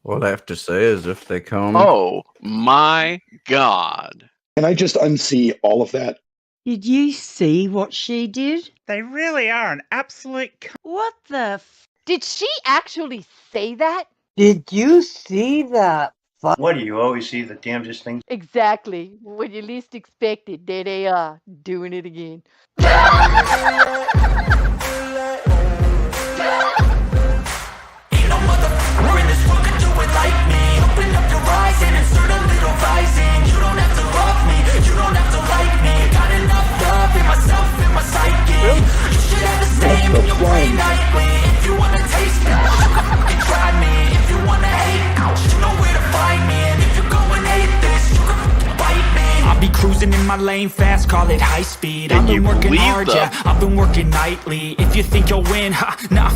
All I have to say is if they come. Oh my God. Can I just unsee all of that? Did you see what she did? They really are an absolute. What the Did she actually say that? Did you see that? What do you always see the damnedest things? Exactly. When you least expect it, there they are, doing it again. I'll be cruising in my lane fast, call it high speed. I've been working hard, yeah, I've been working nightly. If you think you'll win, nah,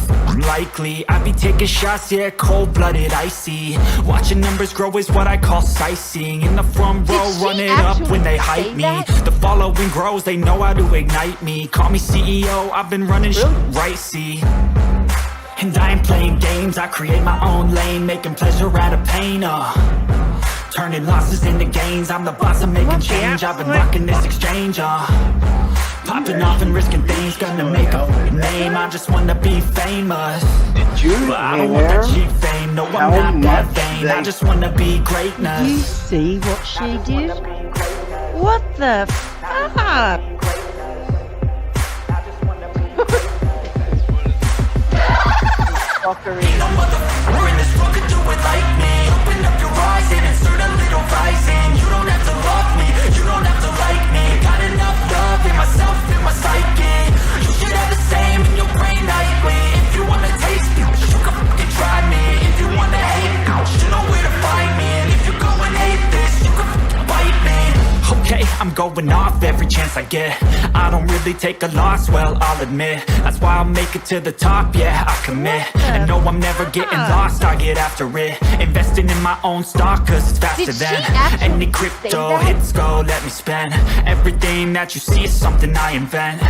likely. I be taking shots, yeah, cold-blooded, icy. Watching numbers grow is what I call sightseeing. In the front row, run it up when they hype me. The following grows, they know how to ignite me. Call me CEO, I've been running right, see. And I ain't playing games, I create my own lane, making pleasure out of pain, turning losses into gains, I'm the boss, I'm making change. I've been rocking this exchange, popping off and risking things, gonna make a name. I just wanna be famous. Did you but I don't want that cheap fame, no, I'm not that vain. I just wanna be greatness. Did you see what she did? What the fuck? Fuckery. We're in this rock and do it like me. Open up your eyes and insert a little rising. You don't have to love me, you don't have to like me. Got enough love in myself, in my psyche. You should have the same in your brain nightly. If you wanna taste me, you can fucking try me. If you wanna hate, you know where to find me. And if you go and hate this, you can fucking bite me. Okay, I'm going off every chance I get. I don't really take a loss, well, I'll admit. That's why I'll make it to the top, yeah, I commit. And no, I'm never getting lost, I get after it. Investing in my own stock, cause it's faster than any crypto hits go, let me spend. Everything that you see is something I invent.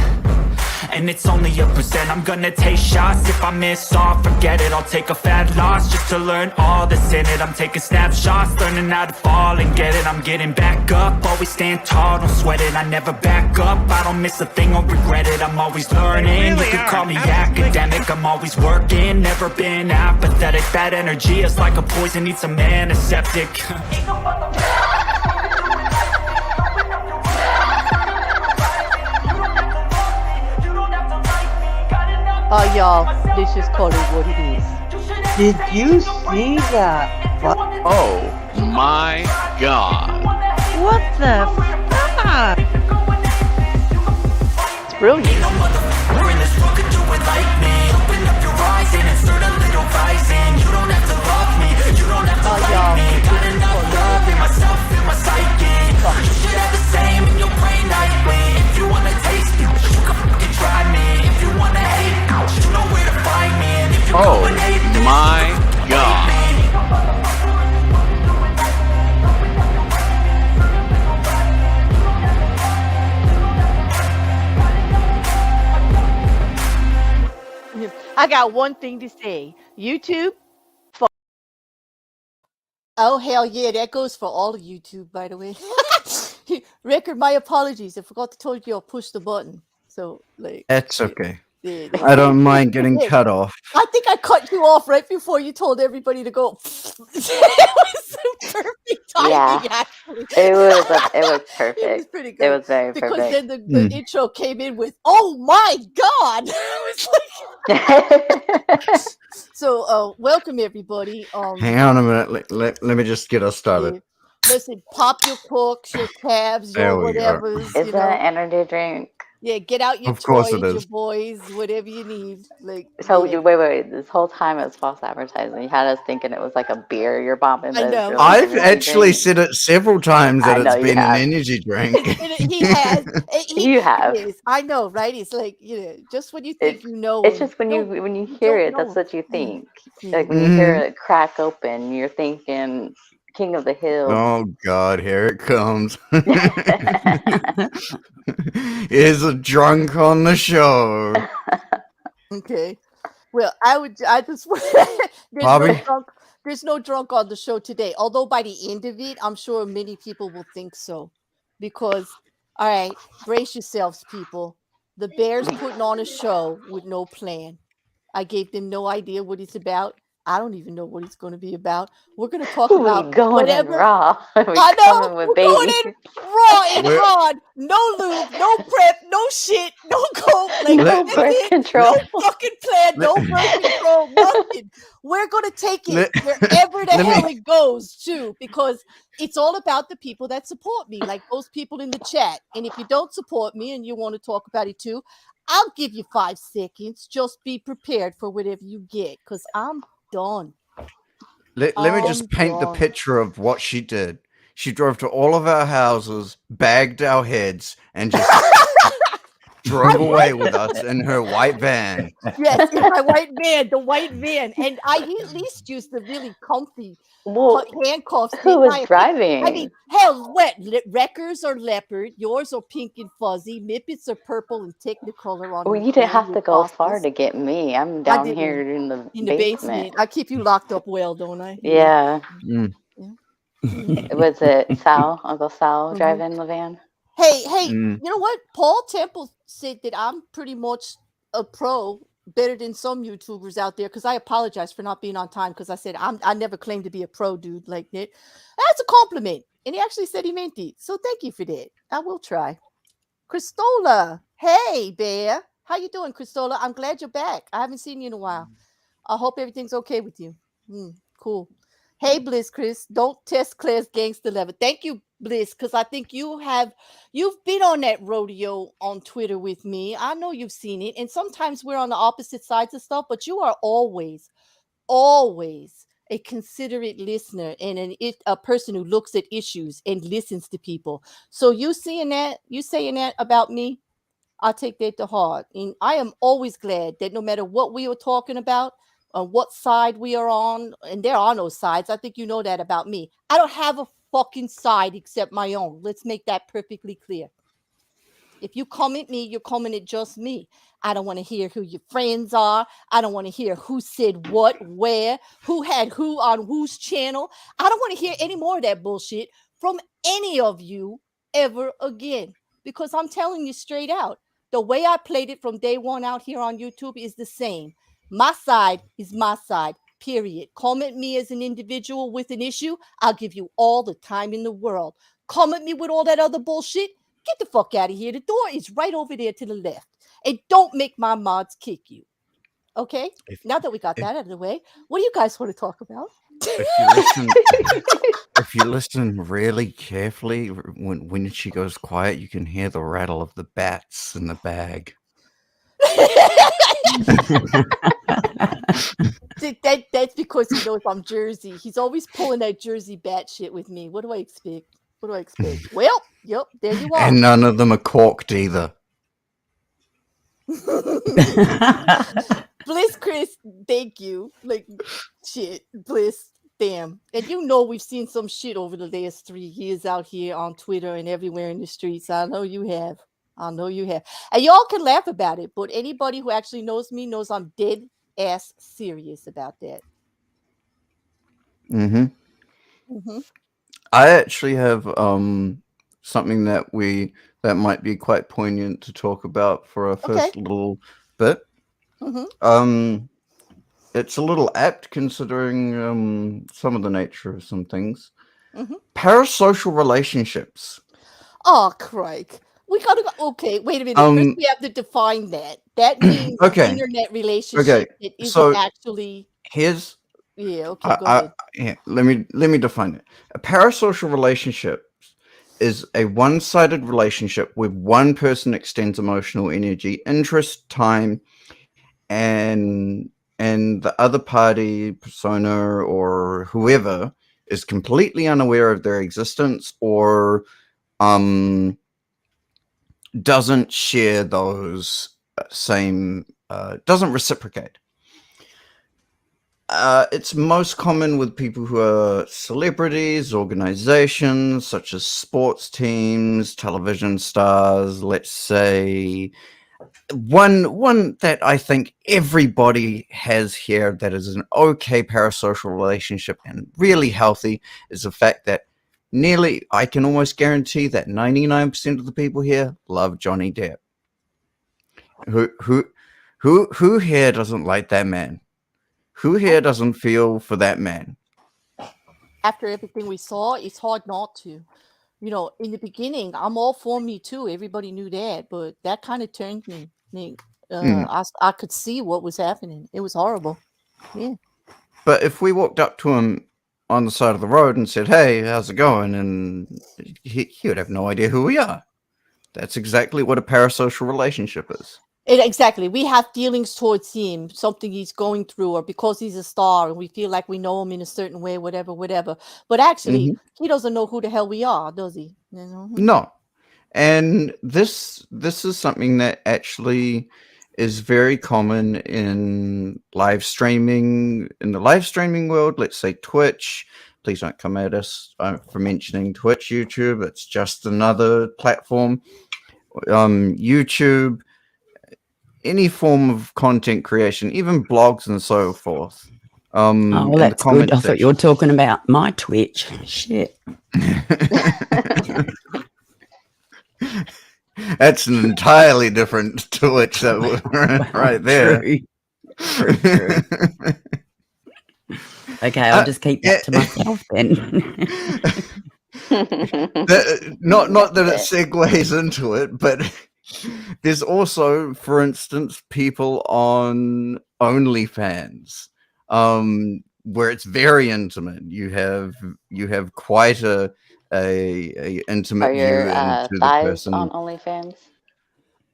And it's only a percent. I'm gonna take shots. If I miss all, forget it. I'll take a fat loss just to learn all that's in it. I'm taking snapshots, learning how to fall and get it. I'm getting back up, always stand tall, don't sweat it. I never back up, I don't miss a thing or regret it. I'm always learning, you can call me academic. I'm always working, never been apathetic. Bad energy is like a poison, needs some antiseptic. Oh, y'all, let's just call it what it is. Did you see that? Oh my God. What the fuck? It's brilliant. We're in this rock and do it like me. Open up your eyes and insert a little rising. You don't have to love me, you don't have to like me. Got enough love in myself, in my psyche. You should have the same in your brain nightly. If you wanna taste me, you can fucking try me. If you wanna hate, you know where to find me. And if you Oh my God. I got one thing to say. YouTube, oh, hell yeah, that goes for all of YouTube, by the way. Record my apologies. I forgot to tell you I'll push the button. So, like... It's okay. Yeah. I don't mind getting cut off. I think I cut you off right before you told everybody to go. It was perfect timing, actually. It was perfect. It was pretty good. It was very because perfect. then the intro came in with, "Oh my God!" I was like, so welcome everybody. Hang on a minute. Let me just get us started. Listen, pop your corks, your tabs, your whatever. It's an energy drink. Yeah, get out your toys, your boys, whatever you need. Like, so wait. This whole time it was false advertising. You had us thinking it was like a beer you're bombing. I know. I've actually said it several times that it's been an energy drink. He has. You have. I know, right? It's like, just when you think you know. It's just when you hear it, that's what you think. Like when you hear it crack open, you're thinking King of the Hill. Oh God, here it comes. Is a drunk on the show. Okay. Well, I just Bobby? there's no drunk on the show today. Although by the end of it, I'm sure many people will think so. Because, all right, brace yourselves, people. The Bear's putting on a show with no plan. I gave them no idea what it's about. I don't even know what it's going to be about. We're going to talk about We going in whatever. raw. We I know. coming with We're going baby. in raw and We're- hard. No lube, no prep, no shit, no coke. Like, No that's birth it. control. No fucking plan, no birth control, nothing. We're going to take it wherever the hell it goes, too, because it's all about the people that support me, like those people in the chat. And if you don't support me and you want to talk about it, too, I'll give you 5 seconds. Just be prepared for whatever you get, because I'm done. Let me just paint the picture of what she did. She drove to all of our houses, bagged our heads, and just drove away with us in her white van. Yes, in my white van, the white van. And I at least used the really comfy handcuffs. Who was driving? I mean, hell, what? Wreckers are leopard. Yours are pink and fuzzy. Mippets are purple and technicolor. On Well, you didn't have to go far to get me. I'm down here in the basement. I keep you locked up well, don't I? Yeah. Mm. Was it Sal, Uncle Sal, driving the van? Hey, you know what? Paul Temple said that I'm pretty much a pro, better than some YouTubers out there, because I apologize for not being on time, because I said I never claimed to be a pro dude like that. That's a compliment. And he actually said he meant it. So thank you for that. I will try. Christola. Hey, Bear. How you doing, Christola? I'm glad you're back. I haven't seen you in a while. I hope everything's okay with you. Cool. Hey, Bliss Chris, don't test Claire's gangster level. Thank you, Bliss, because I think you've been on that rodeo on Twitter with me. I know you've seen it, and sometimes we're on the opposite sides of stuff, but you are always a considerate listener and a person who looks at issues and listens to people. So you saying that about me, I take that to heart. And I am always glad that no matter what we are talking about, on what side we are on, and there are no sides. I think you know that about me. I don't have a fucking side except my own. Let's make that perfectly clear. If you come at me, you're coming at just me. I don't want to hear who your friends are. I don't want to hear who said what, where, who had who on whose channel. I don't want to hear any more of that bullshit from any of you ever again. Because I'm telling you straight out, the way I played it from day one out here on YouTube is the same. My side is my side, period. Come at me as an individual with an issue, I'll give you all the time in the world. Come at me with all that other bullshit, get the fuck out of here. The door is right over there to the left. And don't make my mods kick you. Okay? Now that we got that out of the way, what do you guys want to talk about? If you listen really carefully, when she goes quiet, you can hear the rattle of the bats in the bag. That's because he knows I'm Jersey. He's always pulling that Jersey bat shit with me. What do I expect? Well, yep, there you are. And none of them are corked either. Bliss Chris, thank you. Like, shit, Bliss, damn. And you know we've seen some shit over the last 3 years out here on Twitter and everywhere in the streets. I know you have. And y'all can laugh about it, but anybody who actually knows me knows I'm dead ass serious about that. I actually have something that might be quite poignant to talk about for our first little bit. It's a little apt considering some of the nature of some things. Parasocial relationships. Oh, Craig. We gotta go. Okay, wait a minute. First, we have to define that. That means internet relationship. It isn't actually. Here's. Yeah. Okay. Go ahead. Let me define it. A parasocial relationship is a one-sided relationship where one person extends emotional energy, interest, time, and the other party, persona, or whoever is completely unaware of their existence or doesn't share those same, doesn't reciprocate. It's most common with people who are celebrities, organizations such as sports teams, television stars, let's say one that I think everybody has here that is an okay parasocial relationship and really healthy is the fact that I can almost guarantee that 99% of the people here love Johnny Depp. Who here doesn't like that man? Who here doesn't feel for that man? After everything we saw, it's hard not to. You know, in the beginning, I'm all for Me Too. Everybody knew that, but that kind of turned me. I could see what was happening. It was horrible. Yeah. But if we walked up to him on the side of the road and said, "Hey, how's it going?" and he would have no idea who we are. That's exactly what a parasocial relationship is. Exactly. We have feelings towards him, something he's going through, or because he's a star and we feel like we know him in a certain way, whatever. But actually, he doesn't know who the hell we are, does he? You know? No. And this is something that actually is very common in live streaming, in the live streaming world. Let's say Twitch. Please don't come at us for mentioning Twitch, YouTube. It's just another platform. YouTube. Any form of content creation, even blogs and so forth. Well, that's good. I thought you were talking about my Twitch. Shit. That's an entirely different Twitch that we're right there. True. Okay, I'll just keep that to myself then. Not that it segues into it, but there's also, for instance, people on OnlyFans, where it's very intimate. You have quite a intimate Are view your into the thighs person. on OnlyFans?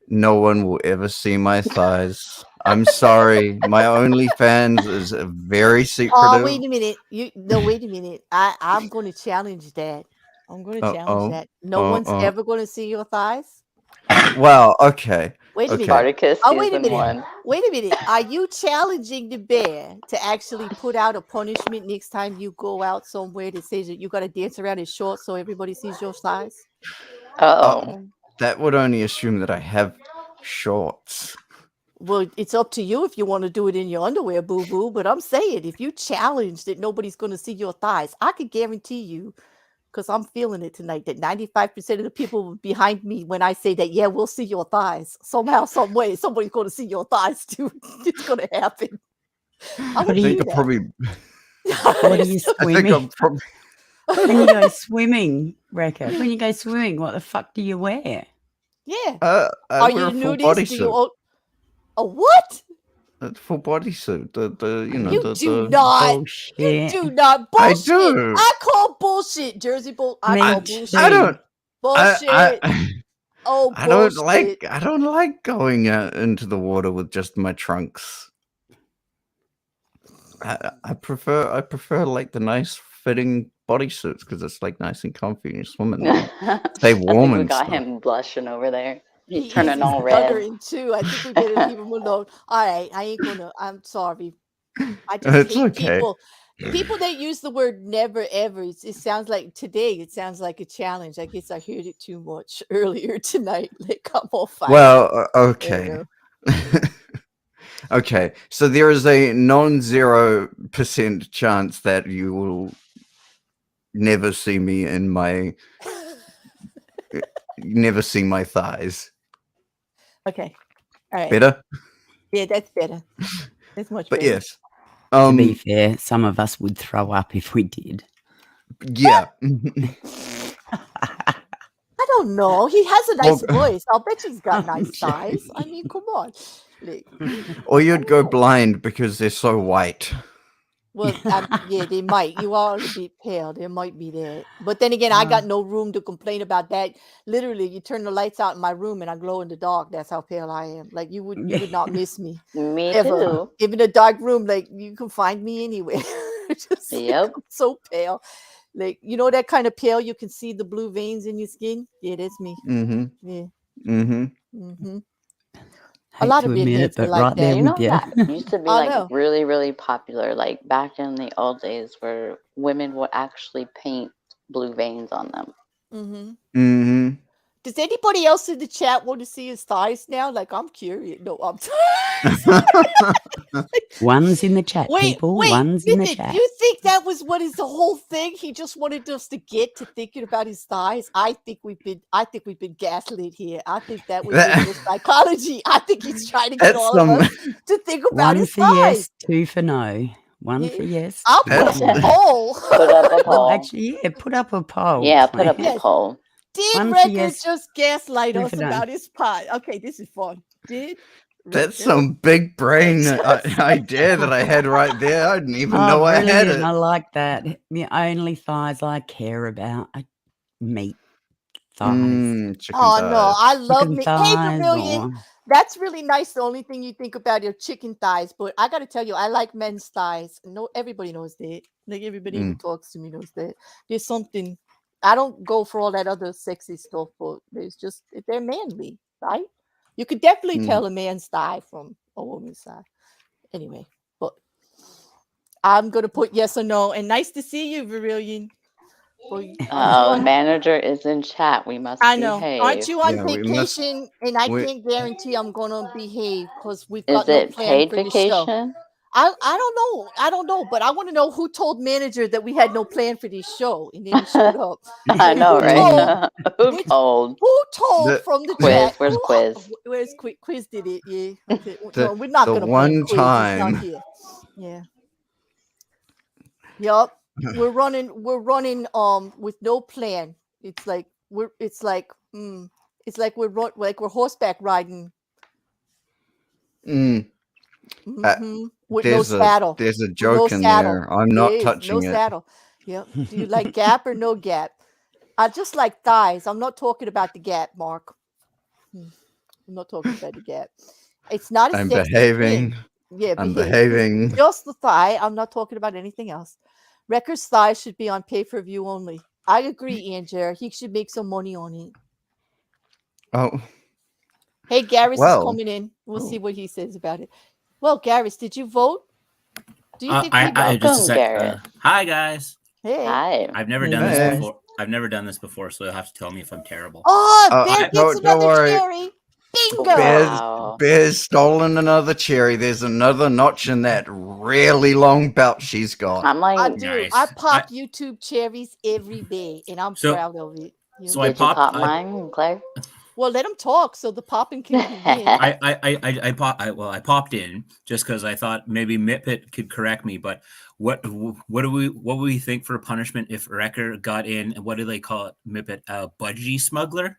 No one will ever see my thighs. I'm sorry. My OnlyFans is very secretive. Oh, wait a minute. Wait a minute. I'm going to challenge that. I'm going to challenge that. No one's ever going to see your thighs? Well, okay. Wait a minute. Spartacus Wait a minute. one. Wait a minute. Are you challenging the bear to actually put out a punishment next time you go out somewhere that says that you got to dance around in shorts so everybody sees your thighs? That would only assume that I have shorts. Well, it's up to you if you want to do it in your underwear, boo-boo. But I'm saying, if you challenge that nobody's going to see your thighs, I can guarantee you, because I'm feeling it tonight, that 95% of the people behind me when I say that, yeah, we'll see your thighs. Somehow, some way, somebody's going to see your thighs too. It's going to happen. What are you swimming? When you go swimming, Rekka, when you go swimming, what the fuck do you wear? Yeah. I Are wear you a full nudist? Do you bodysuit. own a what? A full bodysuit. You do not. Bullshit. You do not. I Bullshit. do. I call bullshit. Jersey bull. I call bullshit. I don't. Bullshit. Oh, I don't bullshit. like going into the water with just my trunks. I prefer like the nice fitting bodysuits because it's like nice and comfy and you swim in them. Stay warm I think we and got stuff. him blushing over there. He's He's turning all red. stuttering too. I think we better leave him alone. All right, I ain't gonna. I'm sorry. I just It's hate okay. people that use the word never ever. It sounds like today. It sounds like a challenge. I guess I heard it too much earlier tonight. Like I'm all fired. Well, okay. Okay, so there is a non-0% chance that you will never see me in my never see my thighs. Okay. All right. Better? Yeah, that's better. That's much But better. yes. To be fair, some of us would throw up if we did. Yeah. I don't know. He has a nice voice. I'll bet he's got nice thighs. I mean, come on. Like, Or you'd go blind because they're so white. well, yeah, they might. You are a bit pale. There might be that. But then again, I got no room to complain about that. Literally, you turn the lights out in my room and I glow in the dark. That's how pale I am. Like you would not miss me. Me ever. too. Even a dark room, like you can find me anywhere. Just, Yep. I'm so pale. Like, you know that kind of pale, you can see the blue veins in your skin? Yeah, that's me. Mm-hmm. Yeah. Mm-hmm. Mm-hmm. Hate A lot to of admit it, bedheads are but like right that. there You know with you. that used to be I like know. really, really popular, like back in the old days where women would actually paint blue veins on them. Mm-hmm. Mm-hmm. Does anybody else in the chat want to see his thighs now? Like, I'm curious. No, I'm. One's in the chat, people. One's in the Vivid, chat. you think that was what is the whole thing? He just wanted us to get to thinking about his thighs. I think we've been gaslit here. I think that was reverse psychology. I think he's trying to get all of us to think about his thighs. 1 for yes, 2 for no. 1 for yes. I'll put up a poll. Put up a poll. Actually, yeah, put up a poll. Yeah, put up Yes. a poll. Did 1 for Record yes, just gaslight 2 us for no. about his pie? Okay, this is fun. Did That's Record some big brain idea that I had right there. I didn't even know I had brilliant. it. I like that. The only thighs I care about are meat thighs. Chicken Oh no, thighs. I love Chicken me. Hey, thighs Vermillion, or- that's really nice. The only thing you think about are chicken thighs, but I got to tell you, I like men's thighs. No, everybody knows that. Like everybody who talks to me knows that. There's something. I don't go for all that other sexy stuff, but there's just they're manly, right? You could definitely tell a man's thigh from a woman's thigh. Anyway, but I'm gonna put yes or no. And nice to see you, Vermillion. Manager is in chat. We must I know. behave. Aren't you on Yeah, we vacation? And I we- can't guarantee I'm gonna behave because we've Is got no it plan paid for the show. vacation? I don't know. I don't know, but I want to know who told manager that we had no plan for this show, and then he showed up. I know, Who right? told- Who told? Who told The- from the Quiz. chat? Where's Who- Quiz? Where's Quiz? Quiz did it? Yeah. Okay. The- No, we're not the gonna blame one Quiz. He's not time- here. Yeah. Yup. We're running with no plan. It's like we're horseback riding. With no saddle. There's a With joke no in saddle. there. I'm not There is touching no it. saddle. Yep. Do you like gap or no gap? I just like thighs. I'm not talking about the gap, Mark. I'm not talking about the gap. It's not a I'm sexy behaving. thing. Yeah, I'm behave. behaving. Just the thigh. I'm not talking about anything else. Record's thighs should be on pay-per-view only. I agree, Angela. He should make some money on it. Oh, Hey, Garris Well. is coming in. We'll see what he says about it. Well, Garris, did you vote? Do you think we I vote? just a sec. Garrett. Hi guys. Hey. Hi. I've never Hey, done this guys. before. I've never done this before, so you'll have to tell me if I'm terrible. Oh, Bear don't- gets don't another worry. cherry. Bingo. Wow. Bear's stolen another cherry. There's another notch in that really long belt she's got. I'm I like, do. Nice. I pop YouTube cherries every day, and I'm So- proud of it. You so know? I did you pop popped. mine, Claire? Well, let them talk so the popping can begin. I popped in just because I thought maybe Mitpit could correct me. But what do we think for punishment if Wrecker got in? And what do they call it, Mitpit? Bungee smuggler?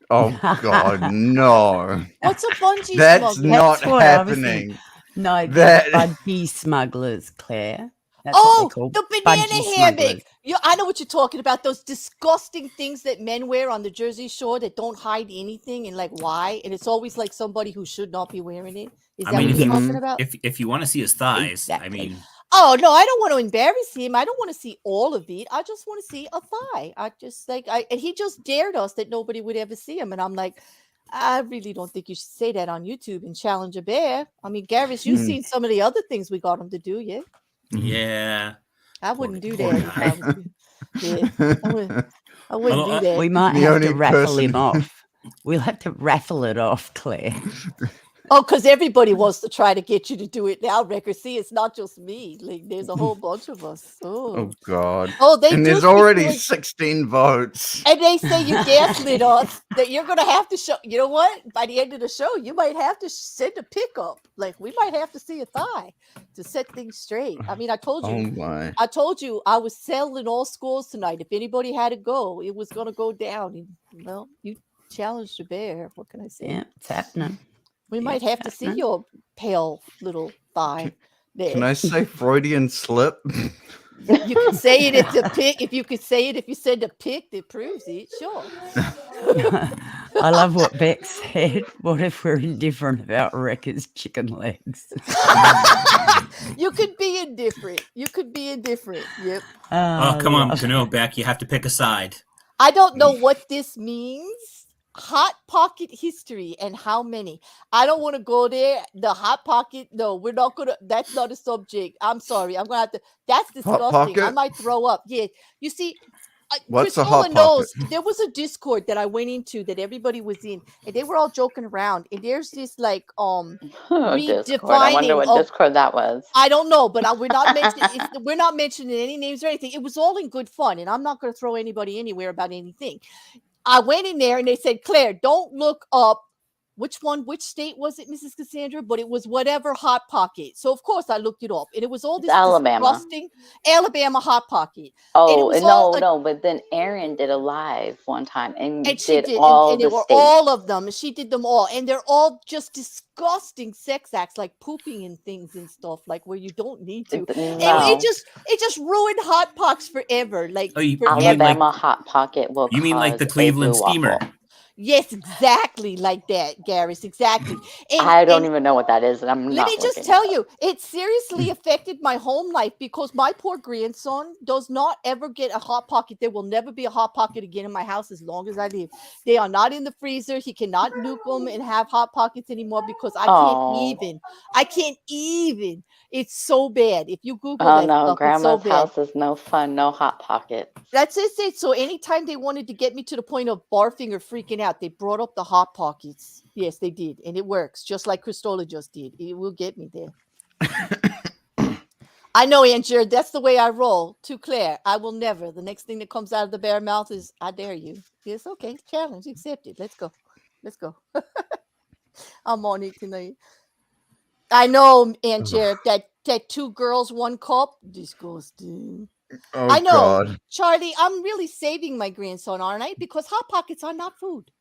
Oh God, no! What's a bungee That's smuggler? not That's what I was happening. No, That- bungee smugglers, Claire. That's Oh, what they call the banana bungee hammock. smugglers. I know what you're talking about. Those disgusting things that men wear on the Jersey Shore that don't hide anything, and like why? And it's always like somebody who should not be wearing it. Is that I mean, what you're talking about? if you want to see his thighs, Exactly. I mean, Oh no, I don't want to embarrass him. I don't want to see all of it. I just want to see a thigh. And he just dared us that nobody would ever see him. And I'm like, I really don't think you should say that on YouTube and challenge a bear. I mean, Garris, you've seen some of the other things we got him to do, yeah? yeah. I wouldn't do Poor that. if I was you. Yeah, I wouldn't do that. We might The have only to raffle him person- off. We'll have to raffle it off, Claire. Oh, because everybody wants to try to get you to do it now, Record. See, it's not just me. Like, there's a whole bunch of us. Oh God! Oh, they And do there's keep already doing- 16 votes. And they say you gaslit us that you're gonna have to show. You know what? By the end of the show, you might have to send a pickup. Like we might have to see a thigh to set things straight. I mean, I told Oh you. my! I told you I was selling all scores tonight. If anybody had to go, it was gonna go down. And, well, you challenged the bear. What can I say? Yeah, it's happening. We might it's have to see happening. your pale little thigh. There. Can I say Freudian slip? You can say it if the pic. If you could say it if you send a pic that proves it. Sure. I love what Beck said. What if we're indifferent about Wrecker's chicken legs? You could be indifferent. You could be indifferent. Yep. Oh, come on, love- Canoe back. You have to pick a side. I don't know what this means. Hot pocket history and how many. I don't want to go there. The hot pocket. No, we're not gonna. That's not a subject. I'm sorry. I'm gonna have to. That's disgusting. I pocket? might throw up. Yeah. You see, What's a Christola hot pocket? knows there was a Discord that I went into that everybody was in, and they were all joking around. And there's this like Discord. I wonder what Discord that was. I don't know, but we're not we're not mentioning any names or anything. It was all in good fun, and I'm not going to throw anybody anywhere about anything. I went in there and they said, Claire, don't look up which state was it, Mrs. Cassandra? But it was whatever Hot Pocket. So of course I looked it up, and it was all this disgusting Alabama Hot Pocket. Oh no! But then Aaron did a live one time and did all the states. all of them. She did them all, and they're all just disgusting sex acts, like pooping and things and stuff, like where you don't need to. No. It just ruined Hot Pockets forever. Like Alabama Hot Pocket will. You mean like the Cleveland Steamer? Yes, exactly like that, Garris. Exactly. I don't even know what that is, and let me just tell you, it seriously affected my home life because my poor grandson does not ever get a Hot Pocket. There will never be a Hot Pocket again in my house as long as I live. They are not in the freezer. He cannot nuke them and have Hot Pockets anymore because I can't even. It's so bad. If you Google that stuff, Grandma's it's so house is no fun. No Hot Pockets. That's it. So anytime they wanted to get me to the point of barfing or freaking out, they brought up the Hot Pockets. Yes, they did. And it works, just like Christola just did. It will get me there. I know, Andrew, that's the way I roll. To Claire, I will never. The next thing that comes out of the bare mouth is, I dare you. Yes, okay. Challenge accepted. Let's go. I'm on it tonight. I know, Andrew, that 2 girls, 1 cup. Disgusting. Oh, I know, God. Charlie, I'm really saving my grandson, aren't I? Because Hot Pockets are not food.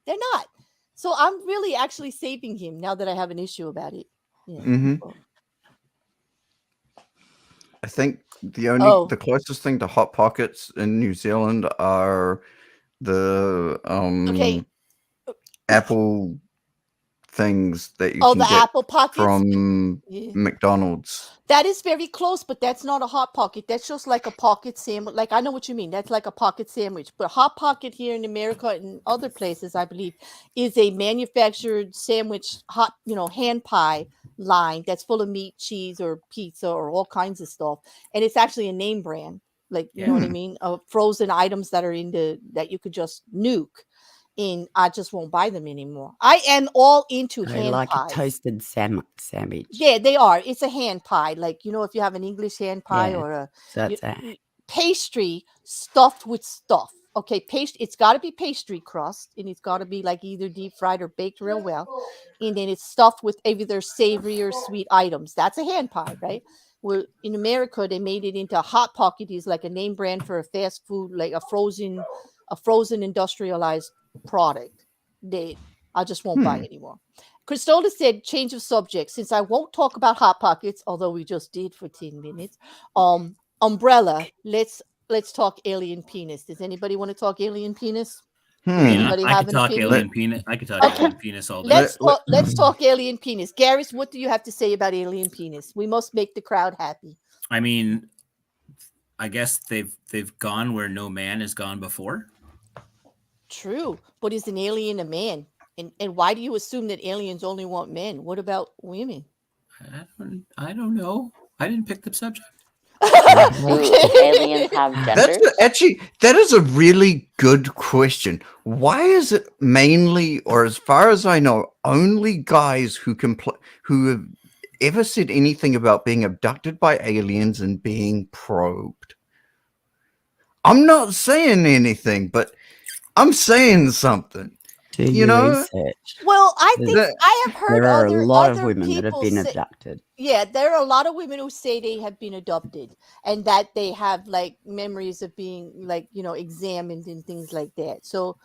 They're not. So I'm really actually saving him now that I have an issue about it. Yeah. Mm-hmm. I think the closest thing to Hot Pockets in New Zealand are the Apple things that you can the get Apple Pockets from McDonald's. That is very close, but that's not a Hot Pocket. That's just like a pocket sandwich. Like, I know what you mean. That's like a pocket sandwich. But Hot Pocket here in America and other places, I believe, is a manufactured sandwich, hand pie line that's full of meat, cheese, or pizza, or all kinds of stuff. And it's actually a name brand. Like, you know what I mean? Frozen items that are that you could just nuke. And I just won't buy them anymore. I am all into hand like pies. a toasted sandwich. Yeah, they are. It's a hand pie. Like, if you have an English hand pie or a pastry stuffed with stuff. Okay, it's got to be pastry crust, and it's got to be like either deep fried or baked real well. And then it's stuffed with either savory or sweet items. That's a hand pie, right? Well, in America, they made it into a Hot Pocket. Is like a name brand for a fast food, like a frozen industrialized product that I just won't buy anymore. Christola said, change of subject. Since I won't talk about Hot Pockets, although we just did for 10 minutes. Umbrella, let's talk alien penis. Does anybody want to talk alien penis? Anybody I have could an talk opinion? alien penis. I could talk alien penis all day. Let's talk alien penis. Garris, what do you have to say about alien penis? We must make the crowd happy. I mean, I guess they've gone where no man has gone before. True, but is an alien a man? And why do you assume that aliens only want men? What about women? I don't know. I didn't pick the subject. Aliens have genders? That is a really good question. Why is it mainly, or as far as I know, only guys who have ever said anything about being abducted by aliens and being probed? I'm not saying anything, but I'm saying something. Do you research? Well, I think I have heard there are a lot of other women that have people been say, abducted. Yeah, there are a lot of women who say they have been adopted and that they have like memories of being like, examined and things like that. So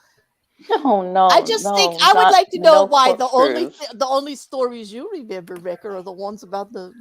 no, I just think I would like to know why the only stories you remember, Rebecca, are the ones about the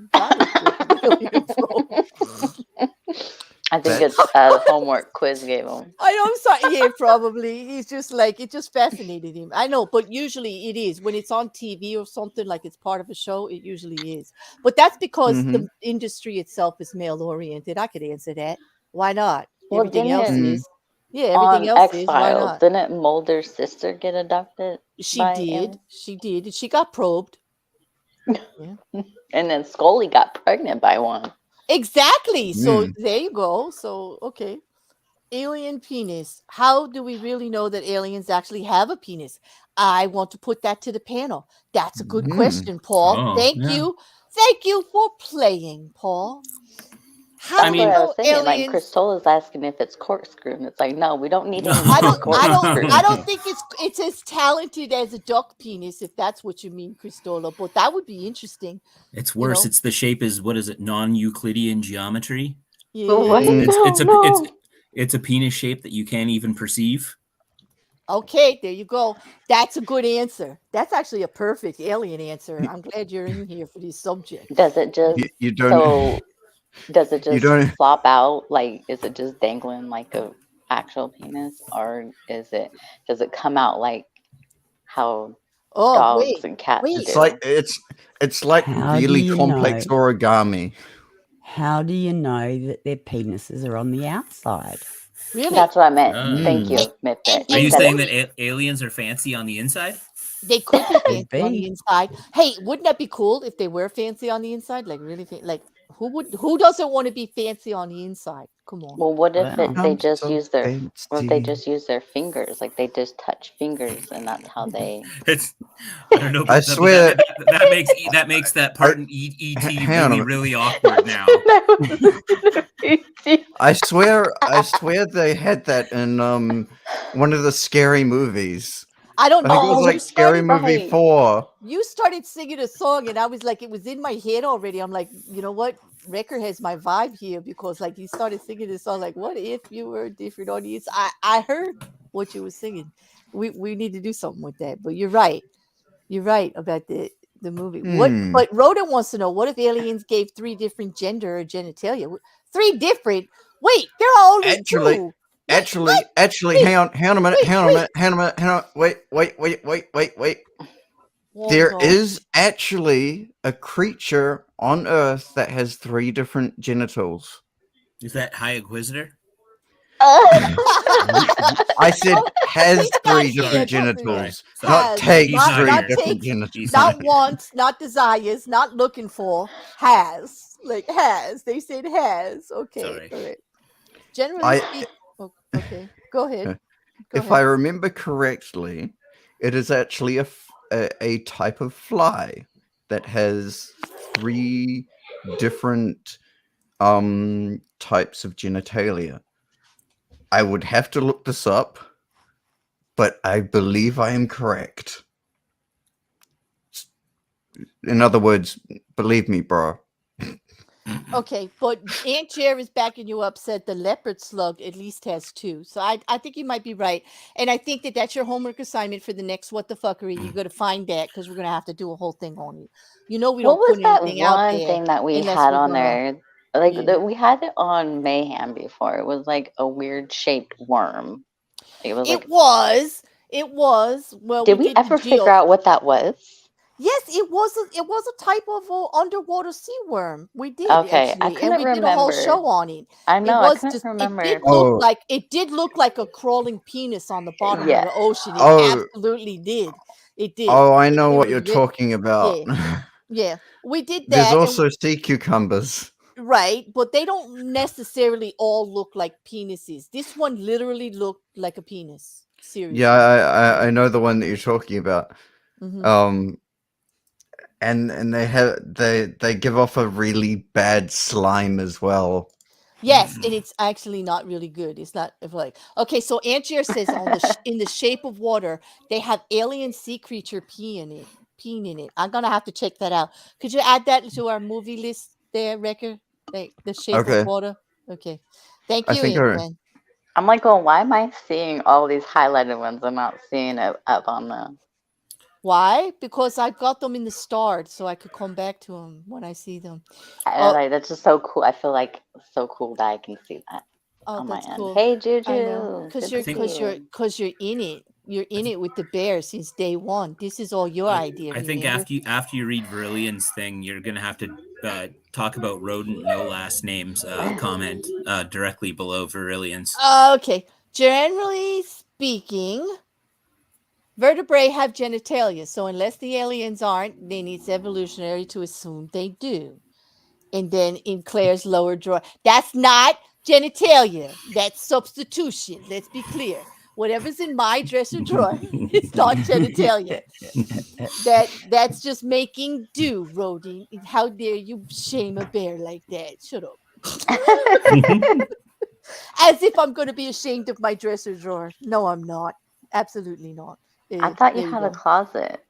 I think it's a homework quiz gave him. I know, I'm sorry. Yeah, probably. He's just like, it just fascinated him. I know, but usually it is. When it's on TV or something, like it's part of a show, it usually is. But that's because the industry itself is male-oriented. I could answer that. Why not? Everything else is. Yeah, everything else is. Why not? Didn't Mulder's sister get abducted? She did. And she got probed. Yeah. And then Scully got pregnant by one. Exactly. So there you go. So, okay. alien penis. How do we really know that aliens actually have a penis? I want to put that to the panel. That's a good question, Paul. Oh, Thank yeah. you. Thank you for playing, Paul. How That's do what we I know was saying. Like aliens? Crystola's asking if it's corkscrew, and it's like, no, we don't need any I corkscrew. don't think it's as talented as a duck penis, if that's what you mean, Cristola. But that would be interesting. It's worse. know? It's the shape is, what is it? Non-Euclidean geometry. What? Yeah. It's a penis shape that you can't even perceive. Okay, there you go. That's a good answer. That's actually a perfect alien answer. I'm glad you're in here for this subject. Does it just You don't. does it You just don't. flop out? Like, is it just dangling like a actual penis, or does it come out like how dogs and cats do? It's like How do really you complex know? origami. How do you know that their penises are on the outside? Really? That's what I meant. Thank you, Mipit. Are you saying that aliens are fancy on the inside? They could be fancy on be. the inside. Hey, wouldn't that be cool if they were fancy on the inside? Like really, like who doesn't want to be fancy on the inside? Come on. Well, what if Wow. they just so use their fancy. fingers? Like they just touch fingers, and that's how they. It's I don't know. I But swear. that makes that part in ET Hang on a really, minute. really awkward now. I swear they had that in one of the scary movies. I don't I think it was know. like Scary Movie 4. You started singing a song, and I was like, it was in my head already. I'm like, you know what? Wrecker has my vibe here because, like, you started singing this song. Like, what if you were a different audience? I heard what you were singing. We need to do something with that. But you're right. You're right about the movie. What? But Rhoda wants to know: what if aliens gave 3 different gender or genitalia? 3 different? Wait, there are only 2. Actually, hang on a minute. Wait. There is actually a creature on Earth that has 3 different genitals. Is that High Inquisitor? I said has 3 different genitals, not takes 3 different genitals. Not wants, not desires, not looking for. Has. They said has. Okay. Sorry. All right. Generally speaking. Okay. Go ahead. If I remember correctly, it is actually a type of fly that has 3 different types of genitalia. I would have to look this up, but I believe I am correct. In other words, believe me, bro. Okay, but Aunt Jer is backing you up, said the leopard slug at least has 2. So I think you might be right. And I think that's your homework assignment for the next What the Fuckery. You're going to find that because we're going to have to do a whole thing on it. You know, we don't What was put that anything out one there thing that we unless had we're on gonna- there? Like Yeah. we had it on Mayhem before. It was like a weird shaped worm. It was. It was. Well, Did we did the ever figure Jill. out what that was? Yes, it was a type of underwater sea worm. We did Okay, I actually, and couldn't we did a whole remember. show on it. I know. It I was couldn't just remember. it did look like a crawling penis on the bottom Yeah. of the ocean. It Oh. absolutely did. It did. Oh, I know It what was you're lit- talking about. Yeah, we did that. There's and also sea cucumbers. right, but they don't necessarily all look like penises. This one literally looked like a penis. Seriously. Yeah, I know the one that you're talking about. Mhm. And they give off a really bad slime as well. Yes, and it's actually not really good. It's not like okay. So Angier says in the shape of water, they have alien sea creature peen in it. I'm gonna have to check that out. Could you add that to our movie list there, Wrecker? Like the shape of water. Okay, thank you, Adrian. I'm like, going, why am I seeing all these highlighted ones? I'm not seeing it up on the. Why? Because I got them in the start, so I could come back to them when I see them. Like that's just so cool. I feel like so cool that I can see that on my end. Cool. Hey, Juju, I know, because you're in it. You're in it with the bear since day one. This is all your idea. I think after you read Verilian's thing, you're gonna have to talk about rodent no last names comment directly below Verilian's. Okay. Generally speaking, vertebrae have genitalia, so unless the aliens aren't, then it's evolutionary to assume they do. And then in Claire's lower drawer, that's not genitalia. That's substitution. Let's be clear. Whatever's in my dresser drawer is not genitalia. That's just making do, Rhodey. How dare you shame a bear like that? Shut up. As if I'm going to be ashamed of my dresser drawer. No, I'm not. Absolutely not. I thought you There had a go. closet.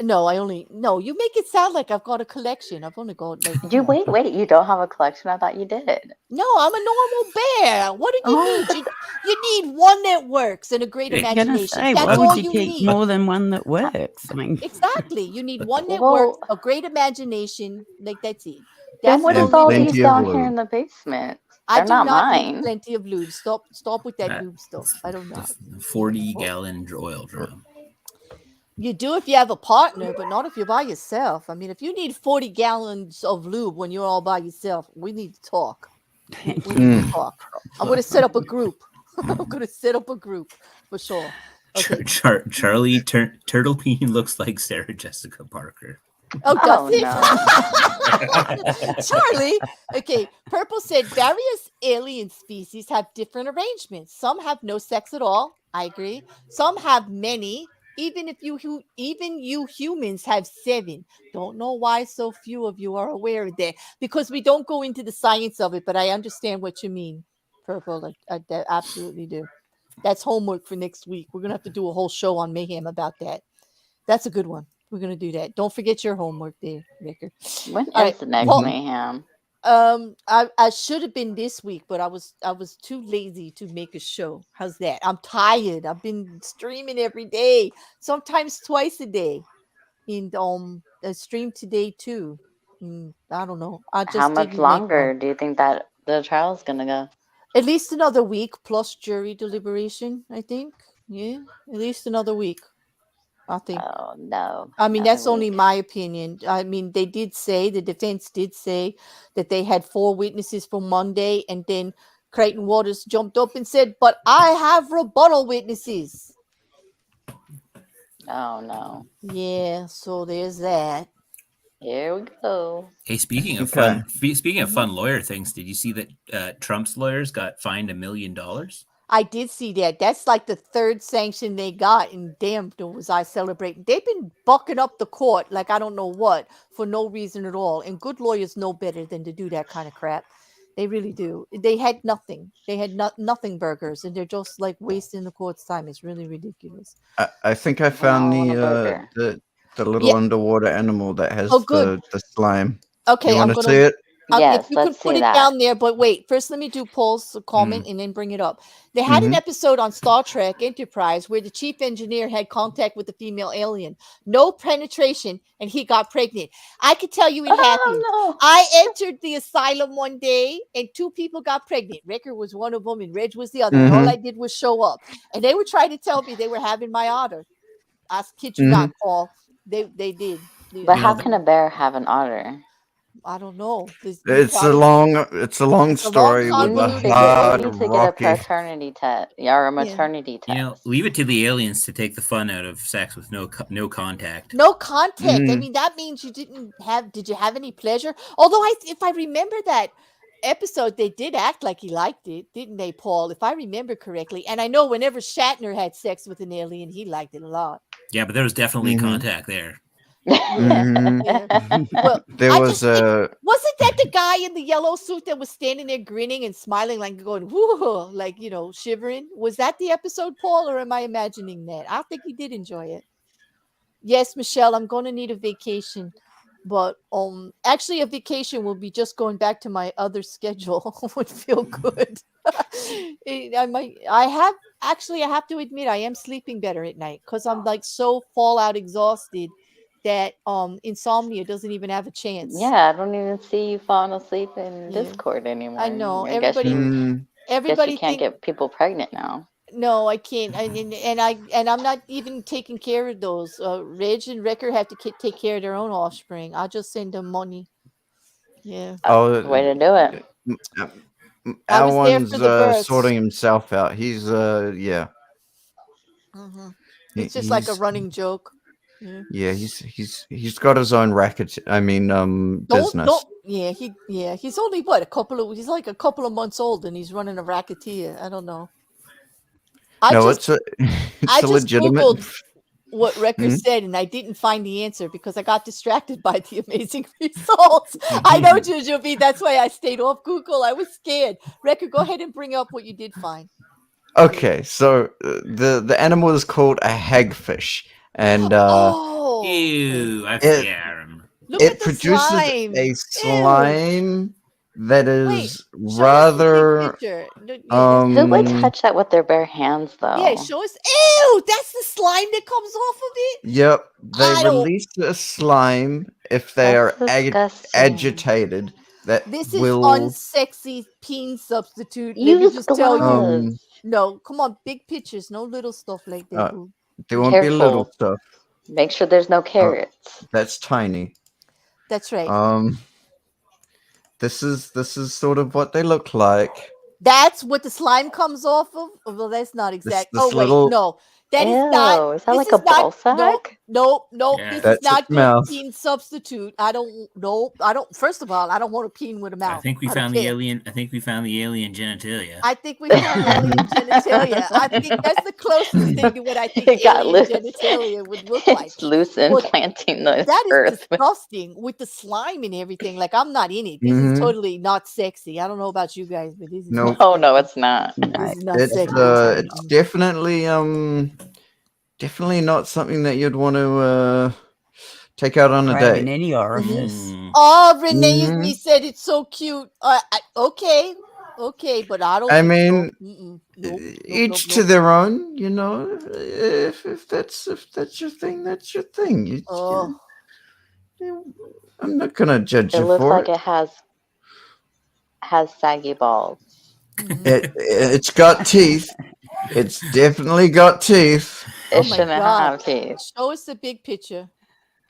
No, you make it sound like I've got a collection. I've only got like Wait, you don't have a collection? I thought you did. No, I'm a normal bear. What do you need? You need one that works and a great I'm gonna imagination. say, That's why all would you you keep need. more than one that works? I mean, Exactly. You need one that Well- works, a great imagination. Like that's it. Then That's what the is only all thing. these down here in the basement? I They're do not not need mine. plenty of lube. Stop with that lube stuff. I don't know. 40-gallon oil drum. You do if you have a partner, but not if you're by yourself. I mean, if you need 40 gallons of lube when you're all by yourself, we need to talk. We need to talk. I'm going to set up a group. I'm going to set up a group for sure. Okay. Charlie Turtle Peen looks like Sarah Jessica Parker. Oh, does it? No. Charlie. Okay. Purple said various alien species have different arrangements. Some have no sex at all. I agree. Some have many. Even you humans have 7. Don't know why so few of you are aware of that. Because we don't go into the science of it, but I understand what you mean, Purple. I absolutely do. That's homework for next week. We're gonna have to do a whole show on mayhem about that. That's a good one. We're gonna do that. Don't forget your homework there, Ricker. When All is the next Paul- mayhem? I should have been this week, but I was too lazy to make a show. How's that? I'm tired. I've been streaming every day, sometimes twice a day. And I streamed today too. I don't know. I just How much didn't make longer one. do you think that the trial's gonna go? At least another week plus jury deliberation, I think. Yeah, at least another week. I think. Oh no. I mean, another that's only week. my opinion. I mean, the defense did say that they had 4 witnesses for Monday, and then Creighton Waters jumped up and said, "But I have rebuttal witnesses." Oh no. Yeah, so there's that. Here we go. Hey, speaking of Okay. fun lawyer things, did you see that Trump's lawyers got fined $1 million? I did see that. That's like the 3rd sanction they got, and damn, was I celebrating. They've been bucking up the court like I don't know what for no reason at all. And good lawyers know better than to do that kind of crap. They really do. They had nothing. They had nothing burgers, and they're just like wasting the court's time. It's really ridiculous. I think I found I want a burger. the little Yeah. underwater animal that has Oh, good. the slime. Okay, You want I'm to gonna. see it? Yes, If you could let's put see it that. down there, but wait, first let me do Paul's comment and then bring it up. They had an episode on Star Trek Enterprise where the chief engineer had contact with the female alien. No penetration, and he got pregnant. I could tell you it happened. Oh I entered the asylum one day, and 2 people got pregnant. Ricker was one of them, and Reg was the other. And all I did was show up, and they were trying to tell me they were having my otter. I kid you not, Paul. They did. But how can a bear have an otter? I don't know. It's a long story with You a need to get hard, a rocky. paternity test. Yeah, or a maternity test. You know, leave it to the aliens to take the fun out of sex with no contact. No contact. I mean, that means you didn't have. Did you have any pleasure? Although, if I remember that episode, they did act like he liked it, didn't they, Paul? If I remember correctly, and I know whenever Shatner had sex with an alien, he liked it a lot. Yeah, but there was definitely contact there. Well, There was a wasn't that the guy in the yellow suit that was standing there grinning and smiling, like going, whoo, like, shivering? Was that the episode, Paul, or am I imagining that? I think he did enjoy it. Yes, Michelle, I'm going to need a vacation. But actually, a vacation will be just going back to my other schedule. Would feel good. I have to admit, I am sleeping better at night because I'm like so fallout exhausted that insomnia doesn't even have a chance. Yeah, I don't even see you falling asleep in Discord anymore. I know. I guess Everybody you can't get people pregnant now. No, I can't. And I'm not even taking care of those. Reg and Wrecker have to take care of their own offspring. I'll just send them money. Yeah. Way to do it. I was there for the births. Sorting himself out. He's yeah. It's just like a running joke. Yeah, he's got his own racket. I mean, business. He's only what he's like a couple of months old and he's running a racketeer. I don't know. I just legitimate. Googled what Wrecker Mhm. said and I didn't find the answer because I got distracted by the amazing results. I know, Jujubi, that's why I stayed off Google. I was scared. Wrecker, go ahead and bring up what you did find. Okay, so the animal is called a hagfish, and Ew, it produces a slime that is rather Who would touch that with their bare hands, though? Yeah, show us. Ew, that's the slime that comes off of it. Yep, they release a slime if they are agitated. This will is unsexy peen substitute. Let Use me just tell you. gloves. No, come on, big pictures, no little stuff like that. Boo. There won't be little stuff. Make sure there's no carrots. That's tiny. That's right. This is sort of what they look like. That's what the slime comes off of. Oh, well, that's not exact. This Oh wait, little- no, that is not. Is that this like a is not- ball sack? Nope. Yeah. This That's is not its mouth. peen substitute. I don't. Nope. I don't. First of all, I don't want to peen with a mouth. I think we don't found the care. alien. I think we found the alien genitalia. I think we found alien genitalia. I think that's the closest thing to what I think It got alien loose. genitalia would look like. It's loose Well, implanting the That is earth. disgusting with the slime and everything. Like I'm not in it. This is totally not sexy. I don't know about you guys, but this is Nope. Oh no, it's not. this is not It's sexy. it's definitely not something that you'd want to take out on a Grab in date. any orifice. Oh, Renee Mhm. said it's so cute. Okay, but I don't. I think mean, so. Nope, each nope, to nope. their own. You know, if that's your thing, that's your thing. I'm not gonna judge It you looks for like it. it has saggy balls. It's got teeth. It's definitely got teeth. It Oh my shouldn't God. have teeth. Show us the big picture.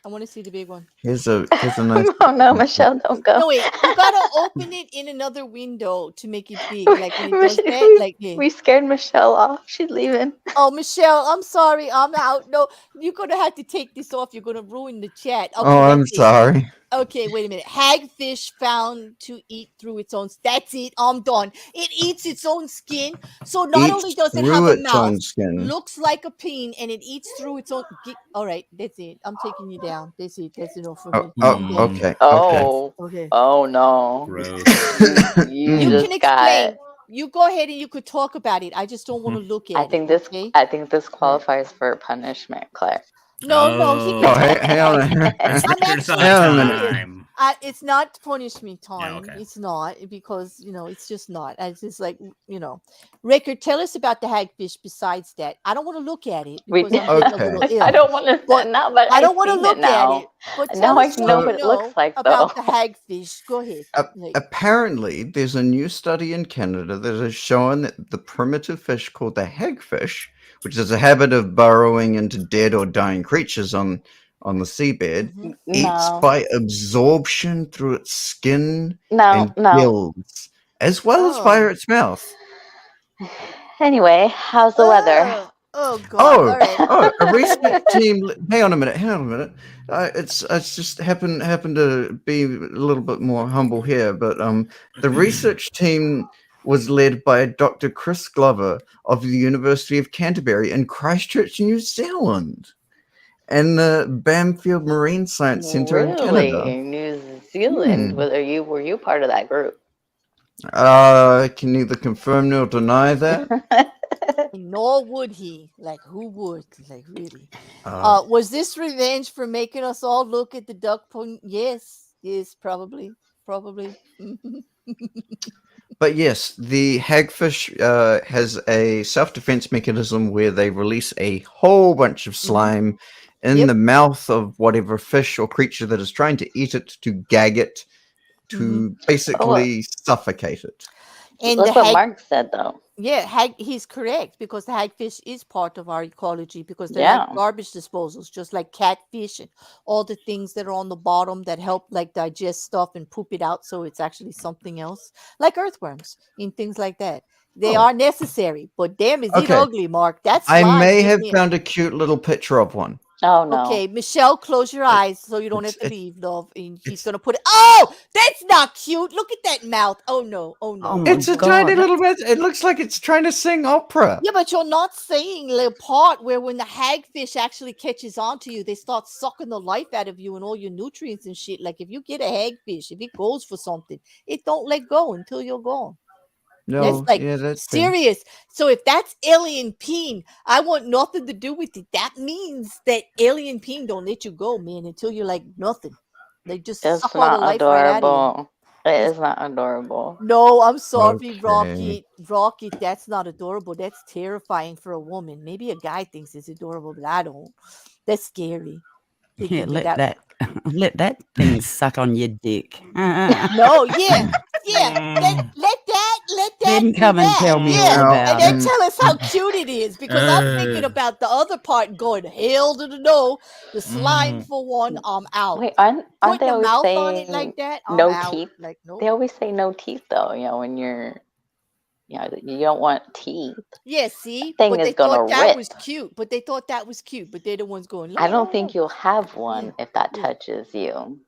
I want to see the big one. Here's a nice. Oh no, Michelle, don't go. No, wait. You gotta open it in another window to make it big. Like when it does that, like yeah. We scared Michelle off. She's leaving. Oh, Michelle, I'm sorry. I'm out. No, you're gonna have to take this off. You're gonna ruin the chat. Okay, Oh, I'm that's it. sorry. Okay, wait a minute. Hagfish found to eat through its own. That's it. I'm done. It eats its own skin. So not Eats only does it through have a its own mouth, skin. looks like a peen, and it eats through its own. All right, that's it. I'm taking you down. That's it. That's enough for me. Okay. Okay. Oh no. Gross. You You just can got. explain. You go ahead and you could talk about it. I just don't want to look at I it. think this. Okay? I think this qualifies for punishment, Claire. No, he Oh, can. hang on. It's I'm exercise Hang on a minute. time. It's not punishment time. okay. It's not because it's just not. It's just like Rickard, tell us about the hagfish. Besides that, I don't want to look at it We- because I'm getting a Okay. little ill. I don't want to But now, but I don't want to seen look now. at it. But Now tell I us know what what you it looks like, about though. the hagfish. Go ahead. Like, Apparently, there's a new study in Canada that has shown that the primitive fish called the hagfish, which is a habit of burrowing into dead or dying creatures on the seabed, eats No. by absorption through its skin No, and no. gills, as well as via its mouth. Anyway, how's the weather? Oh God! All right. A recent team. Hang on a minute. It's just happened to be a little bit more humble here, but the research team was led by Dr. Chris Glover of the University of Canterbury in Christchurch, New Zealand, and the Bamfield Marine Science Centre in Really, Canada. New Zealand? Were you part of that group? I can neither confirm nor deny that. Nor would he. Like, who would? Like, really? Uh, Was this revenge for making us all look at the duck pond? Yes, probably. But yes, the hagfish has a self-defense mechanism where they release a whole bunch of slime in the mouth of whatever fish or creature that is trying to eat it, to gag it, to basically suffocate it. And That's what Mark said, though. Yeah, he's correct, because the hagfish is part of our ecology, because they're Yeah. like garbage disposals, just like catfish and all the things that are on the bottom that help like digest stuff and poop it out, so it's actually something else, like earthworms and things like that. They are necessary, but damn, is it Okay. ugly, Mark? That's I slime, may isn't have it? found a cute little picture of one. Oh no. Okay, Michelle, close your eyes so you don't have to leave, love. And she's gonna put it. Oh, that's not cute. Look at that mouth. Oh no. Oh no. Oh my It's a God, tiny that's- little bit. It looks like it's trying to sing opera. Yeah, but you're not saying the part where when the hagfish actually catches on to you, they start sucking the life out of you and all your nutrients and shit. Like if you get a hagfish, if it goes for something, it don't let go until you're gone. That's No, like yeah, that's fair. serious. So if that's alien Peen, I want nothing to do with it. That means that alien Peen don't let you go, man, until you're like nothing. They just It's suck all the not life right out of you. adorable. It is not adorable. No, I'm sorry, Okay. Rocket. That's not adorable. That's terrifying for a woman. Maybe a guy thinks it's adorable, but I don't. That's scary. Yeah, Thinking let that thing suck on your dick. No, yeah. Let that Then do come and that. tell me Yeah, all about and then it. tell us how cute it is, because I'm thinking about the other part going hell to the no. The slime for one, I'm out. Wait, aren't Putting they a always mouth saying on it like that, I'm no out. teeth? Like no. They always say no teeth though. You know, when you're, you know, you don't want teeth. Yeah, see, Thing but is they gonna thought that rip. was cute. But they thought that was cute. But they're the ones going. I don't think you'll have one Yeah, if that yeah. touches you.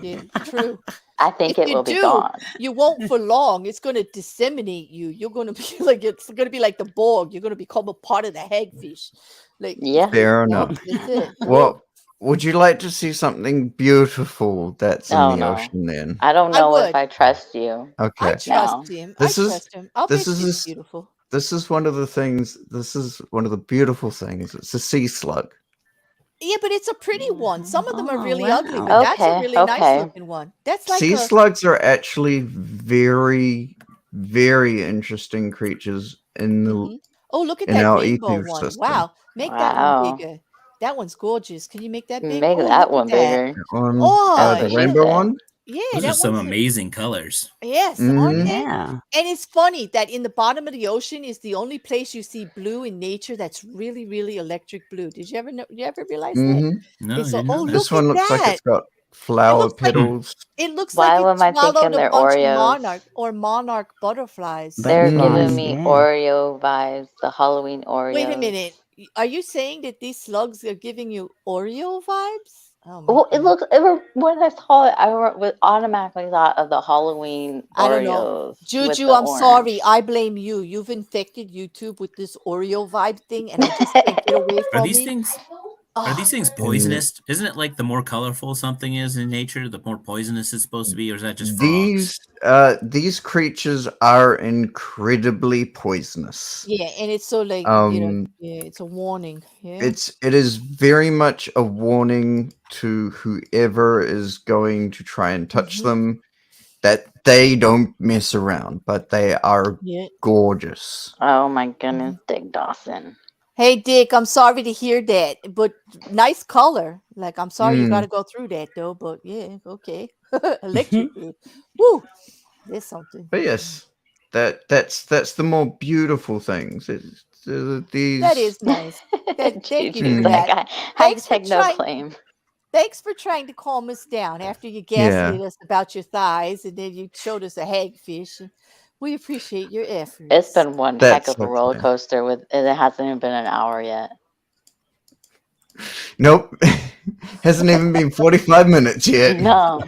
Yeah, true. I think If it you will be do, gone. you won't for long. It's going to disseminate you. You're going to be like it's going to be like the Borg. You're going to become a part of the hagfish. Like Yeah. Fair enough. That's it. Well, would you like to see something beautiful that's in Oh the no. ocean then? I don't I know would. if I trust you. I Okay. trust No. him. This I is- trust him. I'll this bet is it's a- beautiful. This is one of the things. This is one of the beautiful things. It's a sea slug. Yeah, but it's a pretty one. Some of them are Oh, really wow. ugly, but that's a Okay, really nice okay. looking one. That's like Sea a slugs are actually very, very interesting creatures in the Mhm. Oh, look at in that our rainbow one. ecosystem. Wow. Make that Wow. one bigger. That one's gorgeous. Can you make that big? Make Oh, that look at one that. bigger. Oh, The That's rainbow it. one. yeah, Those are that some one's amazing colors. yes, Mhm. aren't they? Yeah. And it's funny that in the bottom of the ocean is the only place you see blue in nature that's really, really electric blue. Did you ever know? You ever realize that? Mhm. No, It's I so, didn't oh, know This look at one looks like that. it's got It flower looks like petals. it looks Why like am it I swallowed thinking a they're bunch of Oreos? monarch butterflies. They're Butterflies, giving me yeah. Oreo vibes, the Halloween Oreos. Wait a minute. Are you saying that these slugs are giving you Oreo vibes? Oh my Well, it goodness. looks. When I saw it, I automatically thought of the Halloween I don't know. Oreos. with Juju, the I'm sorry. orange. I blame you. You've infected YouTube with this Oreo vibe thing, and I just can't get away Are from these it. things? Are Oh, these things poisonous? Isn't it like the more colorful something is in nature, the more poisonous it's supposed to be, or is that just frogs? These creatures are incredibly poisonous. yeah, and it's so like yeah, it's a warning. Yeah. It is very much a warning to whoever is going to try and touch Mhm. them that they don't mess around, but they are Yeah. gorgeous. Oh my goodness, Dick Dawson. Hey Dick, I'm sorry to hear that, but nice color. Like I'm sorry you got to go through that though, but yeah, okay. Electric blue. Woo. There's something. But yes, that's the more beautiful things. These That is nice. Thank you Juju's for like, that. I take no claim. Thanks for trying to calm us down after you Yeah. gaslit us about your thighs and then you showed us a hagfish. And we appreciate your efforts. It's been one That's heck of a roller okay. coaster. With it hasn't even been an hour yet. Nope. Hasn't even been 45 minutes yet. No,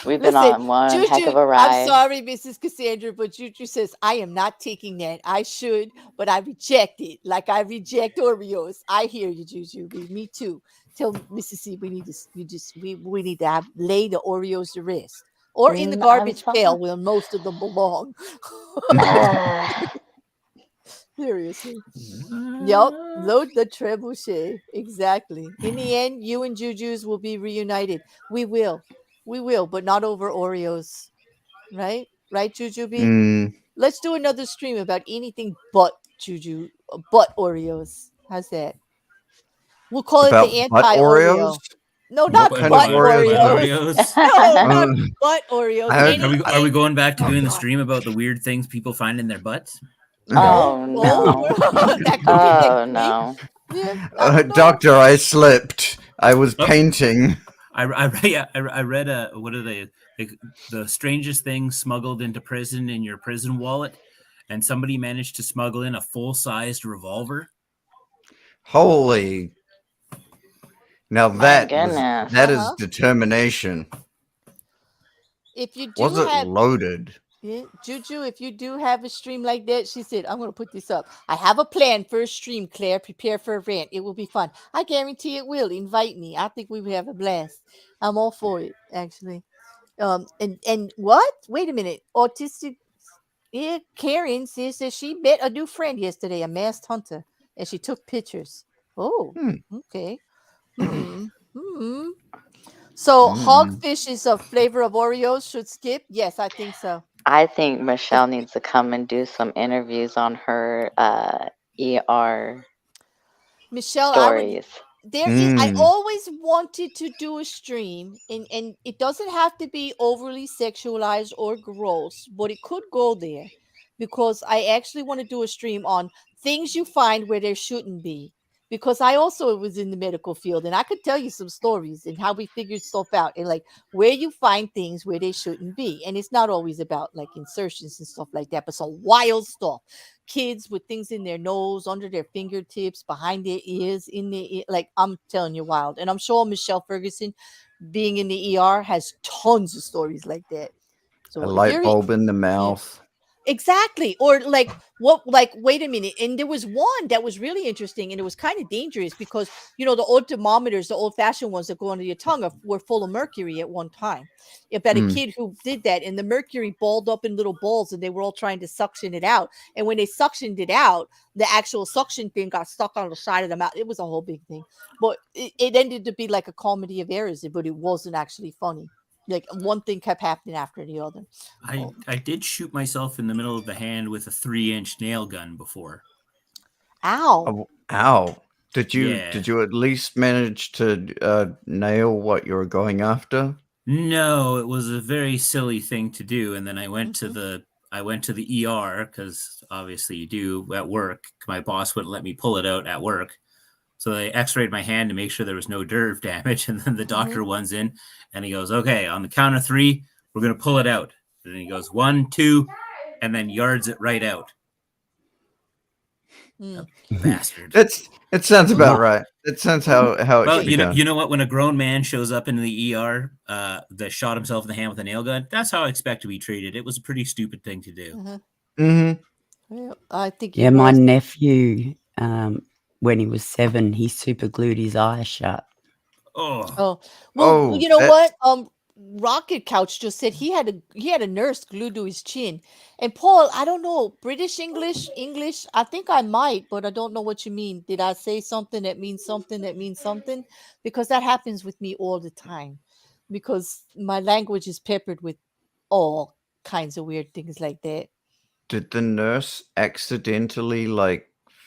we've been on one heck of a I'm ride. sorry, Mrs. Cassandra, but Juju says I am not taking that. I should, but I reject it. Like I reject Oreos. I hear you, Juju. Me too. Tell Mrs. C we need to we need to lay the Oreos to rest. Or in the I'm garbage sorry. pail where most of them belong. Oh, Seriously. Yup. Load the trebuchet. Exactly. In the end, you and Juju's will be reunited. We will. We will, but not over Oreos. Right? Right, Juju B? Mm, Let's do another stream about anything but Juju, but Oreos. How's that? We'll call about it the butt anti-Oreo. Oreos? No, not kind butt of Oreos Oreos. are- No, not Um, butt Oreos. I- Are we going back to Oh, doing the God. stream about the weird things people find in their butts? oh no. That could be Oh next no. week. Yeah, I don't know. Doctor, I slipped. I was Oh. painting. I read what are they like, the strangest things smuggled into prison in your prison wallet, and somebody managed to smuggle in a full-sized revolver. Holy. Now My that goodness. is determination. If you do Was it have loaded? Yeah, Juju, if you do have a stream like that, she said, I'm going to put this up. I have a plan for a stream, Claire. Prepare for a rant. It will be fun. I guarantee it will. Invite me. I think we will have a blast. I'm all for it, actually. And what? Wait a minute. Autistic. Yeah, Karen says that she met a new friend yesterday, a masked hunter, and she took pictures. Oh, okay. So Hagfish is a flavor of Oreos. Should skip? Yes, I think so. I think Michelle needs to come and do some interviews on her ER Michelle, stories. I always wanted to do a stream, and it doesn't have to be overly sexualized or gross, but it could go there, because I actually want to do a stream on things you find where there shouldn't be, because I also was in the medical field, and I could tell you some stories and how we figured stuff out, and like where you find things where they shouldn't be. And it's not always about like insertions and stuff like that, but some wild stuff. Kids with things in their nose, under their fingertips, behind their ears, in their ear. Like, I'm telling you, wild. And I'm sure Michelle Ferguson, being in the ER, has tons of stories like that. So a light bulb in the mouth. Exactly. Or like wait a minute. And there was one that was really interesting, and it was kind of dangerous because, the old thermometers, the old fashioned ones that go under your tongue, were full of mercury at one time. About a kid who did that, and the mercury balled up in little balls, and they were all trying to suction it out. And when they suctioned it out, the actual suction thing got stuck on the side of the mouth. It was a whole big thing. But it ended to be like a comedy of errors, but it wasn't actually funny. Like, one thing kept happening after the other. I did shoot myself in the middle of the hand with a 3-inch nail gun before. Ow! Ow! Did you at least manage to nail what you were going after? No, it was a very silly thing to do, and then I went to the ER, because obviously you do at work. My boss wouldn't let me pull it out at work. So they x-rayed my hand to make sure there was no nerve damage. And then the doctor runs in and he goes, okay, on the count of 3, we're going to pull it out. And then he goes 1, 2, and then yards it right out. Bastard. It sounds about right. It sounds how it should be done. You know what? When a grown man shows up in the ER that shot himself in the hand with a nail gun, that's how I expect to be treated. It was a pretty stupid thing to do. Well, I think my nephew, when he was 7, he super glued his eyes shut. Well, you know what? Rocket Couch just said he had a nurse glued to his chin. And Paul, I don't know, British English. I think I might, but I don't know what you mean. Did I say something that means something that means something? Because that happens with me all the time. Because my language is peppered with all kinds of weird things like that. Did the nurse accidentally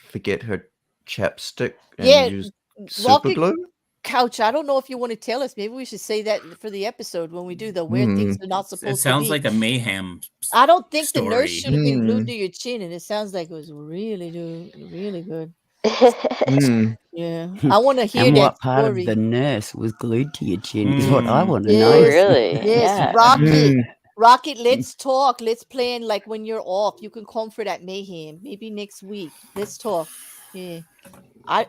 forget her chapstick and use super glue? Couch, I don't know if you want to tell us. Maybe we should say that for the episode when we do the where things are not supposed to be. It sounds like a mayhem I don't think story. The nurse should have been glued to your chin, and it sounds like it was really good. Yeah, I want to hear and that what part story. of the nurse was glued to your chin is what I want to know. Really? Yes, Rocket, let's talk. Let's plan like when you're off. You can come for that mayhem. Maybe next week. Let's talk. Yeah.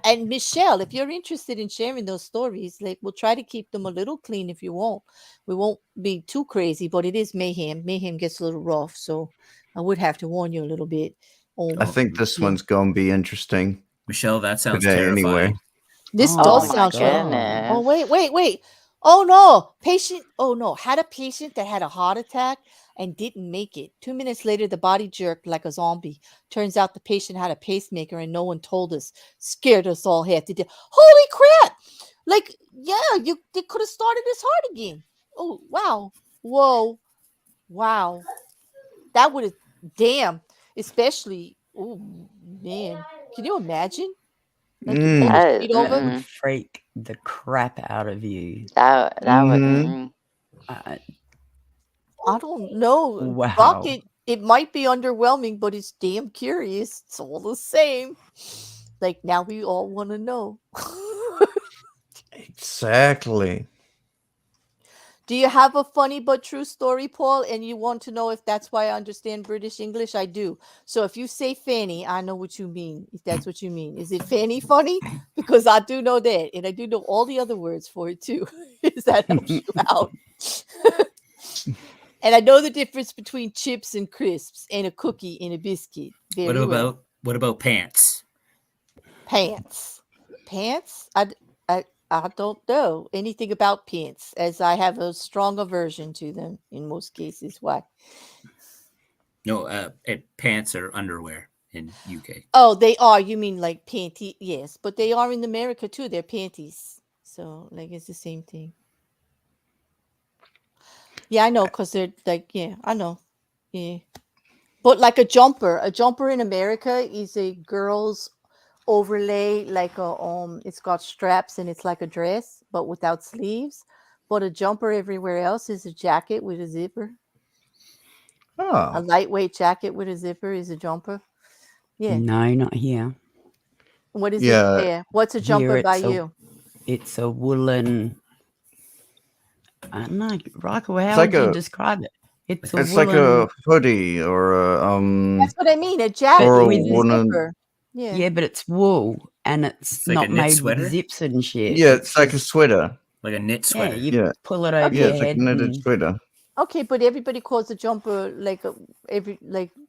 And Michelle, if you're interested in sharing those stories, we'll try to keep them a little clean if you won't. We won't be too crazy, but it is mayhem. Mayhem gets a little rough, so I would have to warn you a little bit. I think this one's going to be interesting. Michelle, that sounds terrifying. Anyway. This does sound goodness. Oh, wait. Oh, no. Had a patient that had a heart attack and didn't make it. 2 minutes later, the body jerked like a zombie. Turns out the patient had a pacemaker and no one told us. Scared us all half to death. Holy crap! They could have started his heart again. Oh, wow. Whoa. Wow. That would have, damn. Especially, oh, man. Can you imagine? That would freak the crap out of you. That would. I don't know. Wow. Rocket, it might be underwhelming, but it's damn curious. It's all the same. Now we all want to know. Exactly. Do you have a funny but true story, Paul? And you want to know if that's why I understand British English? I do. So if you say fanny, I know what you mean. If that's what you mean. Is it fanny funny? Because I do know that. And I do know all the other words for it too. Is that helps you out? And I know the difference between chips and crisps and a cookie and a biscuit. Very well. What about pants? Pants? I don't know anything about pants, as I have a strong aversion to them in most cases. Why? No, pants are underwear in UK. Oh, they are. You mean like panty? Yes, but they are in America too. They're panties. So like it's the same thing. Yeah, I know, because they're like, yeah, I know. Yeah. But like a jumper in America is a girl's overlay, like it's got straps and it's like a dress, but without sleeves. But a jumper everywhere else is a jacket with a zipper. Oh. A lightweight jacket with a zipper is a jumper. Yeah. No, not here. What is it there? What's a jumper Here by you? It's a woolen. I don't know, Riker, how like would you a- describe it? It's It's woolen, like a hoodie or a That's what I mean. A jacket or a with a woolen. zipper. Yeah. yeah, but it's wool and it's like a not knit made sweater? with zips and shit. Yeah, it's like a just- sweater. Like a knit yeah, sweater. you Yeah. pull it over Yeah, your it's like head. a knitted and- sweater. Okay, but everybody calls a jumper like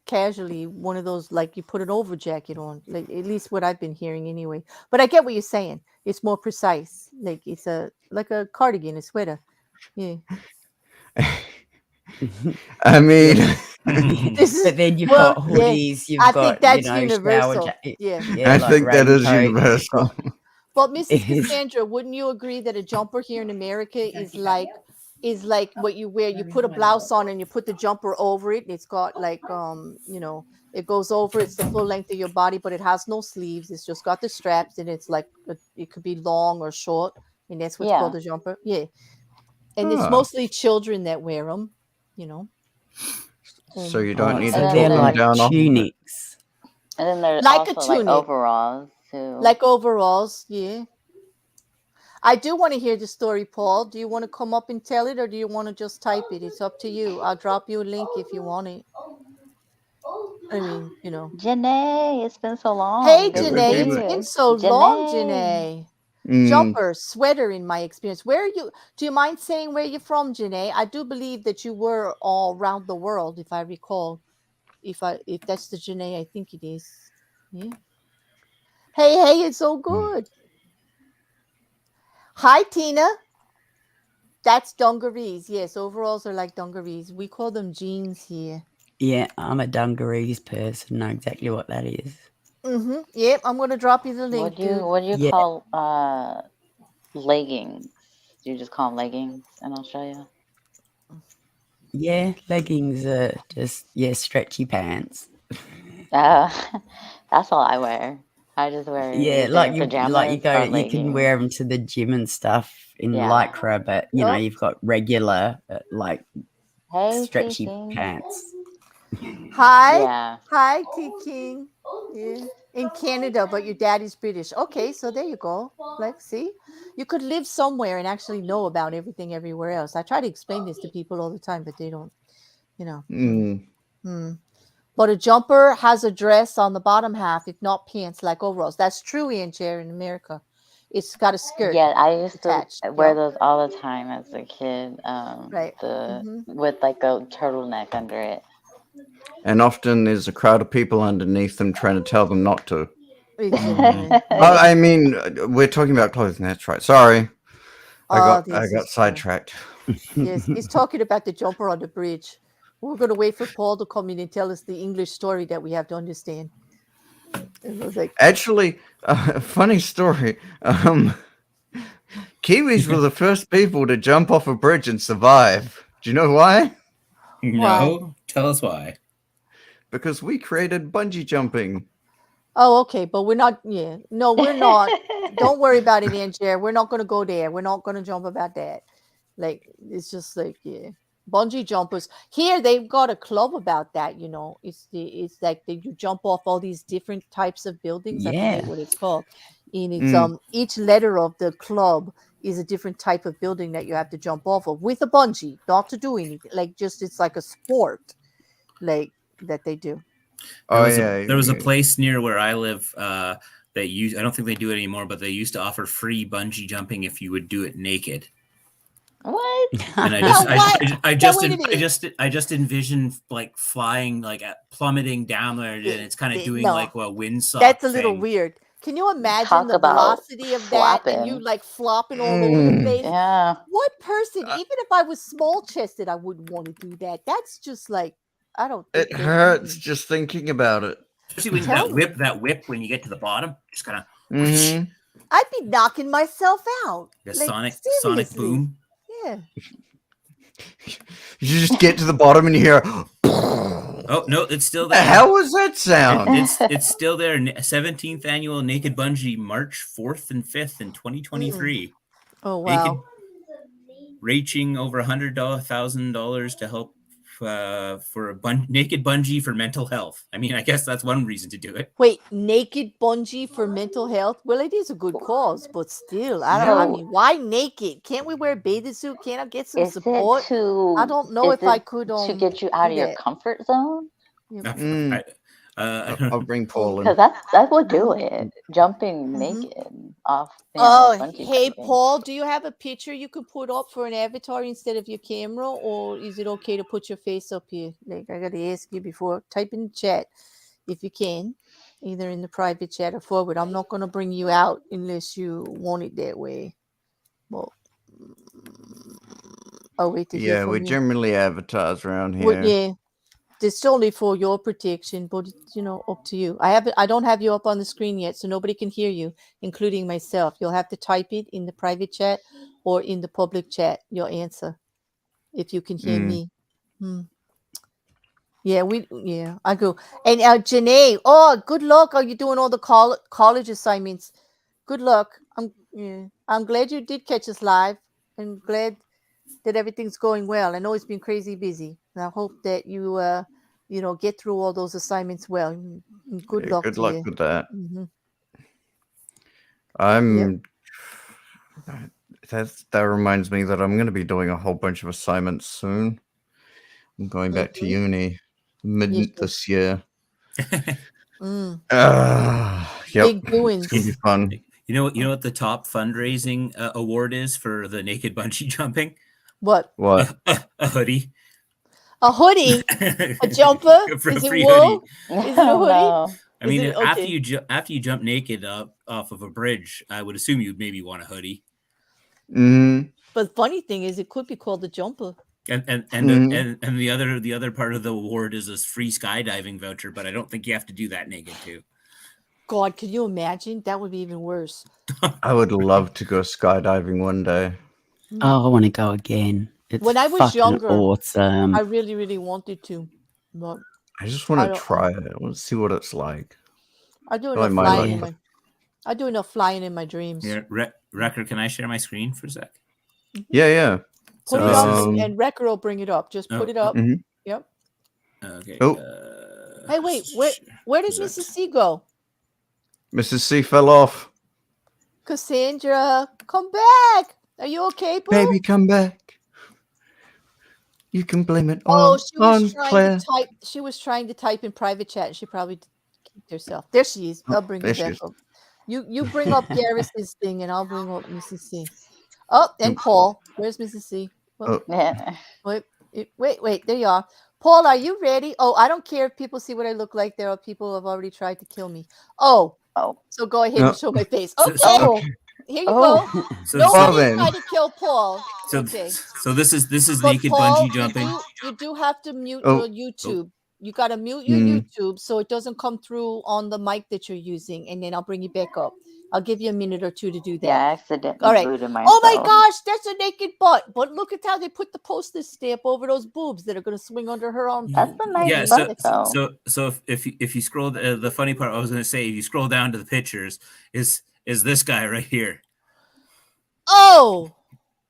casually one of those, like you put an over jacket on, like at least what I've been hearing anyway. But I get what you're saying. It's more precise. Like it's like a cardigan, a sweater. Yeah. I mean, This is, but then you've well, got yeah, hoodies, you've I got, think that's shower universal. jacket. Yeah. Yeah, I like think that is raincoats, you've universal. got- But Mrs. It is. Cassandra, wouldn't you agree that a jumper here in America is like what you wear? You put a blouse on and you put the jumper over it, and it's got like it goes over. It's the full length of your body, but it has no sleeves. It's just got the straps, and it's like it could be long or short, and that's what's called a jumper. Yeah, and it's mostly children that wear them. So you don't need so to they're pull them like down off. tunics. And then there's Like a also like tunic. overalls too. Like overalls, yeah. I do want to hear the story, Paul. Do you want to come up and tell it, or do you want to just type it? It's up to you. I'll drop you a link if you want it. I mean, Janae, it's been so long. Hey, Good to Janae, see it's you. been so long, Janae. Mm. Jumper, sweater, in my experience. Where are you? Do you mind saying where you're from, Janae? I do believe that you were all around the world, if I recall. If that's the Janae, I think it is. Yeah. Hey, it's so good. Hi, Tina. That's dungarees. Yes, overalls are like dungarees. We call them jeans here. Yeah, I'm a dungarees person. Know exactly what that is. Mm-hmm. Yep, I'm gonna drop you the link. What do you call leggings? Do you just call them leggings in Australia? Yeah, leggings are just stretchy pants. That's all I wear. I just wear pajamas. you can wear them to the gym and stuff in lycra, but you've got regular stretchy pants. Hi, T King. Yeah, in Canada, but your daddy's British. Okay, so there you go. Like, see, you could live somewhere and actually know about everything everywhere else. I try to explain this to people all the time, but they don't. But a jumper has a dress on the bottom half, if not pants, like overalls. That's true, Aunt Jerry, in America. It's got a skirt. Yeah, I used attached. to wear those all the time as a kid. Right. With like a turtleneck under it. And often there's a crowd of people underneath them trying to tell them not to. Exactly. I mean, we're talking about clothing. That's right. Sorry. I got sidetracked. Yes, he's talking about the jumper on the bridge. We're going to wait for Paul to come in and tell us the English story that we have to understand. And I was like, actually, funny story. Kiwis were the first people to jump off a bridge and survive. Do you know why? No. Tell us why. Because we created bungee jumping. oh, okay, but we're not. Yeah, no, we're not. Don't worry about it, Aunt Jerry. We're not going to go there. We're not going to jump about that. Like, it's just like, bungee jumpers here, they've got a club about that. It's like you jump off all these different types of buildings. I forget what it's called, and it's each letter of the club is a different type of building that you have to jump off of with a bungee, not to do anything. Like just it's like a sport, like that they do. There was a place near where I live that I don't think they do it anymore, but they used to offer free bungee jumping if you would do it naked. What? And I just envision like flying, like plummeting down there, and it's kind of doing like a windsock. That's a little weird. Can you imagine the velocity of that and you like flopping all over the place? Yeah. What person, even if I was small chested, I wouldn't want to do that. That's just like, I don't think it hurts just thinking about it. Especially when that whip when you get to the bottom, just kind of. I'd be knocking myself out. The like, sonic boom. Yeah. You just get to the bottom and you hear. Oh no, it's still there. How was that sound? It's still there. 17th annual Naked Bungee, March 4th and 5th in 2023. Oh wow! Reaching over $100,000 to help for a Naked Bungee for mental health. I mean, I guess that's one reason to do it. Wait, Naked Bungee for mental health? Well, it is a good cause, but still, I don't. I mean, why naked? Can't we wear a bathing suit? Can't I get some support? I don't know if I could. To get you out of your comfort zone. I'll bring Paul in. Because that would do it. Jumping naked off. Hey, Paul, do you have a picture you could put up for an avatar instead of your camera, or is it okay to put your face up here? Like I got to ask you before. Type in the chat if you can, either in the private chat or forward. I'm not going to bring you out unless you want it that way. Well, I'll wait to hear from we're you. generally avatars around here. Well, yeah. It's only for your protection, but it's, up to you. I don't have you up on the screen yet, so nobody can hear you, including myself. You'll have to type it in the private chat or in the public chat, your answer, if you can hear me. Yeah, I go. And Janae, good luck. Are you doing all the college assignments? Good luck. I'm glad you did catch us live, and glad that everything's going well. I know it's been crazy busy. And I hope that you, get through all those assignments well. Good luck. Good luck with that. Mm-hmm. That reminds me that I'm going to be doing a whole bunch of assignments soon. I'm going back to uni this year. Big It's doings. going to be fun. You know what the top fundraising award is for the Naked Bungee jumping? What? A hoodie. A hoodie? A jumper? Is it wool? Hoodie. Is it a hoodie? No. I mean, after you jump naked off of a bridge, I would assume you'd maybe want a hoodie. But the funny thing is, it could be called a jumper. And the other part of the award is a free skydiving voucher, but I don't think you have to do that naked too. God, can you imagine? That would be even worse. I would love to go skydiving one day. Oh, I want to go again. It's when I was younger, awesome. I really, really wanted to. But I just want to try it. I want to see what it's like. I do enough flying. I do enough flying in my dreams. Yeah, Wrecker, can I share my screen for a sec? Yeah. Put it up, and Wrecker will bring it up. Just put it up. Yep. Okay. Hey, wait. Where did Mrs. C go? Mrs. C fell off. Cassandra, come back. Are you okay, boo? Baby, come back. You can blame it on Claire. She was trying to type in private chat, and she probably kicked herself. There she is. I'll bring her back up. You bring up Garris's thing, and I'll bring up Mrs. C. Oh, and Paul. Where's Mrs. C? Well, wait. There you are. Paul, are you ready? Oh, I don't care if people see what I look like. There are people who have already tried to kill me. Oh. So go ahead and show my face. Okay. Here you go. Nobody tried to kill Paul. So this is naked Paul, bungee jumping. You do have to mute your YouTube. You got to mute your YouTube so it doesn't come through on the mic that you're using, and then I'll bring you back up. I'll give you a minute or two to do that. Yeah, I accidentally All right. booted myself. Oh my gosh, that's a naked butt. But look at how they put the postage stamp over those boobs that are going to swing under her arm. That's a nice butt, though. So if you scroll, the funny part I was going to say, if you scroll down to the pictures, is this guy right here. Oh,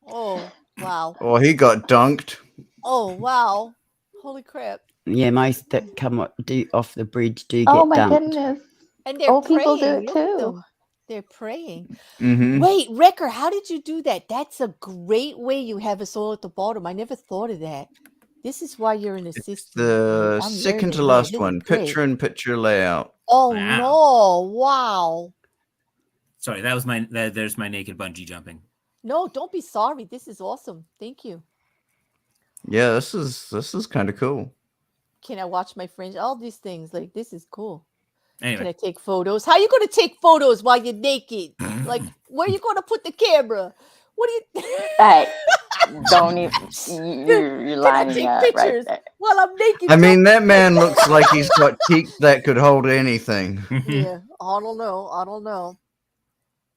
wow. Oh, he got dunked. Oh, wow. Holy crap. Yeah, most that come off the bridge do get Oh my dumped. goodness. And they're old people do praying. it too. there praying. Mm-hmm. Wait, Wrecker, how did you do that? That's a great way you have us all at the bottom. I never thought of that. This is why you're an assistant. The I'm second to learning. last This is one, great. picture-in-picture layout. Oh Wow. no! Wow. Sorry, that was my. There's my naked bungee jumping. No, don't be sorry. This is awesome. Thank you. Yeah, this is kind of cool. Can I watch my friends? All these things. Like, this is cool. Anyway. Can I take photos? How are you going to take photos while you're naked? Like, where are you going to put the camera? What do you... Hey, don't even... You're lining take up pictures right there. while I'm naked? I mean, that man looks like he's got teeth that could hold anything. Yeah, I don't know.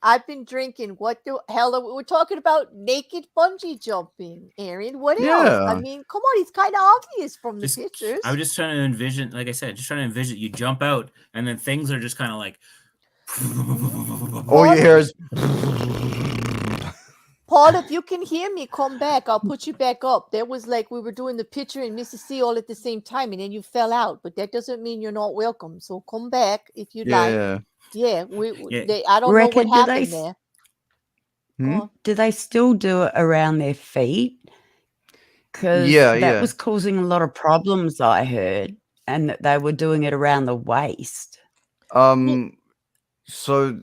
I've been drinking. What the hell? We're talking about naked bungee jumping, Aaron. What else? I mean, come on. It's kind of obvious from the pictures. I was just trying to envision, like I said, you jump out and then things are just kind of like. All you hear is. Paul, if you can hear me, come back. I'll put you back up. There was like we were doing the picture and Mrs. C all at the same time, and then you fell out. But that doesn't mean you're not welcome. So come back if you'd like. Yeah, I don't know what happened there. Do they still do it around their feet? Because that was causing a lot of problems, I heard, and that they were doing it around the waist. So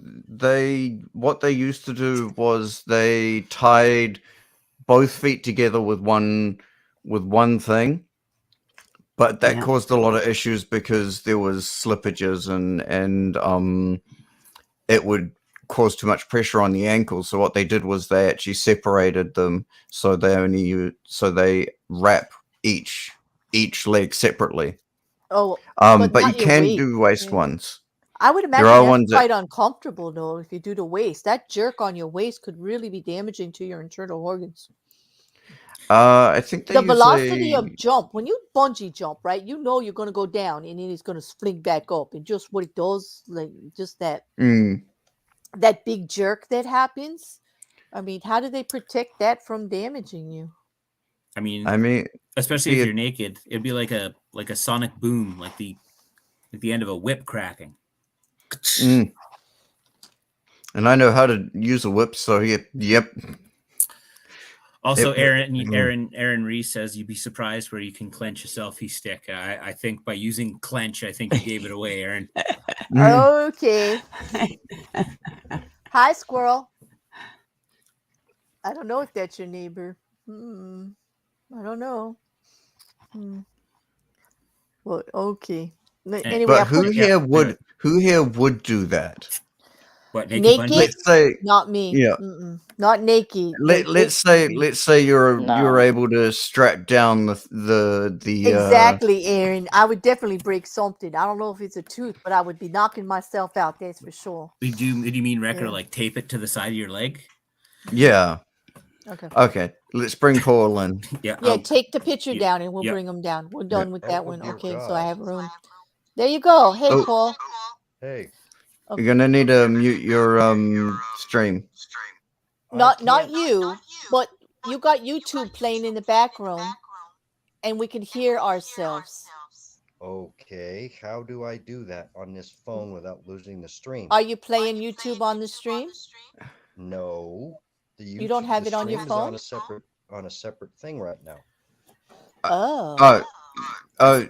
what they used to do was they tied both feet together with one thing, but that caused a lot of issues because there was slippages and it would cause too much pressure on the ankles. So what they did was they actually separated them, so they wrap each leg separately. Oh, but you can do waist ones. I would imagine that's quite uncomfortable, though, if you do the waist. That jerk on your waist could really be damaging to your internal organs. I think the velocity of jump, when you bungee jump, right, you know you're going to go down and then it's going to fling back up. And just what it does, like just that that big jerk that happens. I mean, how do they protect that from damaging you? I mean, especially if you're naked, it'd be like a sonic boom, like the end of a whip cracking. And I know how to use a whip, so yep. Also, AaronReece says you'd be surprised where you can clench a selfie stick. I think by using clench, I think you gave it away, Aaron. Okay. Hi, squirrel. I don't know if that's your neighbor. I don't know. Well, okay. Anyway, but who here would do that? What, naked? Let's say not me. Yeah. Not naked. Let's say you're able to strap down the exactly, Aaron. I would definitely break something. I don't know if it's a tooth, but I would be knocking myself out. That's for sure. Did you mean Wrecker like tape it to the side of your leg? Yeah. Okay. Let's bring Paul in. Yeah. Take the picture down, and we'll bring him down. We're done with that one. Okay. So I have room. There you go. Hey, Paul. Hey. You're gonna need to mute your stream. Not you, but you got YouTube playing in the background, and we can hear ourselves. Okay, how do I do that on this phone without losing the stream? Are you playing YouTube on the stream? No. You don't have it on your phone? On a separate thing right now.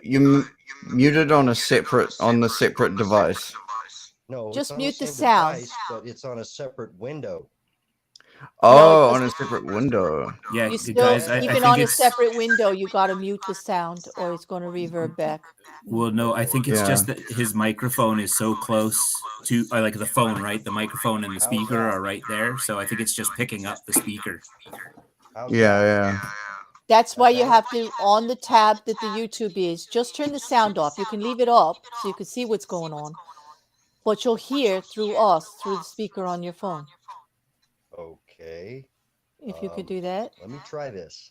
You muted on the separate device. No, just mute the sound. Device, but it's on a separate window. Oh, on a separate window. Yeah, you still, guys, even on a separate window, you got to mute the sound, or it's going to reverb back. Well, no, I think it's just that his microphone is so close to, like the phone, right? The microphone and the speaker are right there, so I think it's just picking up the speaker. Yeah. That's why you have to, on the tab that the YouTube is, just turn the sound off. You can leave it up so you can see what's going on, but you'll hear through us, through the speaker on your phone. Okay. If you could do that. Let me try this.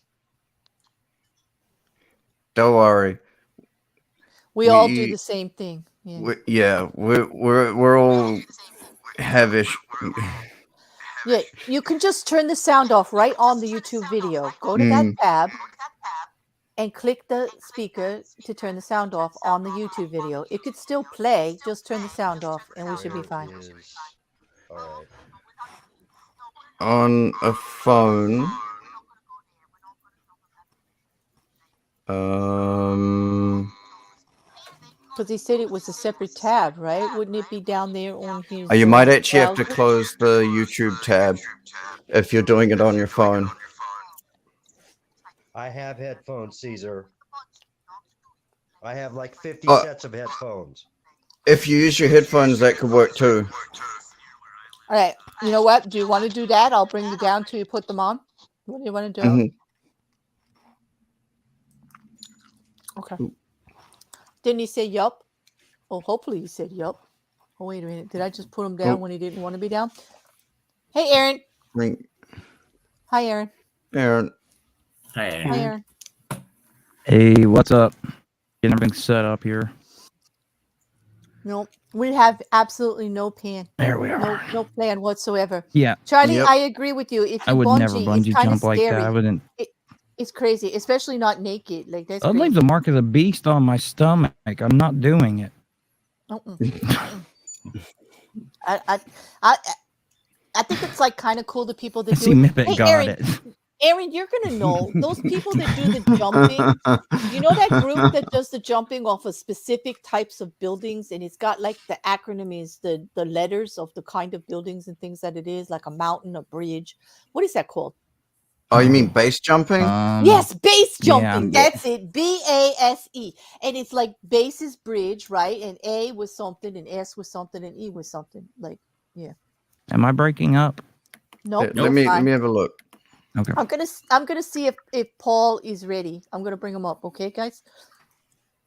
Don't worry. We all do the same thing. We're all have issues. Yeah, you can just turn the sound off right on the YouTube video. Go to that tab and click the speaker to turn the sound off on the YouTube video. It could still play, just turn the sound off and we should be fine. All right. On a phone. Because he said it was a separate tab, right? Wouldn't it be down there on his? You might actually have to browser? close the YouTube tab if you're doing it on your phone. I have headphones, Caesar. I have like 50 Oh. sets of headphones. If you use your headphones, that could work too. All right. You know what? Do you want to do that? I'll bring you down till you put them on. What do you want to do? Mhm. Okay. Didn't he say yup? Oh, hopefully he said yup. Oh, wait a minute. Did I just put him down when he didn't want to be down? Hey, Aaron. Hi, Aaron. Aaron. Hi, Aaron. Hi, Aaron. Hey, what's up? Getting everything set up here. No, we have absolutely no plan. There we are. No plan whatsoever. Yeah. Charlie, Yep. I agree with you. If you I would never it's bungee kind of jump like scary. that. I wouldn't. It's crazy, especially not naked. Like that's I'd leave crazy. the mark of the beast on my stomach. I'm not doing it. I think it's like kind of cool the people that I do see it. Mippet Hey, got Aaron, it. Aaron, you're gonna know those people that do the jumping. You know that group that does the jumping off of specific types of buildings, and it's got like the acronym is the letters of the kind of buildings and things that it is, like a mountain, a bridge. What is that called? Oh, you mean base jumping? Yes, base yeah. jumping. That's it. BASE. And it's like base is bridge, right? And A was something, and S was something, and E was something. Like, yeah. Am I breaking up? Nope. Let me have a look. Okay. I'm gonna see if Paul is ready. I'm gonna bring him up. Okay, guys.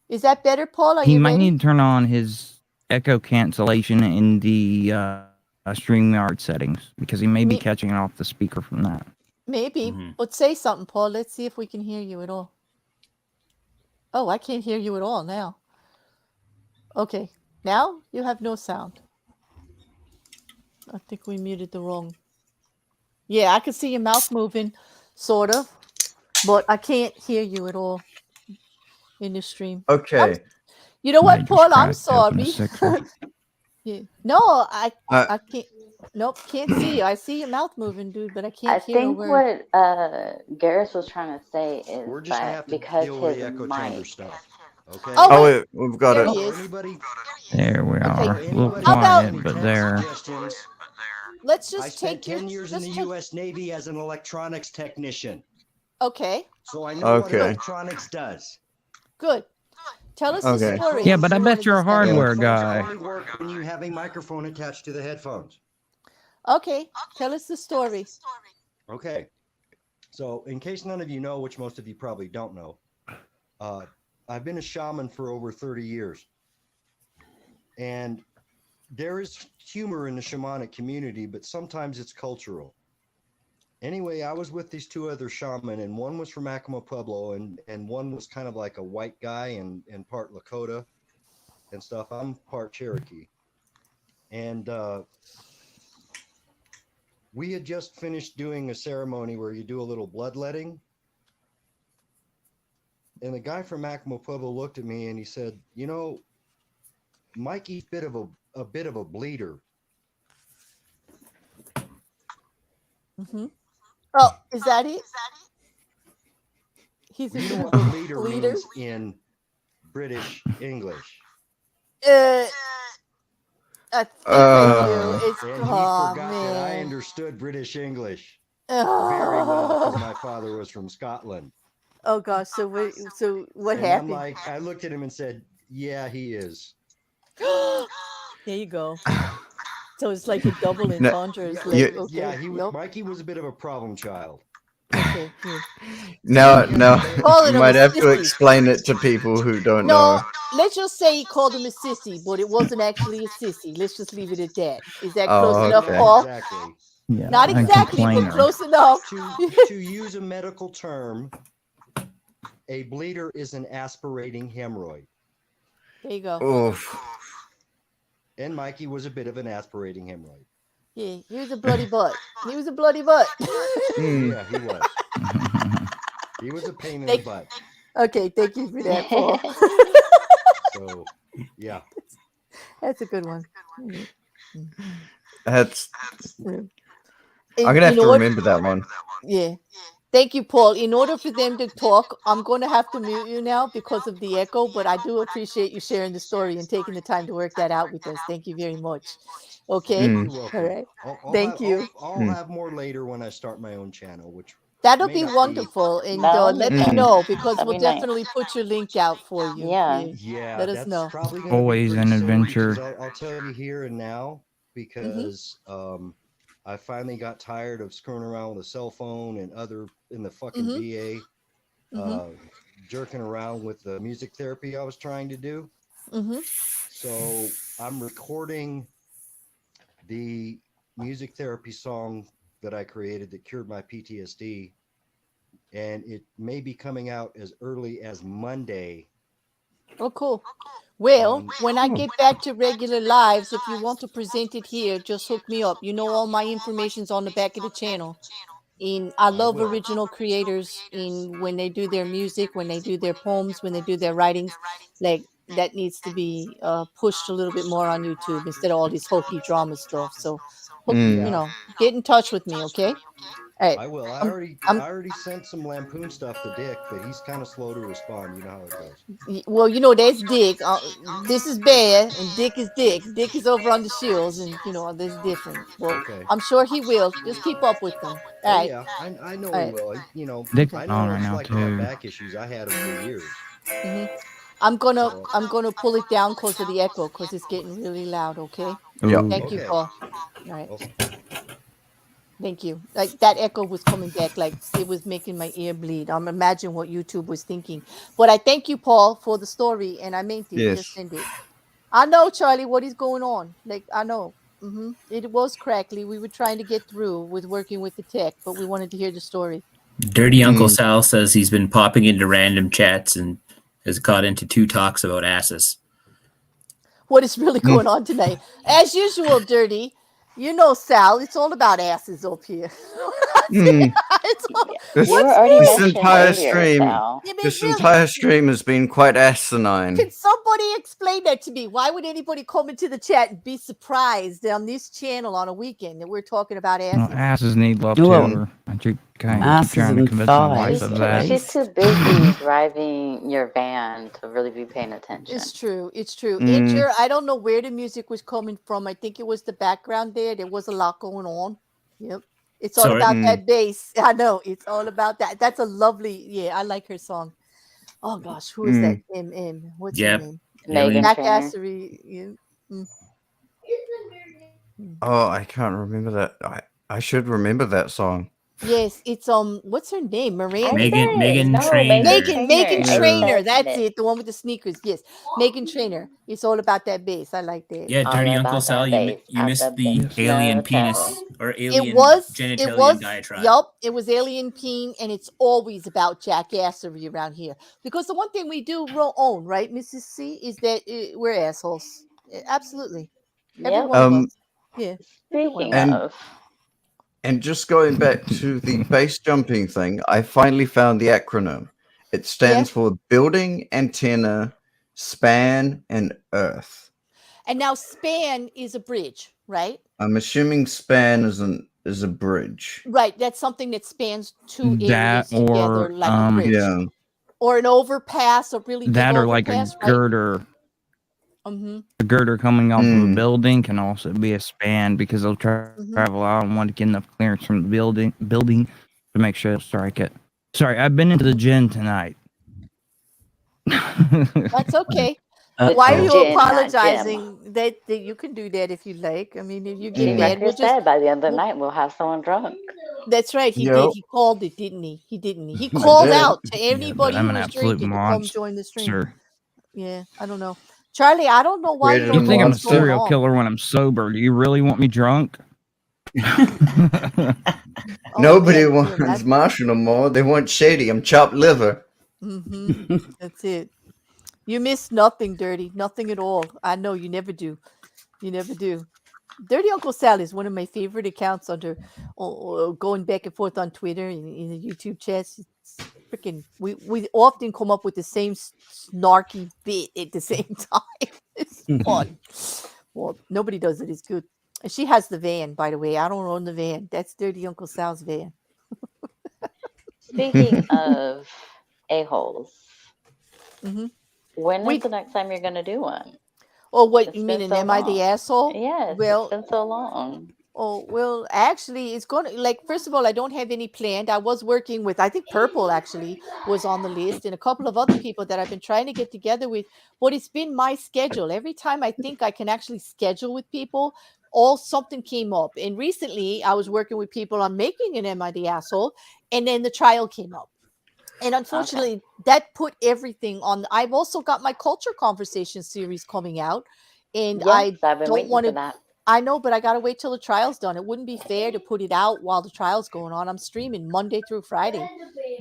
Is that better, Paul? Are He you might ready? need to turn on his echo cancellation in the StreamYard settings because he may be catching it off the speaker from that. Maybe. But say something, Paul. Let's see if we can hear you at all. Oh, I can't hear you at all now. Okay. Now you have no sound. I think we muted the wrong. Yeah, I can see your mouth moving, sort of, but I can't hear you at all in the stream. Okay. You know what, just Paul? I'm cracked open a sorry. sixer. Yeah. No, I can't. Nope, can't see you. I see your mouth moving, dude, but I I can't hear a think word. what Garrus was trying to say is We're just gonna that have to because deal with his the echo chamber mic. stuff. Okay. Oh, wait. We've got There it. he is. Anybody? There we are. A little How about- quiet, but there. Suggestions? Let's I just spent take your 10 years in the just take- U.S. Navy as an electronics technician, Okay, so I know what Okay. electronics does. good. Tell us Okay. the story. Yeah, but I bet you're a hardware guy. Headphones only work when you have a microphone attached to the headphones. Okay, tell us the story. Okay. So, in case none of you know, which most of you probably don't know, I've been a shaman for over 30 years. And there is humor in the shamanic community, but sometimes it's cultural. Anyway, I was with these two other shaman, and one was from Acoma Pueblo, and one was kind of like a white guy and part Lakota and stuff. I'm part Cherokee. And we had just finished doing a ceremony where you do a little bloodletting. And the guy from Acoma Pueblo looked at me and he said, "You know, Mikey's a bit of a bleeder." Mm-hmm. Oh, is that it? He's You know a what bleeder bleeder. means in British English. I think I do. It's And he oh forgot that I man. understood British English very well because my father was from Scotland. Oh gosh. So what And happened? I'm like, I looked at him and said, "Yeah, he is." There you go. So it's like a double entendre. It's like, Yeah, okay, Yeah, he was. nope. Mikey was a bit of a problem child. Okay, yeah. No, Calling you him might a have to sissy. explain it to people who don't No, know. let's just say he called him a sissy, but it wasn't actually a sissy. Let's just leave it at that. Is that close Oh, enough, okay. Paul? Exactly. Yeah, Not a exactly, but complainer. close enough. To use a medical term, a bleeder is an aspirating hemorrhoid. There you go. Oof. And Mikey was a bit of an aspirating hemorrhoid. Yeah, he was a bloody butt. He was a bloody butt. Yeah, he was. He was a pain in the butt. Okay, thank you for that, Paul. So, yeah. That's a good one. That's. Mm. I'm gonna have to remember that one. Yeah. Thank you, Paul. In order for them to talk, I'm going to have to mute you now because of the echo, but I do appreciate you sharing the story and taking the time to work that out with us. Thank you very much. Okay. You're welcome. All right. I'll Thank you. I'll have more later when I start my own channel, which That'll may be not wonderful. And That would be let me nice. know because That'd we'll be nice. definitely put your link out for you. Yeah. Yeah, Let us that's know. probably going to be Always pretty an soon because adventure. I'll tell you here and now because I finally got tired of screwing around with a cell phone and other in the fucking VA, jerking around with the music therapy I was trying to do. So I'm recording the music therapy song that I created that cured my PTSD, and it may be coming out as early as Monday. Oh, cool. Well, when I get back to regular lives, if you want to present it here, just hook me up. You know, all my information's on the back of the channel. I love original creators when they do their music, when they do their poems, when they do their writings. Like that needs to be pushed a little bit more on YouTube instead of all this hokey drama stuff. So, get in touch with me, okay? All right. I will. I already sent some lampoon stuff to Dick, but he's kind of slow to respond. You know how it goes. Well, that's Dick. This is Bear, and Dick is Dick. Dick is over on the shields, and there's different. Well, I'm sure he will. Just keep up with them. All right. Yeah, I know All he right. will. Dick's I on know right what it's now like to have too. back issues. I had them for years. I'm gonna pull it down because of the echo, because it's getting really loud. Okay. Yeah. Thank you, Paul. All right. Thank you. Like that echo was coming back, like it was making my ear bleed. I'm imagining what YouTube was thinking. But I thank you, Paul, for the story, and I meant it. Yes. Just send it. I know, Charlie, what is going on. Like I know. It was crackly. We were trying to get through with working with the tech, but we wanted to hear the story. Dirty Uncle Sal says he's been popping into random chats and has got into 2 talks about asses. What is really going on tonight? As usual, Dirty. You know, Sal, it's all about asses up here. This entire stream has been quite asinine. Can somebody explain that to me? Why would anybody come into the chat and be surprised on this channel on a weekend that we're talking about asses? Well, asses need love too. I keep trying to convince my wife of that. She's too busy driving your van to really be paying attention. It's true. It's true. Injure, I don't know where the music was coming from. I think it was the background there. There was a lot going on. Yep. It's all about that bass. I know. It's all about that. That's a lovely, I like her song. Oh, gosh. Who is that? MM. What's her name? Megan Trainor. Oh, I can't remember that. I should remember that song. Yes, it's what's her name? Miranda. Megan Trainor. Megan Trainor. That's it. The one with the sneakers. Yes, Megan Trainor. It's all about that bass. I like that. Yeah, Dirty Uncle Sal, you missed the alien penis or alien genitalia diatribe. Yup, it was alien peen, and it's always about jackassery around here. Because the one thing we do own, right, Mrs. C, is that we're assholes. Absolutely. Every one of us. Yeah. Speaking of. And just going back to the base jumping thing, I finally found the acronym. It stands for Building, Antenna, Span, and Earth. And now span is a bridge, right? I'm assuming span is a bridge. Right. That's something that spans 2 areas together, like a bridge. Yeah. Or an overpass, a really big that or overpass, like a girder. A girder coming off of a building can also be a span because they'll travel out and want to get enough clearance from the building to make sure they'll strike it. Sorry, I've been into the gym tonight. That's okay. Why are you apologizing? That you can do that if you like. I mean, if you get mad, we'll just by the end of the night we'll have someone drunk. That's right. He did. He called it, didn't he? He didn't. He called out to anybody who was drinking to come join the stream. Sure. Yeah, I don't know. Charlie, I don't know why you think I'm a serial killer when I'm sober. Do you really want me drunk? Nobody wants Marshall no more. They want Shady. I'm chopped liver. That's it. You miss nothing, Dirty. Nothing at all. I know you never do. You never do. Dirty Uncle Sal is one of my favorite accounts under going back and forth on Twitter and in the YouTube chats. It's freaking. We often come up with the same snarky bit at the same time. It's fun. Well, nobody does it. It's good. And she has the van, by the way. I don't own the van. That's Dirty Uncle Sal's van. Speaking of a-holes, when We- is the next time you're going to do one? Oh, what It's you mean? been An so Am I the long. asshole? Yes, Well, it's been so long. Oh, well, actually, it's going to, like, first of all, I don't have any planned. I was working with, I think Purple actually was on the list, and a couple of other people that I've been trying to get together with. But it's been my schedule. Every time I think I can actually schedule with people, something came up. And recently, I was working with people on making an Am I the Asshole, and then the trial came up. And unfortunately, that put everything on. I've also got my Culture Conversation series coming out, and Yes, I I've been don't waiting want for to. that. I know, but I got to wait till the trial's done. It wouldn't be fair to put it out while the trial's going on. I'm streaming Monday through Friday,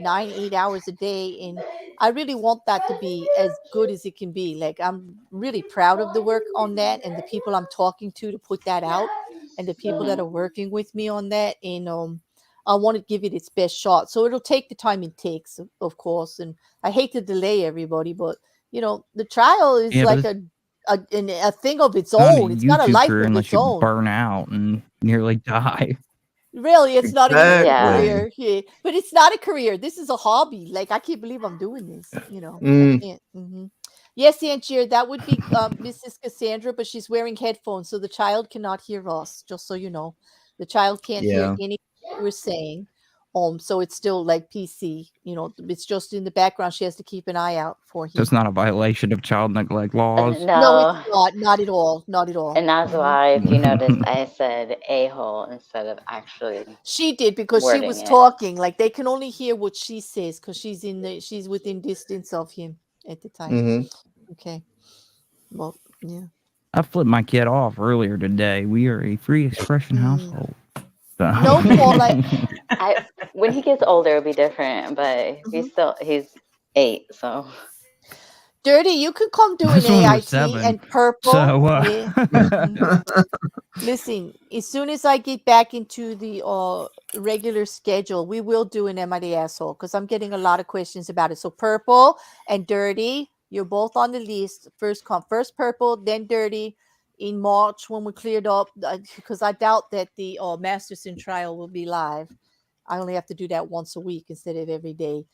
8 hours a day. And I really want that to be as good as it can be. Like, I'm really proud of the work on that and the people I'm talking to put that out and the people that are working with me on that. And I want to give it its best shot. So it'll take the time it takes, of course. And I hate to delay everybody, but, the trial is like a thing of its Not a own. It's got a YouTube life career of unless its you own. burn out and nearly die. Really, it's not a Exactly. career. Yeah. But it's not a career. This is a hobby. Like, I can't believe I'm doing this. Mm. I can't. Yes, Aunt Cheer, that would be Mrs. Cassandra, but she's wearing headphones, so the child cannot hear us. Just so you know, the child can't hear Yeah. anything we're saying. So it's still like PC. It's just in the background. She has to keep an eye out for him. So it's not a violation of child neglect laws. No, it's not. Not at all. Not at all. And that's why, if you notice, I said a-hole instead of actually. She did because she was wording it. talking. Like, they can only hear what she says because she's within distance of him at the time. Mm-hmm. Okay. Well, yeah. I flipped my kid off earlier today. We are a free expression household. So. No, Paul. When he gets older, it'll be different. But he's 8, so. Dirty, you could come do an This one was AIT 7, and Purple. so, Listen, as soon as I get back into the regular schedule, we will do an Am I the Asshole because I'm getting a lot of questions about it. So Purple and Dirty, you're both on the list. First Purple, then Dirty. In March when we cleared up, because I doubt that the Masterson trial will be live. I only have to do that once a week instead of every day.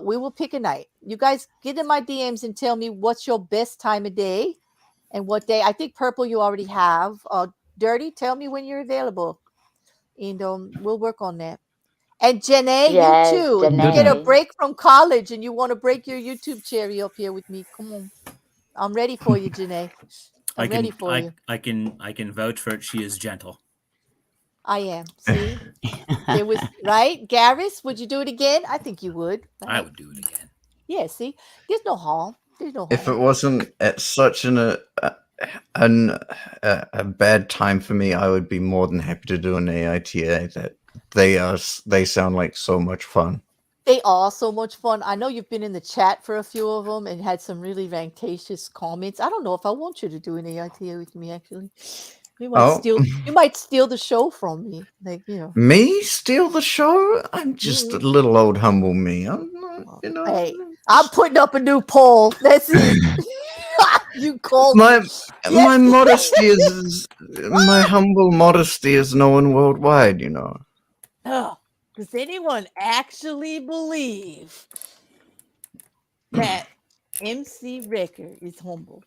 We will pick a night. You guys get in my DMs and tell me what's your best time of day and what day. I think Purple you already have. Dirty, tell me when you're available. And we'll work on that. And Janae, Yes, you too. If you get a break from college and you want to break your YouTube cherry up here with me, come on. I'm ready for you, Janae. I'm ready for you. I can vouch for it. She is gentle. I am. See? It was right. Garris, would you do it again? I think you would. Right? I would do it again. Yeah, see? There's no harm. There's no harm. If it wasn't at such a bad time for me, I would be more than happy to do an AITA. That they sound like so much fun. They are so much fun. I know you've been in the chat for a few of them and had some really ranctatious comments. I don't know if I want you to do an AITA with me, actually. You might steal the show from me. Like, Me steal the show? I'm just a little old humble me. I'm not, Hey, I'm putting up a new poll. That's it. You called my modesty is my humble modesty is known worldwide, Oh, does anyone actually believe that MC Wrecker is humble?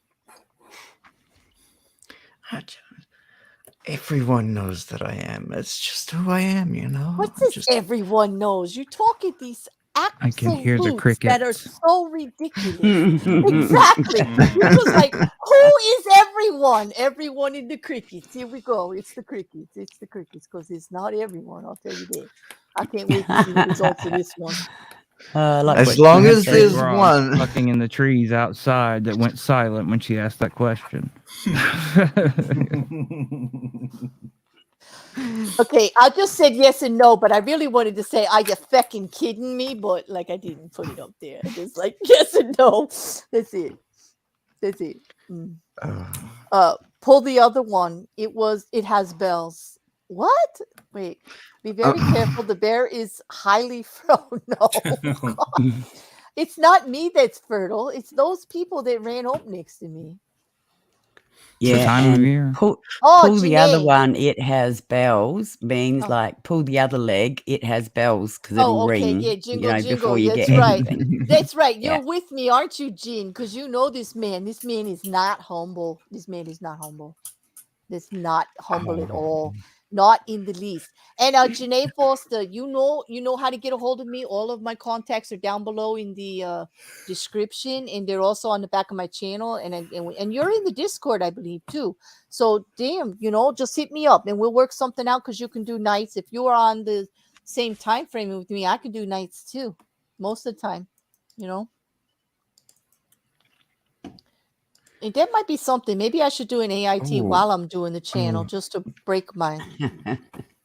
Everyone knows that I am. It's just who I am, What's this everyone knows? You're talking these I can hear the absolutes that are crickets. so ridiculous. Exactly. You're just like, who is everyone? Everyone in the crickets. Here we go. It's the crickets. It's the crickets because it's not everyone. I'll tell you that. I can't wait to see the results of this one. As long as there's one fucking in the trees outside that went silent when she asked that question. Okay, I just said yes and no, but I really wanted to say, are you fucking kidding me? But like, I didn't put it up there. It's like yes and no. That's it. That's it. Pull the other one. It has bells. What? Wait. Be very careful. The bear is highly fertile. No, it's not me that's fertile. It's those people that ran up next to me. It's the Yeah, time of and year. pull the other Janae. one, it has bells, means Oh. like pull the other leg, it has bells because it'll Oh, okay. ring, Yeah, you jingle, know, jingle. before you That's get right. anything. That's right. Yeah. You're with me, aren't you, Jean? Because you know this man. This man is not humble. This man is not humble. This not humble at all. Not in the least. And Janae Foster, you know how to get a hold of me. All of my contacts are down below in the description, and they're also on the back of my channel. And you're in the Discord, I believe, too. So damn, just hit me up and we'll work something out because you can do nights. If you are on the same time frame with me, I can do nights too, most of the time. And that might be something. Maybe I should do an AIT Ooh. while I'm doing the channel, just to break my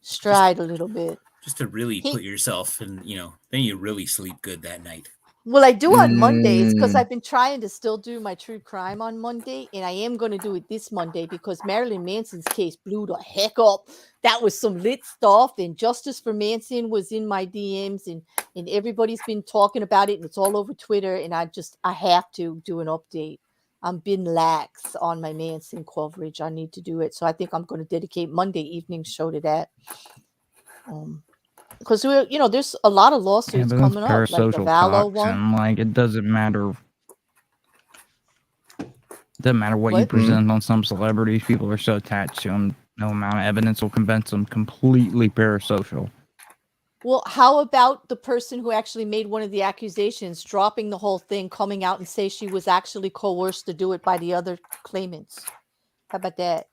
stride a little bit. Just to really put yourself in, then you really sleep good that night. Well, I do on Mondays because I've been trying to still do my true crime on Monday, and I am going to do it this Monday because Marilyn Manson's case blew the heck up. That was some lit stuff, and Justice for Manson was in my DMs, and everybody's been talking about it, and it's all over Twitter, and I have to do an update. I'm been lax on my Manson coverage. I need to do it, so I think I'm going to dedicate Monday evening show to that. Because there's a lot of lawsuits coming up, like the parasocial Vallow talks, one. and like it doesn't matter. Doesn't matter what you present on some celebrities. People are so attached to them. No amount of evidence will convince them. Completely parasocial. Well, how about the person who actually made one of the accusations, dropping the whole thing, coming out and say she was actually coerced to do it by the other claimants? How about that?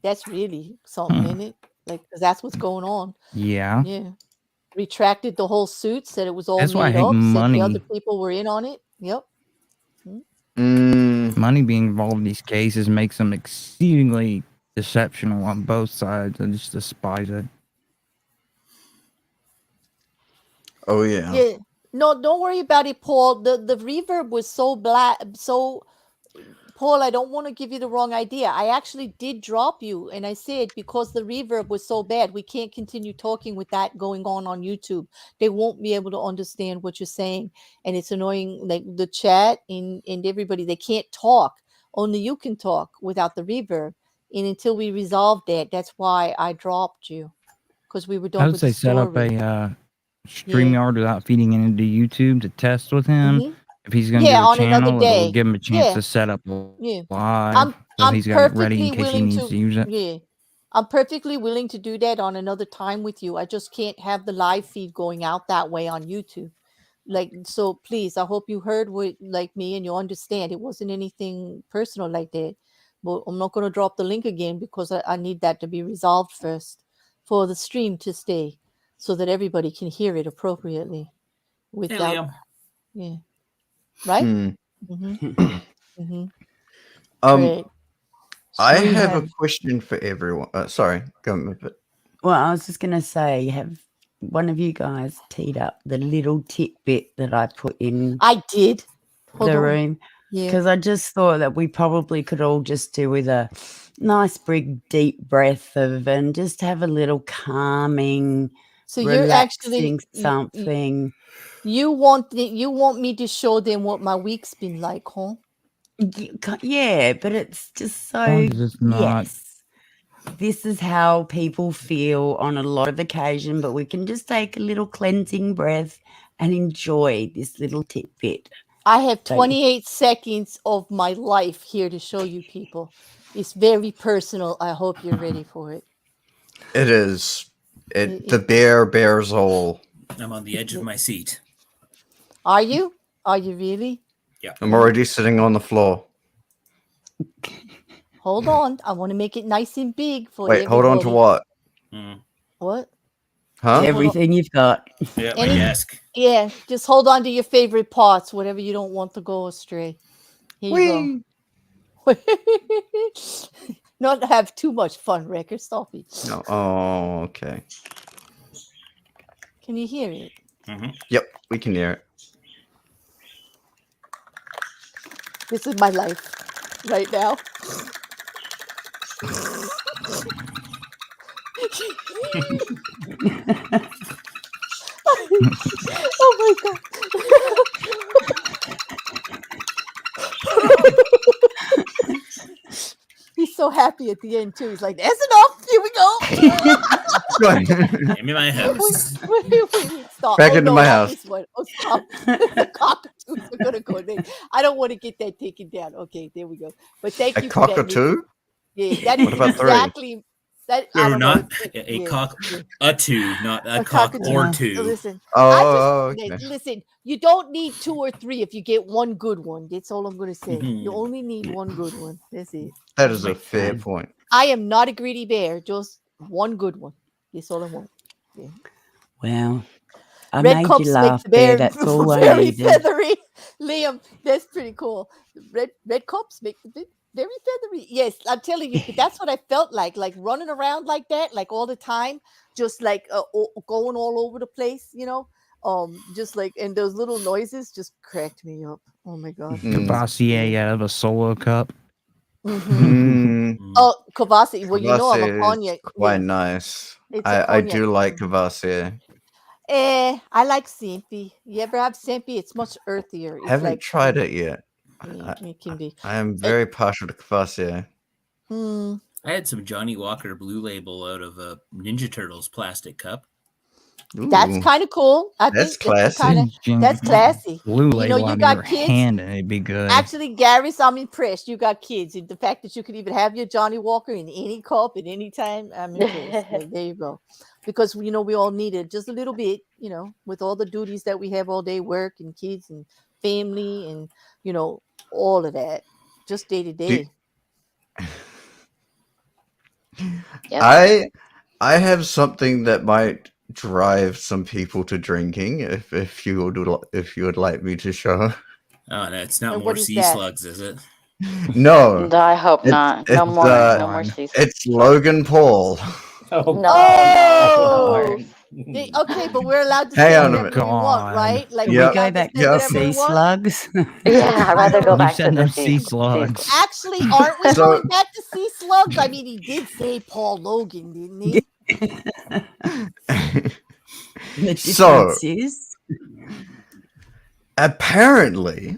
That's really something, isn't it? Like, because that's what's going on. Yeah. Yeah. Retracted the whole suit, said it was all That's why I made hate up, said money. the other people were in on it. Yep. Money being involved in these cases makes them exceedingly deceptional on both sides. I just despise it. Oh yeah. Yeah. No, don't worry about it, Paul. The reverb was so black, so Paul, I don't want to give you the wrong idea. I actually did drop you, and I said because the reverb was so bad, we can't continue talking with that going on YouTube. They won't be able to understand what you're saying, and it's annoying. Like the chat and everybody, they can't talk. Only you can talk without the reverb. And until we resolve that, that's why I dropped you, because we were done I would with say the set up story. a StreamYard without feeding it into YouTube to test with him. If he's going to do a on another channel, day. it'll give him a chance to set up live. So he's got it ready in case he needs to use it. Yeah, I'm perfectly willing to do that on another time with you. I just can't have the live feed going out that way on YouTube. Like, so please, I hope you heard what like me and you understand. It wasn't anything personal like that. But I'm not going to drop the link again because I need that to be resolved first for the stream to stay so that everybody can hear it appropriately without. Yeah. Right? Great. I have a question for everyone. Sorry, go on. Well, I was just going to say, have one of you guys teed up the little tidbit that I put in? I did. The room. Yeah. Because I just thought that we probably could all just do with a nice big deep breath and just have a little calming, so relaxing you're actually something. You want me to show them what my week's been like, huh? Yeah, but it's just so It's not. yes. This is how people feel on a lot of occasion, but we can just take a little cleansing breath and enjoy this little tidbit. I have 28 seconds of my life here to show you people. It's very personal. I hope you're ready for it. It is. The bear bears all. I'm on the edge of my seat. Are you? Are you really? Yeah. I'm already sitting on the floor. Hold on. I want to make it nice and big for Wait, hold on to what? What? Huh? Everything you've got. Yeah, my desk. Yeah, just hold on to your favorite parts, whatever you don't want to go astray. Here you go. Not have too much fun, Wrecker. Stop it. No. Oh, okay. Can you hear it? Yep, we can hear it. This is my life right now. Oh my god. He's so so happy at the end too. He's like, "That's enough. Here we go." Give me my house. We stop. Back Oh, into no, my not house. this one. Oh, stop. The cockatoos are gonna go there. I don't want to get that taken down. Okay, there we go. But thank A you for that. cockatoo? Yeah, that What is about three? exactly that. I No, don't know. not a cock, a two, not a cock cockatoo. or two. Listen, Oh, okay. listen. You don't need 2 or 3 if you get one good one. That's all I'm gonna say. You only need one good one. That's it. That is a fair point. I am not a greedy bear. Just one good one. That's all I want. Yeah. Wow. I Red made cups you make laugh the there. bear That's all I very needed. feathery. Liam, that's pretty cool. Red cups make the bit very feathery. Yes, I'm telling you, but that's what I felt like running around like that, like all the time, just like going all over the place, just like, and those little noises just cracked me up. Oh my god. Cavassier out of a solo cup. Oh, Kvasse. Well, you know I'm a Kvasse cognac. is quite Yeah. nice. It's a I cognac. do like Kvasse. I like Sempi. You ever have Sempi? It's much earthier. It's Haven't like tried it yet. it can be. I am very partial to Kvasse. I had some Johnny Walker Blue Label out of a Ninja Turtles plastic cup. That's kind of cool. I That's think that's classy. that's classy. Blue label you out of got your kids. hand and it'd be good. Actually, Garris, I'm impressed. You got kids. And the fact that you could even have your Johnny Walker in any cup at any time, I'm impressed. There you go. Because we all need it just a little bit, with all the duties that we have all day, work and kids and family and all of that, just day to day. I have something that might drive some people to drinking. If you would like me to show. Oh, that's not And more what is sea that? slugs, is it? No, I hope not. No more sea slugs. It's Logan Paul. Oh, okay, but we're allowed to Hang say on a whatever we want, right? Like Can we're we go allowed back to say to whatever we sea want? slugs? Yeah, I'd rather go back to said the no sea sea slugs. Actually, aren't we So- going back to sea slugs? I mean, he did say Paul Logan, didn't he? The So- difference is Apparently,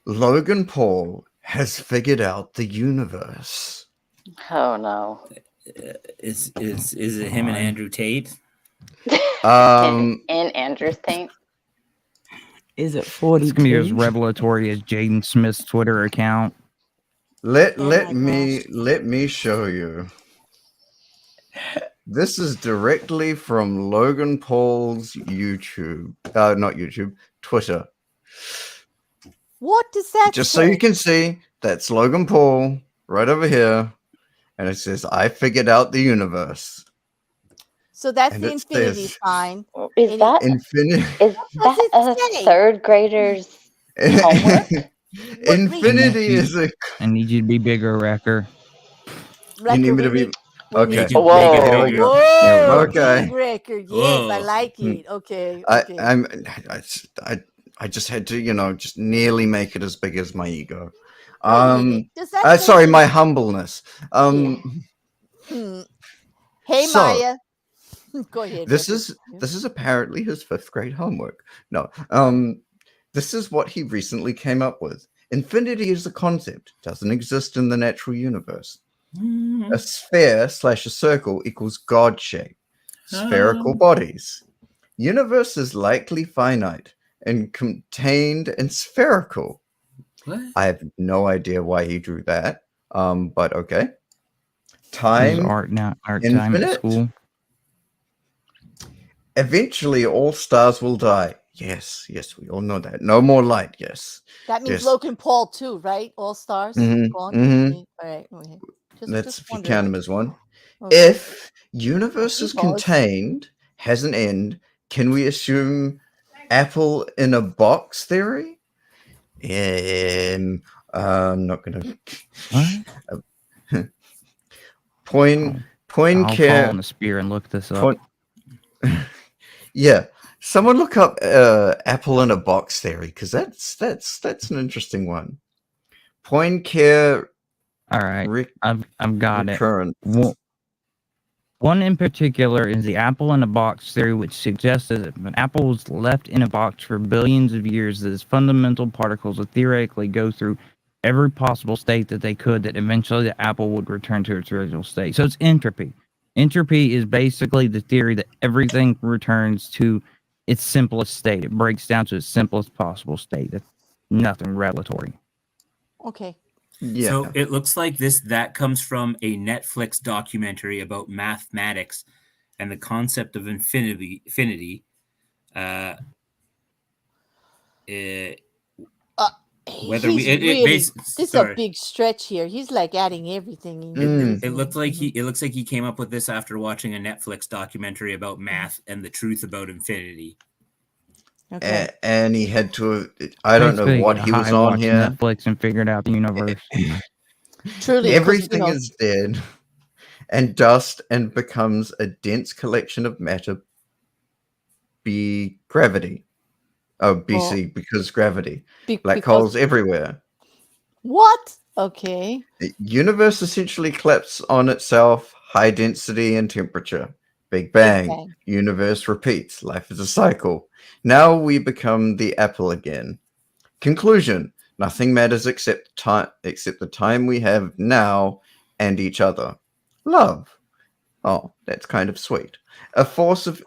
Logan Paul has figured out the universe. Oh no. Is it him and Andrew Tate? In Andrew's tank. is it It's gonna be as 42? revelatory as Jaden Smith's Twitter account. Let me show you. This is directly from Logan Paul's YouTube. Not YouTube, Twitter. What does that Just say? so you can see, that's Logan Paul right over here. And it says, I figured out the universe. So that's And the it infinity says- sign. Is that Infinity. is What's that it a say? third grader's homework? Infinity is a. I need you to be bigger, Wrecker. You need me to be. Okay. Make it Whoa. bigger, There we bigger. go. Whoa, Okay. big record. Yes, Whoa. I like it. Okay. Okay. I just had to, just nearly make it as big as my ego. Does that say- Sorry, my humbleness. Hey, So, Maya. Go ahead. This Record. is apparently his 5th grade homework. No, this is what he recently came up with. Infinity is a concept, doesn't exist in the natural universe. A sphere / a circle equals God shape. Spherical bodies. Universe is likely finite and contained and spherical. What? I have no idea why he drew that. But okay. This is Time art time at infinite. school. Eventually, all stars will die. Yes, we all know that. No more light. Yes, That means yes. Logan Paul too, right? All stars Mhm, gone. mhm. Okay, all right. Okay. That's if you wondering. count him as one. Okay. If universe is Pause. contained, has an end, can we assume apple in a box theory? I'm not gonna. What? Point I'll fall care. on the spear and look this up. Point, yeah, someone look up apple in a box theory because that's an interesting one. Point care. All right, I've got it. Recurrent. One in particular is the apple in a box theory, which suggests that if an apple is left in a box for billions of years, that its fundamental particles will theoretically go through every possible state that they could, that eventually the apple would return to its original state. So it's entropy. Entropy is basically the theory that everything returns to its simplest state. It breaks down to its simplest possible state. That's nothing revelatory. Okay. Yeah. So it looks like that comes from a Netflix documentary about mathematics and the concept of infinity. This is a big stretch here. He's like adding everything in. It looks like he came up with this after watching a Netflix documentary about math and the truth about infinity. Okay. And he had to. I don't know what he was on here. Netflix and figured out the universe. Truly, everything is dead and dust and becomes a dense collection of matter. Gravity. Oh, BC, because gravity. Black holes everywhere. What? Okay. The universe essentially collapses on itself, high density and temperature. Big Bang. Universe repeats. Life is a cycle. Now we become the apple again. Conclusion. Nothing matters except the time we have now and each other. Love. Oh, that's kind of sweet. A force of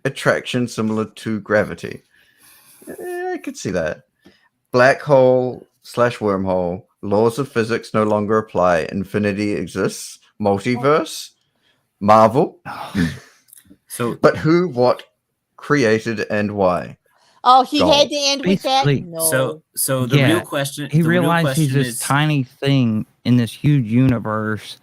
attraction similar to gravity. I could see that. Black hole / wormhole. Laws of physics no longer apply. Infinity exists. Multiverse. Marvel. But who, what, created, and why? Oh, he had to end with that? No. So the real question... He realized he's this tiny thing in this huge universe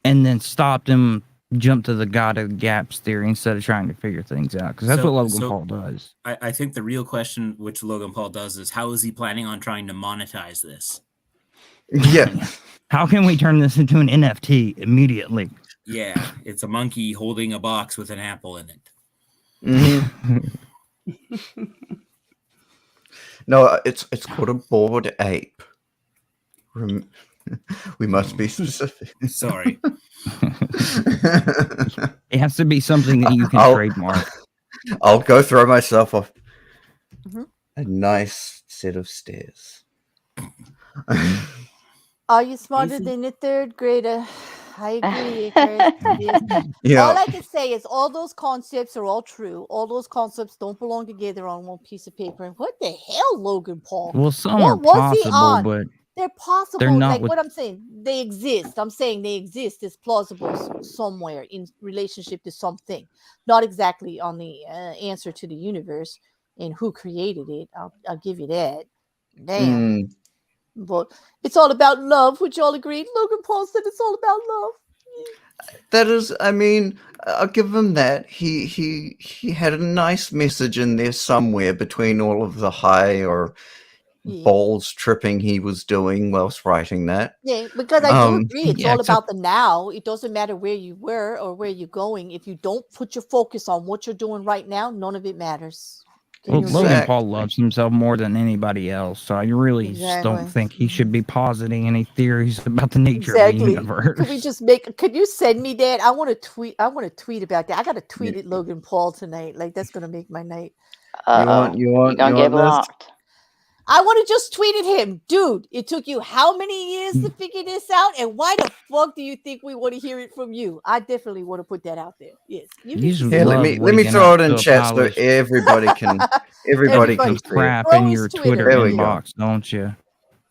and then stopped him, jumped to the God of Gaps theory instead of trying to figure things out. Because that's what Logan Paul does. I think the real question which Logan Paul does is, how is he planning on trying to monetize this? Yeah. How can we turn this into an NFT immediately? Yeah, it's a monkey holding a box with an apple in it. Mm-hmm. No, it's called a bored ape. We must be specific. Sorry. It has to be something that you can trademark. I'll go throw myself off a nice set of stairs. Are you smarter than a third grader? I agree. Yeah. All I can say is all those concepts are all true. All those concepts don't belong together on one piece of paper. And what the hell, Logan Paul? Well, some are possible, but they're possible. They're not what I'm saying, they exist. I'm saying they exist as plausible somewhere in relationship to something. Not exactly on the answer to the universe and who created it. I'll give you that. Damn. But it's all about love, which y'all agreed. Logan Paul said it's all about love. That is, I mean, I'll give him that. He had a nice message in there somewhere between all of the high or balls tripping he was doing whilst writing that. Yeah, because I do agree. It's all about the now. It doesn't matter where you were or where you're going. If you don't put your focus on what you're doing right now, none of it matters. Well, Logan Paul loves himself more than anybody else, so I really just don't think he should be positing any theories about the nature of the universe. Could we just could you send me that? I want to tweet about that. I got to tweet at Logan Paul tonight. Like, that's going to make my night. You want this? I want to just tweet at him. Dude, it took you how many years to figure this out? And why the fuck do you think we want to hear it from you? I definitely want to put that out there. Yes. Let me throw it in chat so everybody can crap in your Twitter inbox, don't you?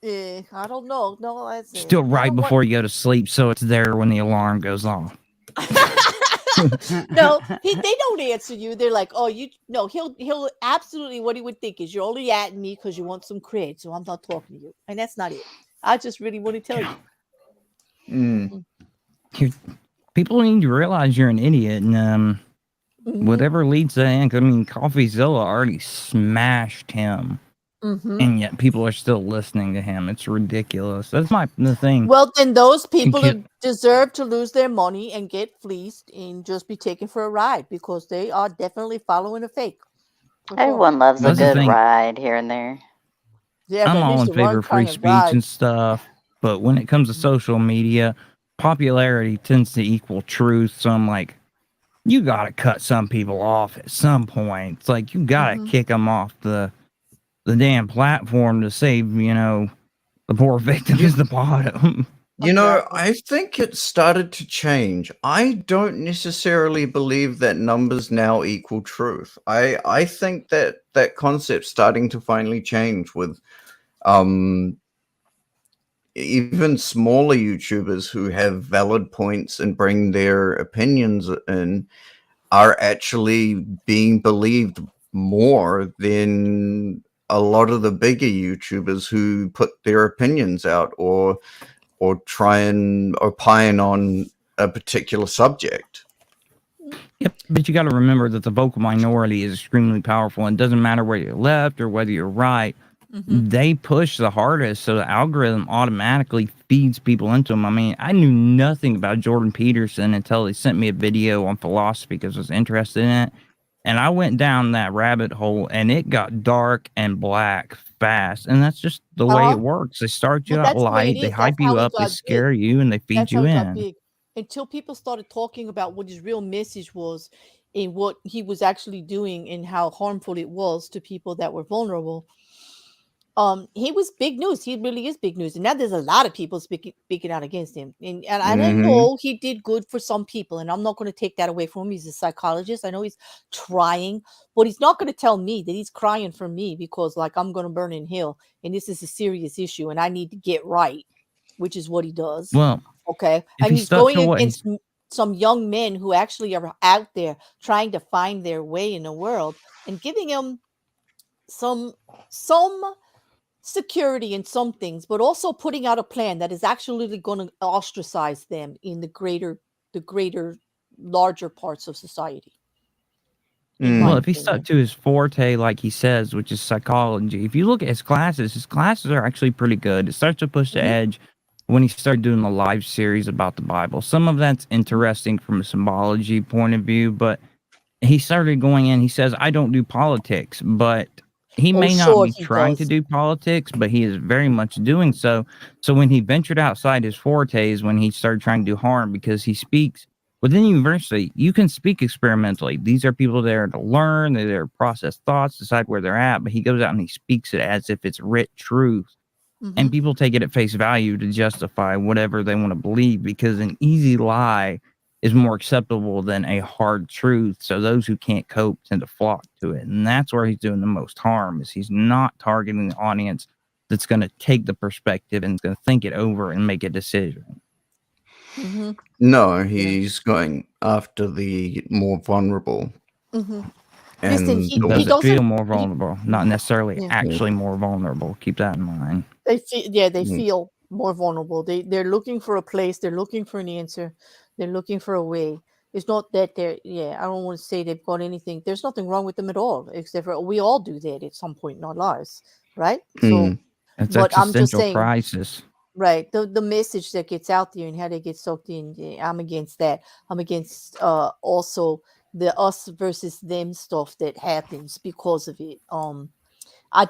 Yeah, I don't know. No, that's still right before you go to sleep, so it's there when the alarm goes off. No, they don't answer you. They're like, oh, he'll absolutely, what he would think is you're only at me because you want some cred, so I'm not talking to you. And that's not it. I just really want to tell you. People need to realize you're an idiot, and whatever leads to Ink, I mean, CoffeeZilla already smashed him. And yet people are still listening to him. It's ridiculous. That's the thing. Well, then those people deserve to lose their money and get fleeced and just be taken for a ride because they are definitely following a fake. Everyone loves a good ride here and there. Yeah, I'm all in favor of free speech and stuff, but when it comes to social media, popularity tends to equal truth. So I'm like, you got to cut some people off at some point. It's like you got to kick them off the damn platform to save, The poor victim is the bottom. You know, I think it started to change. I don't necessarily believe that numbers now equal truth. I think that that concept's starting to finally change with even smaller YouTubers who have valid points and bring their opinions in are actually being believed more than a lot of the bigger YouTubers who put their opinions out or try and opine on a particular subject. Yep, but you got to remember that the vocal minority is extremely powerful, and it doesn't matter whether you're left or whether you're right. They push the hardest, so the algorithm automatically feeds people into them. I mean, I knew nothing about Jordan Peterson until he sent me a video on philosophy because I was interested in it. And I went down that rabbit hole, and it got dark and black fast. And that's just the way it works. They start you out light, they hype you up, they scare you, and they feed you in. Until people started talking about what his real message was and what he was actually doing and how harmful it was to people that were vulnerable. He was big news. He really is big news. And now there's a lot of people speaking out against him. And I don't know, he did good for some people. And I'm not going to take that away from him. He's a psychologist. I know he's trying, but he's not going to tell me that he's crying for me because like I'm going to burn in hell. And this is a serious issue and I need to get right, which is what he does. Well, okay. And he's going against some young men who actually are out there trying to find their way in the world and giving him some security in some things, but also putting out a plan that is actually going to ostracize them in the greater, larger parts of society. Well, if he stuck to his forte, like he says, which is psychology, if you look at his classes are actually pretty good. It starts to push the edge when he started doing the live series about the Bible. Some of that's interesting from a symbology point of view, but he started going in, he says, I don't do politics, but he may not be trying to do politics, but he is very much doing so. So when he ventured outside his fortes, when he started trying to do harm, because he speaks within university, you can speak experimentally. These are people there to learn, they're there to process thoughts, decide where they're at, but he goes out and he speaks it as if it's writ truth. And people take it at face value to justify whatever they want to believe, because an easy lie is more acceptable than a hard truth. So those who can't cope tend to flock to it. And that's where he's doing the most harm, is he's not targeting the audience that's going to take the perspective and is going to think it over and make a decision. No, he's going after the more vulnerable. Mm-hmm. And Listen, he doesn't feel more vulnerable, not necessarily actually more vulnerable. Keep that in mind. They feel more vulnerable. They're looking for a place. They're looking for an answer. They're looking for a way. It's not that I don't want to say they've got anything. There's nothing wrong with them at all, except for we all do that at some point in our lives, right? So, it's but I'm just existential saying, crisis. right? The message that gets out there and how they get sucked in. I'm against that. I'm against also the us versus them stuff that happens because of it. I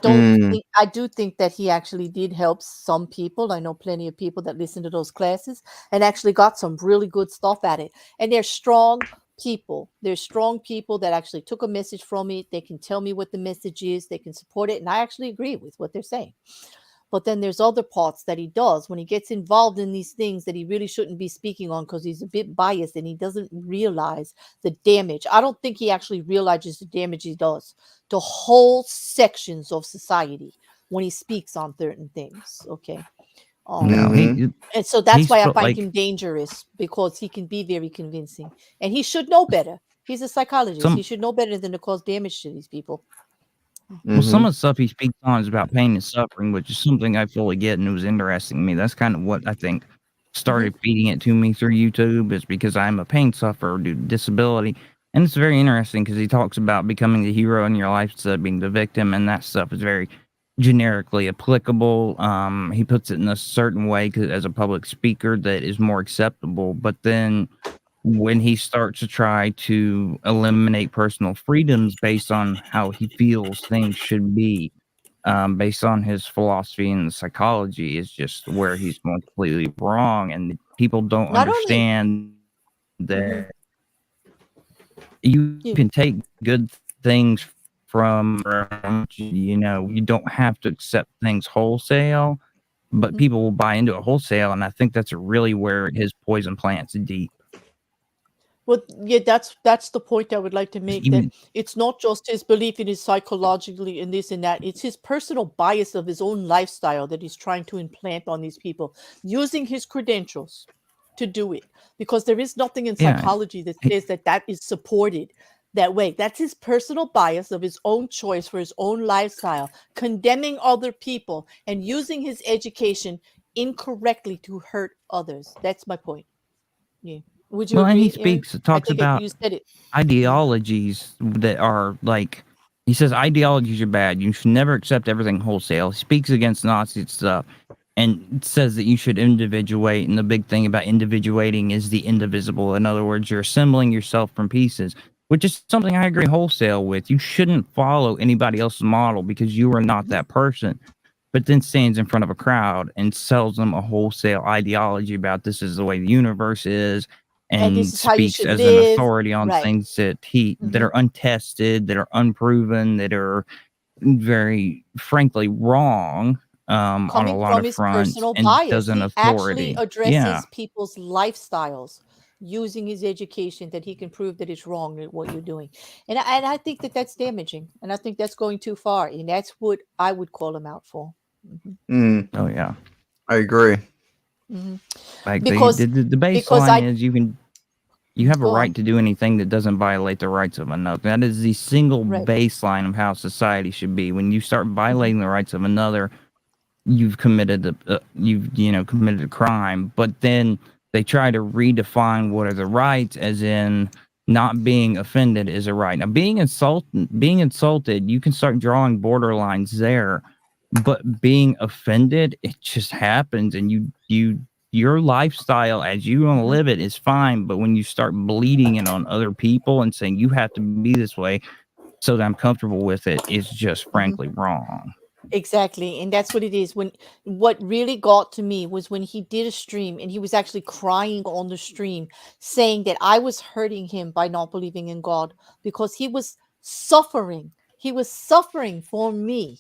do think that he actually did help some people. I know plenty of people that listen to those classes and actually got some really good stuff at it. And they're strong people. They're strong people that actually took a message from it. They can tell me what the message is. They can support it. And I actually agree with what they're saying. But then there's other parts that he does when he gets involved in these things that he really shouldn't be speaking on because he's a bit biased and he doesn't realize the damage. I don't think he actually realizes the damage he does to whole sections of society when he speaks on certain things. Okay. And so that's why I find him dangerous, because he can be very convincing and he should know better. He's a psychologist. He should know better than to cause damage to these people. Well, some of the stuff he speaks on is about pain and suffering, which is something I fully get, and it was interesting to me. That's kind of what I think started feeding it to me through YouTube, is because I'm a pain sufferer due to disability. And it's very interesting because he talks about becoming the hero in your life instead of being the victim, and that stuff is very generically applicable. He puts it in a certain way as a public speaker that is more acceptable, but then when he starts to try to eliminate personal freedoms based on how he feels things should be, based on his philosophy and psychology, is just where he's completely wrong. And people don't understand that you can take good things from, you don't have to accept things wholesale. but people will buy into it wholesale, and I think that's really where his poison plants deep. Well, yeah, that's the point I would like to make. That it's not just his belief in his psychologically in this and that. It's his personal bias of his own lifestyle that he's trying to implant on these people, using his credentials to do it. Because there is nothing in psychology that says that is supported that way. That's his personal bias of his own choice for his own lifestyle, condemning other people and using his education incorrectly to hurt others. That's my point. Yeah. Would you agree, and he talks about you said it. ideologies that are like, he says ideologies are bad. You should never accept everything wholesale. He speaks against Nazi stuff and says that you should individuate. And the big thing about individuating is the indivisible. In other words, you're assembling yourself from pieces, which is something I agree wholesale with. You shouldn't follow anybody else's model because you are not that person. But then stands in front of a crowd and sells them a wholesale ideology about this is the way the universe is, and this is how you speaks should as live. an authority on things that that are untested, that are unproven, that are very frankly wrong on a lot of fronts, and doesn't authority. Actually addresses people's lifestyles using his education that he can prove that it's wrong at what you're doing. And I think that that's damaging, and I think that's going too far, and that's what I would call him out for. Oh yeah, I agree. Like Because the baseline is you have a right to do anything that doesn't violate the rights of another. That is the single baseline of how society should be. When you start violating the rights of another, you've committed committed a crime. But then they try to redefine what are the rights, as in not being offended is a right. Now, being insulted, you can start drawing borderlines there. But being offended, it just happens, and your lifestyle as you want to live it is fine. But when you start bleeding it on other people and saying you have to be this way so that I'm comfortable with it, is just frankly wrong. Exactly. And that's what it is. What really got to me was when he did a stream and he was actually crying on the stream, saying that I was hurting him by not believing in God because he was suffering. He was suffering for me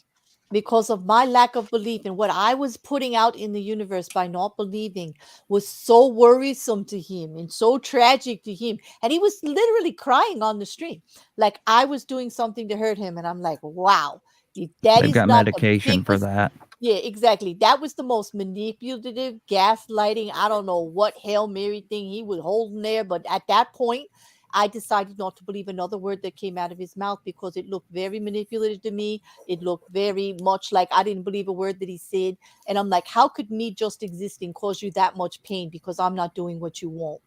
because of my lack of belief, and what I was putting out in the universe by not believing was so worrisome to him and so tragic to him. And he was literally crying on the stream like I was doing something to hurt him. And I'm like, wow. If that They've is got not medication for that. Yeah, exactly. That was the most manipulative, gaslighting, I don't know what Hail Mary thing he was holding there. But at that point, I decided not to believe another word that came out of his mouth because it looked very manipulative to me. It looked very much like I didn't believe a word that he said. And I'm like, how could me just existing cause you that much pain because I'm not doing what you want?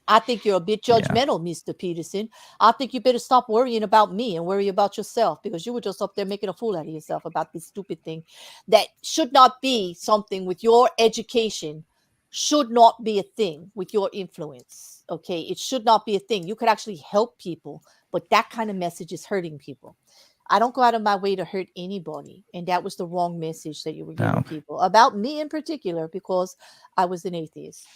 I think you're a bit judgmental, Mr. Peterson. I think you better stop worrying about me and worry about yourself, because you were just up there making a fool out of yourself about this stupid thing that should not be something with your education, should not be a thing with your influence. Okay, it should not be a thing. You could actually help people, but that kind of message is hurting people. I don't go out of my way to hurt anybody, and that was the wrong message that you were giving people about me in particular, because I was an atheist.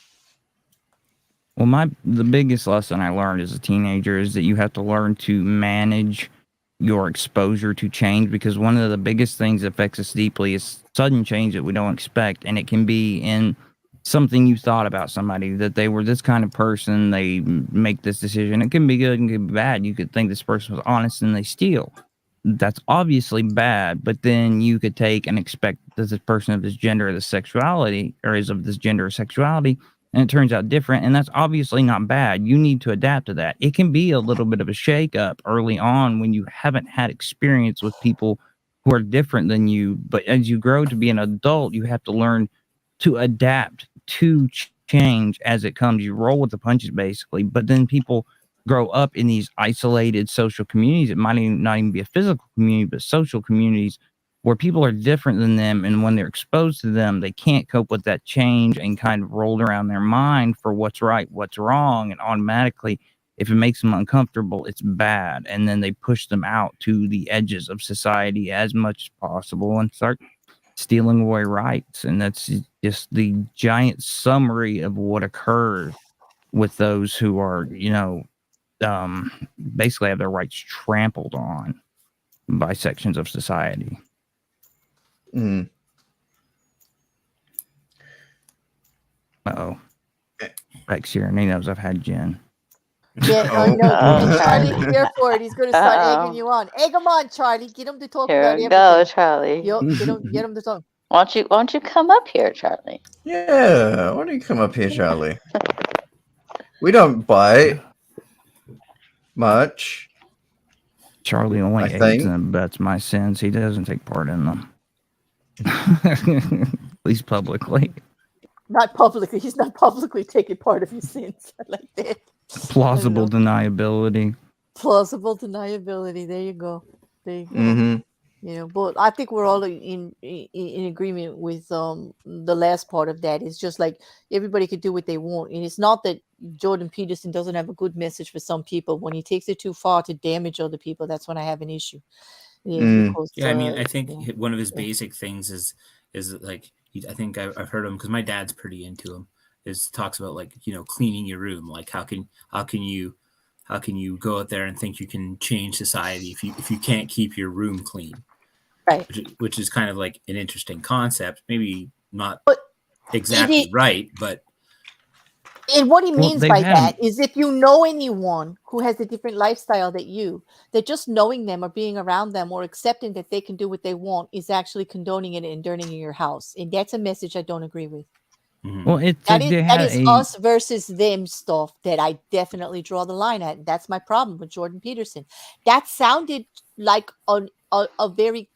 Well, the biggest lesson I learned as a teenager is that you have to learn to manage your exposure to change, because one of the biggest things that affects us deeply is sudden change that we don't expect. And it can be in something you thought about somebody, that they were this kind of person, they make this decision. It can be good and it can be bad. You could think this person was honest and they steal. That's obviously bad, but then you could take and expect that this person of this gender or this sexuality, or is of this gender or sexuality, and it turns out different, and that's obviously not bad. You need to adapt to that. It can be a little bit of a shake-up early on when you haven't had experience with people who are different than you, but as you grow to be an adult, you have to learn to adapt to change as it comes. You roll with the punches, basically, but then people grow up in these isolated social communities. It might not even be a physical community, but social communities where people are different than them, and when they're exposed to them, they can't cope with that change and kind of roll around their mind for what's right, what's wrong, and automatically, if it makes them uncomfortable, it's bad, and then they push them out to the edges of society as much as possible and start stealing away rights. And that's just the giant summary of what occurs with those who are, basically have their rights trampled on by sections of society. Uh-oh. Rex here, and he knows I've had gin. Yeah, Oh. Charlie, here for it. He's going to start egging you on. Egg him on, Charlie. Get him to talk Here about we everything. go, Charlie. Yup, get him to talk. Why don't you come up here, Charlie? Yeah, why don't you come up here, Charlie? We don't bite much. Charlie only I aids think. and abets my sins. He doesn't take part in them. At least publicly. Not publicly. He's not publicly taking part of your sins. I like that. Plausible deniability. Plausible deniability. There you go. There you go. Mm-hmm. You know, but I think we're all in agreement with the last part of that. It's just like everybody could do what they want, and it's not that Jordan Peterson doesn't have a good message for some people. When he takes it too far to damage other people, that's when I have an issue. Yeah, because, I mean, I think one of his basic things is like, I think I've heard him, because my dad's pretty into him, is talks about, like, you know, cleaning your room. Like, how can you go out there and think you can change society if you can't keep your room clean? Right. Which is kind of like an interesting concept. Maybe not exactly right, but. And what he means by that is, if you know anyone who has a different lifestyle that just knowing them or being around them or accepting that they can do what they want is actually condoning it and dirtying your house. And that's a message I don't agree with. Well, That is us versus them stuff that I definitely draw the line at. That's my problem with Jordan Peterson. That sounded like a very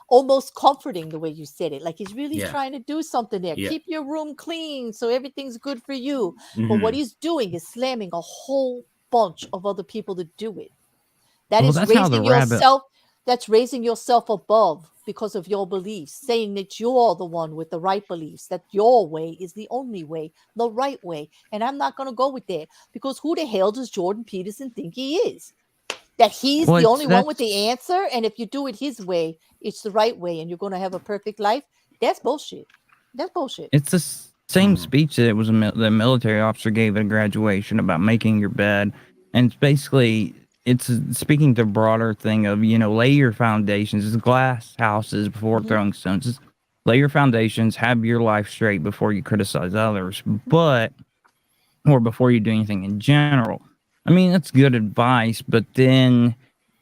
almost comforting the way you said it. Like he's really trying to do something there. Keep your room clean so everything's good for you. But what he's doing is slamming a whole bunch of other people to do it. That's raising yourself. That's raising yourself above because of your beliefs, saying that you're the one with the right beliefs, that your way is the only way, the right way. And I'm not going to go with that, because who the hell does Jordan Peterson think he is? That he's the only one with the answer, and if you do it his way, it's the right way, and you're going to have a perfect life? That's bullshit. That's bullshit. It's the same speech that the military officer gave at graduation about making your bed, and it's basically speaking to the broader thing of, you know, lay your foundations. It's glass houses before throwing stones. Just lay your foundations, have your life straight before you criticize others, or before you do anything in general. I mean, that's good advice, but then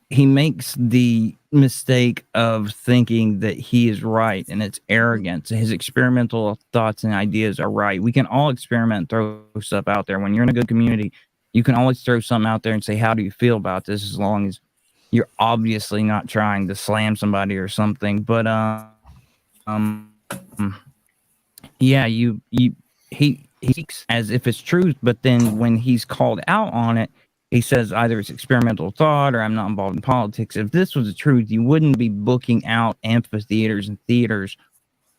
he makes the mistake of thinking that he is right, and it's arrogance. His experimental thoughts and ideas are right. We can all experiment, throw stuff out there. When you're in a good community, you can always throw something out there and say, how do you feel about this? As long as you're obviously not trying to slam somebody or something. But, yeah, he speaks as if it's truth, but then when he's called out on it, he says either it's experimental thought or I'm not involved in politics. If this was the truth, you wouldn't be booking out amphitheaters and theaters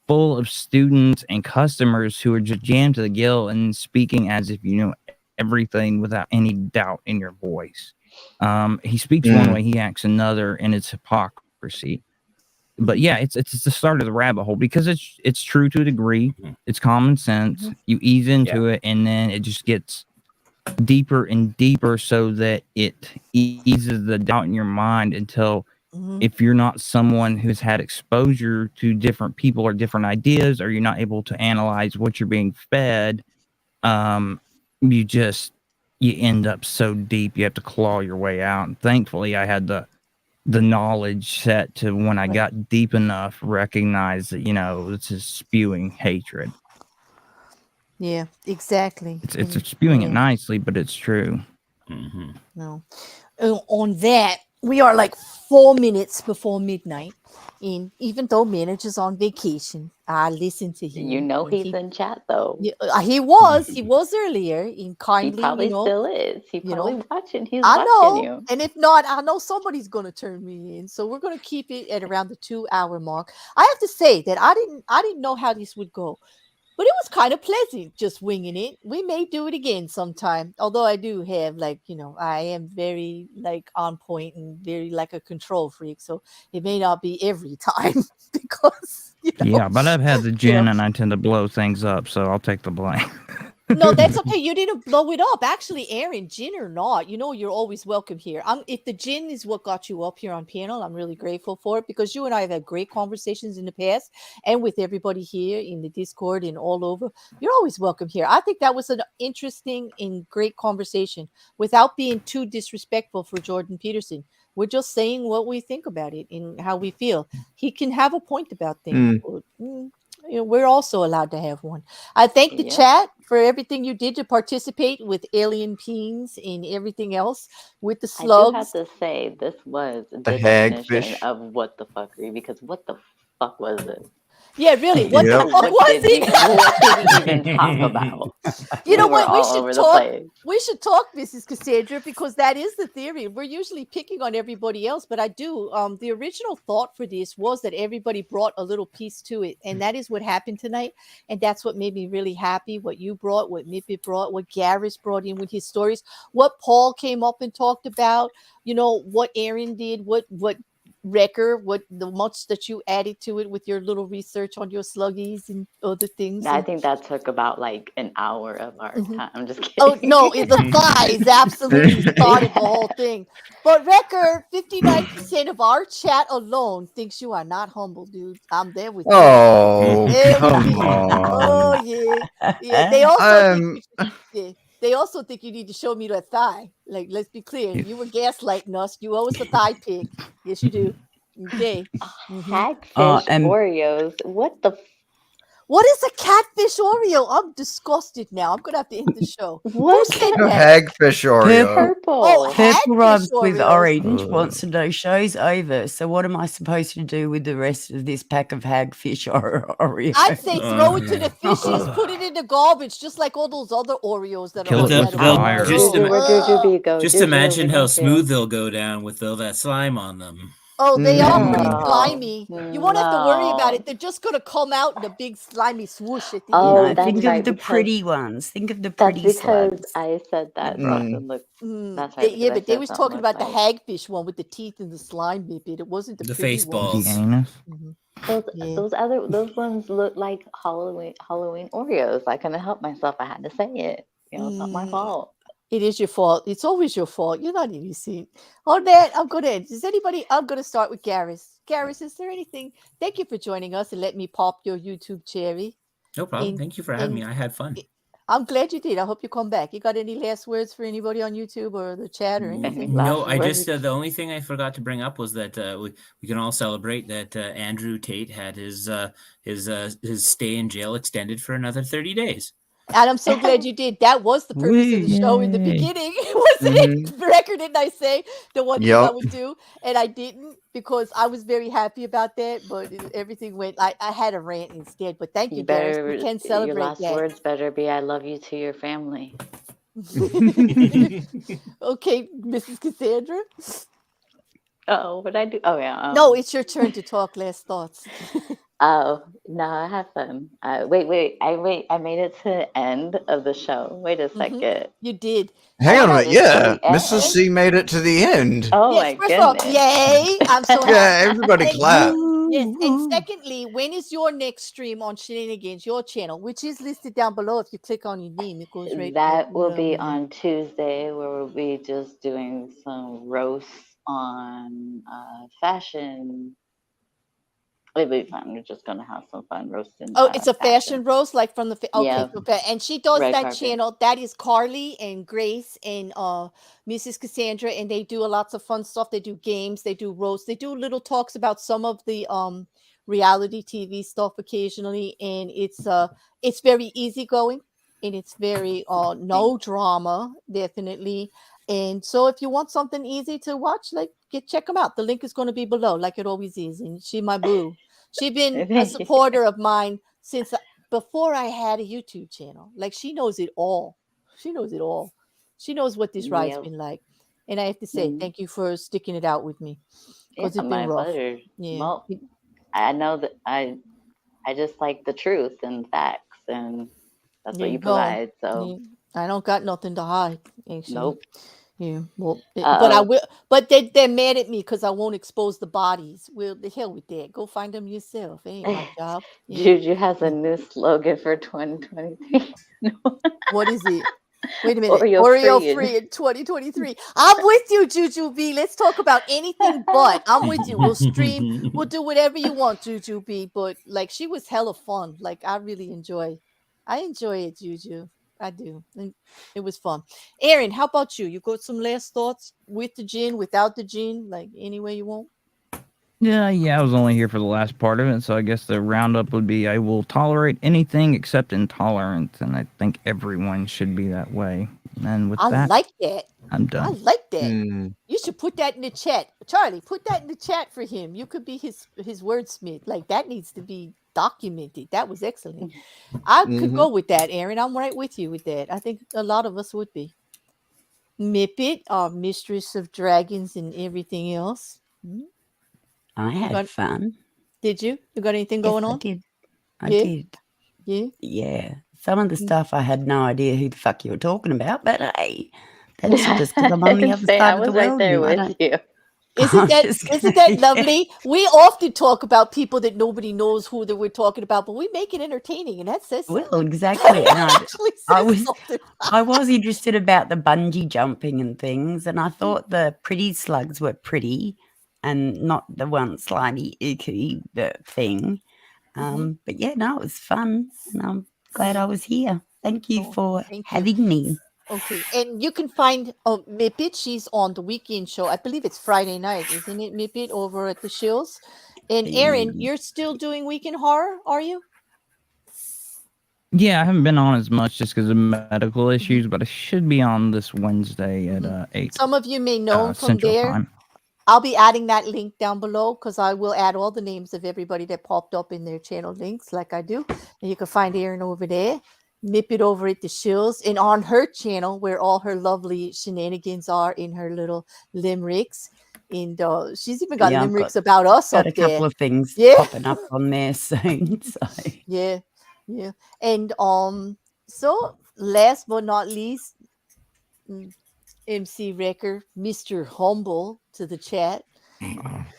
full of students and customers who are just jammed to the gill and speaking as if you know everything without any doubt in your voice. He speaks one way, he acts another, and it's hypocrisy. But yeah, it's the start of the rabbit hole, because it's true to a degree. It's common sense. You ease into it, and then it just gets deeper and deeper, so that it eases the doubt in your mind until if you're not someone who's had exposure to different people or different ideas, or you're not able to analyze what you're being fed, you end up so deep you have to claw your way out. And thankfully I had the knowledge set to, when I got deep enough, recognize that, you know, this is spewing hatred. Yeah, exactly. It's spewing it nicely, but it's true. No. On that, we are like 4 minutes before midnight, and even though manager's on vacation, I listen to him. You know he's in chat though. Yeah, he was earlier. In kindly, he probably still is. He probably watching. He's watching you. And if not, I know somebody's gonna turn me in. So we're gonna keep it at around the 2-hour mark. I have to say that I didn't know how this would go, but it was kind of pleasant just winging it. We may do it again sometime. Although I do have, like, you know, I am very like on point and very like a control freak. So it may not be every time because, you know, yeah, but I've had the gin and I tend to blow things up, so I'll take the blame. No, that's okay. You didn't blow it up. Actually, Aaron, gin or not, you're always welcome here. If the gin is what got you up here on panel, I'm really grateful for it because you and I have had great conversations in the past and with everybody here in the Discord and all over. You're always welcome here. I think that was an interesting and great conversation without being too disrespectful for Jordan Peterson. We're just saying what we think about it and how we feel. He can have a point about things. We're also allowed to have one. I thank the chat for everything you did to participate with alien peens and everything else with the slugs. I do have to say, this was the hagfish definition of what the fuckery, because what the fuck was it? Yeah, really. What the fuck was it? What did he even talk about? You know what? We should talk. We should talk, Mrs. Cassandra, because that is the theory. We're usually picking on everybody else, but I do. The original thought for this was that everybody brought a little piece to it, and that is what happened tonight. And that's what made me really happy. What you brought, what Mippet brought, what Garris brought in with his stories, what Paul came up and talked about. What Aaron did, what Wrecker, what the much that you added to it with your little research on your sluggies and other things. I think that took about like an hour of our time. I'm just kidding. Oh no, the thighs absolutely started the whole thing. But Wrecker, 59% of our chat alone thinks you are not humble, dude. I'm there with you. Oh, come on. Oh yeah. They also they also think you need to show me that thigh. Like, let's be clear. You were gaslighting us. You owe us a thigh pic. Yes, you do. Okay. Hagfish Oreos. What the? What is a catfish Oreo? I'm disgusted now. I'm gonna have to end the show. What? Hagfish Oreo. Purple. Oh, Purple rhymes Hagfish with Oreos. orange. Wants to know show's over. So what am I supposed to do with the rest of this pack of Hagfish Oreos? I'd say throw it to the fishes, put it in the garbage, just like all those other Oreos that Kill are it with fire. Just imagine how smooth they'll go down with all that slime on them. Oh, they are pretty slimy. You won't have to worry about it. They're just going to come out in a big slimy swoosh at the end. Think of the pretty ones. Think of the pretty That's because slugs. I said that. That's right. Yeah, but they was talking about the hagfish one with the teeth and the slime bit. It wasn't the face balls. Those ones look like Halloween Oreos. I couldn't help myself. I had to say it. It's not my fault. It is your fault. It's always your fault. You're not innocent. On that, I'm going to end. I'm going to start with Garris. Garris, is there anything? Thank you for joining us and let me pop your YouTube cherry. No problem. Thank you for having me. I had fun. I'm glad you did. I hope you come back. You got any last words for anybody on YouTube or the chat or anything? No, I just the only thing I forgot to bring up was that we can all celebrate that Andrew Tate had his stay in jail extended for another 30 days. And I'm so glad you did. That was the purpose of the show in the beginning. Wasn't it? Record, didn't I say the one thing I would do? And I didn't because I was very happy about that. But everything went, I had a rant instead. But thank you, Garris. We can celebrate your last that. words better be I love you to your family. Okay, Mrs. Cassandra. Oh, what I do? Oh, yeah. No, it's your turn to talk last thoughts. Oh, no, I had fun. Wait. I made it to the end of the show. Wait a second. You did. Hang on a minute. Yeah, Mrs. C made it to the end. Oh, yes, my goodness. Yay. I'm so happy. Yeah, everybody clap. Yes, and secondly, when is your next stream on Shenanigans, your channel, which is listed down below? If you click on your name, it goes right. That will be on Tuesday, where we'll be just doing some roasts on fashion. It'll be fun. We're just gonna have some fun roasting. Oh, it's a fashion roast, like from the and she does Red that carpet. channel. That is Carly and Grace and Mrs. Cassandra, and they do lots of fun stuff. They do games, they do roasts, they do little talks about some of the reality TV stuff occasionally, and it's very easygoing and it's very no drama, definitely. And so if you want something easy to watch, check them out. The link is going to be below, like it always is. And she my boo. She's been a supporter of mine since before I had a YouTube channel. Like, she knows it all. She knows it all. She knows what this ride's been like. And I have to say, thank you for sticking it out with me. It's been my rough. pleasure. Yeah. Well, I know that I just like the truth and facts, and that's what you provide. So I don't got nothing to hide. Actually. Nope. Yeah, well, but I will. But they're mad at me because I won't expose the bodies. Well, the hell with that. Go find them yourself. It ain't my job. Yeah. Juju has a new slogan for 2023. What is it? Wait a minute. Oreo Oreo free free in 2023. I'm with you, Juju B. Let's talk about anything but. I'm with you. We'll stream. We'll do whatever you want, Juju B. But like, she was hella fun. Like, I enjoy it, Juju. I do. And it was fun. Aaron, how about you? You got some last thoughts with the gin, without the gin, like any way you want? Yeah, I was only here for the last part of it, so I guess the roundup would be I will tolerate anything except intolerance, and I think everyone should be that way. And with I that, like that. I'm done. I like that. You should put that in the chat. Charlie, put that in the chat for him. You could be his wordsmith. Like, that needs to be documented. That was excellent. I could go with that, Aaron. I'm right with you with that. I think a lot of us would be. Mippet, our mistress of dragons and everything else. I had fun. Did you? You got anything going on? I did. Yeah? Yeah. Some of the stuff I had no idea who the fuck you were talking about, but hey, that's just because I'm on the other side of the world. I was right there with you. Isn't that lovely? We often talk about people that nobody knows who that we're talking about, but we make it entertaining, and that says something. Well, exactly. And I was interested about the bungee jumping and things, and I thought the pretty slugs were pretty and not the one slimy icky thing. But yeah, no, it was fun, and I'm glad I was here. Thank you for having me. Okay, and you can find Mippet. She's on the weekend show. I believe it's Friday night, isn't it, Mippet, over at the Shills? And Aaron, you're still doing Weekend Horror, are you? Yeah, I haven't been on as much just because of medical issues, but I should be on this Wednesday at 8. Some of you may know from Central there. Time. I'll be adding that link down below because I will add all the names of everybody that popped up in their channel links like I do. And you can find Aaron over there. Mippet over at the Shills, and on her channel where all her lovely shenanigans are in her little limericks. And she's even got limericks about us up got a there. couple of things popping up on there soon. So. Yeah. And so last but not least, MC Wrecker, Mr. Humble to the chat.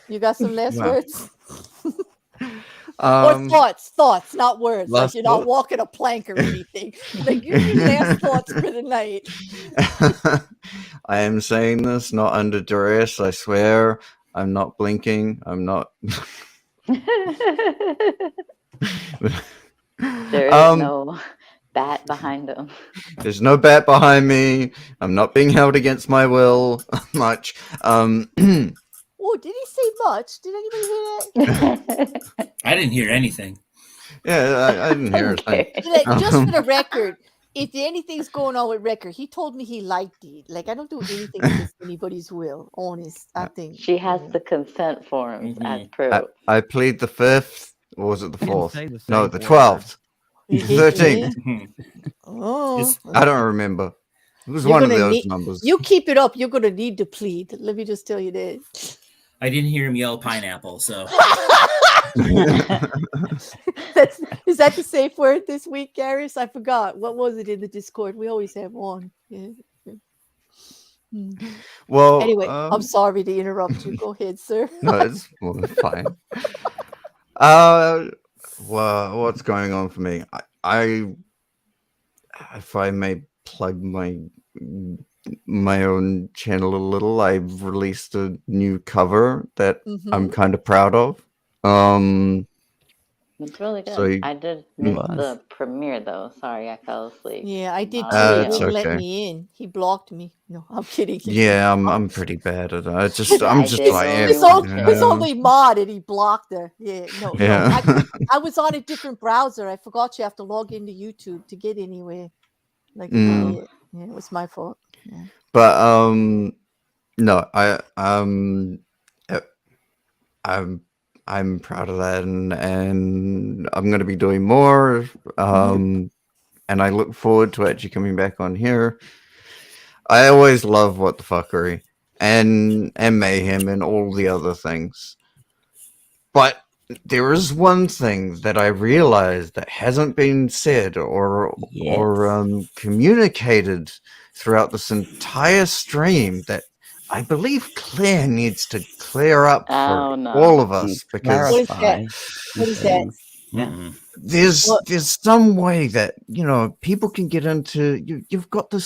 You got some last words? Or thoughts, not words. Like you're not walking a plank or anything. Like you need last thoughts for the night. I am saying this not under duress. I swear, I'm not blinking. I'm not. There is no bat behind him. There's no bat behind me. I'm not being held against my will much. Oh, did he say much? Did anybody hear that? I didn't hear anything. Yeah, I didn't hear a thing. Just for the record, if anything's going on with Wrecker, he told me he liked it. Like, I don't do anything against anybody's will. Honest, I think. She has the consent forms as proof. I plead the 5th, or was it the 4th? No, the 12th. 13th. Oh, I don't remember. It was one of those numbers. You keep it up. You're going to need to plead. Let me just tell you that. I didn't hear him yell pineapple, so. Is that the safe word this week, Garris? I forgot. What was it in the Discord? We always have one. Yeah. Well, anyway, I'm sorry to interrupt you. Go ahead, sir. No, it's fine. What's going on for me? I if I may plug my own channel a little, I've released a new cover that I'm kind of proud of. It's really good. So I did miss the premiere though. Sorry, I fell asleep. Yeah, I did too. That's He wouldn't okay. let me in. He blocked me. No, I'm kidding. Yeah, I'm pretty bad at it. I'm just like It's only mod and he blocked her. Yeah, no. I was on a different browser. I forgot you have to log into YouTube to get anywhere. Like, yeah, it was my fault. Yeah. But no, I'm proud of that, and I'm going to be doing more. And I look forward to actually coming back on here. I always love what the fuckery and mayhem and all the other things. But there is one thing that I realized that hasn't been said or communicated throughout this entire stream that I believe Claire needs to clear up for all of us, because what is that? What is that? there's some way that people can get into you've got a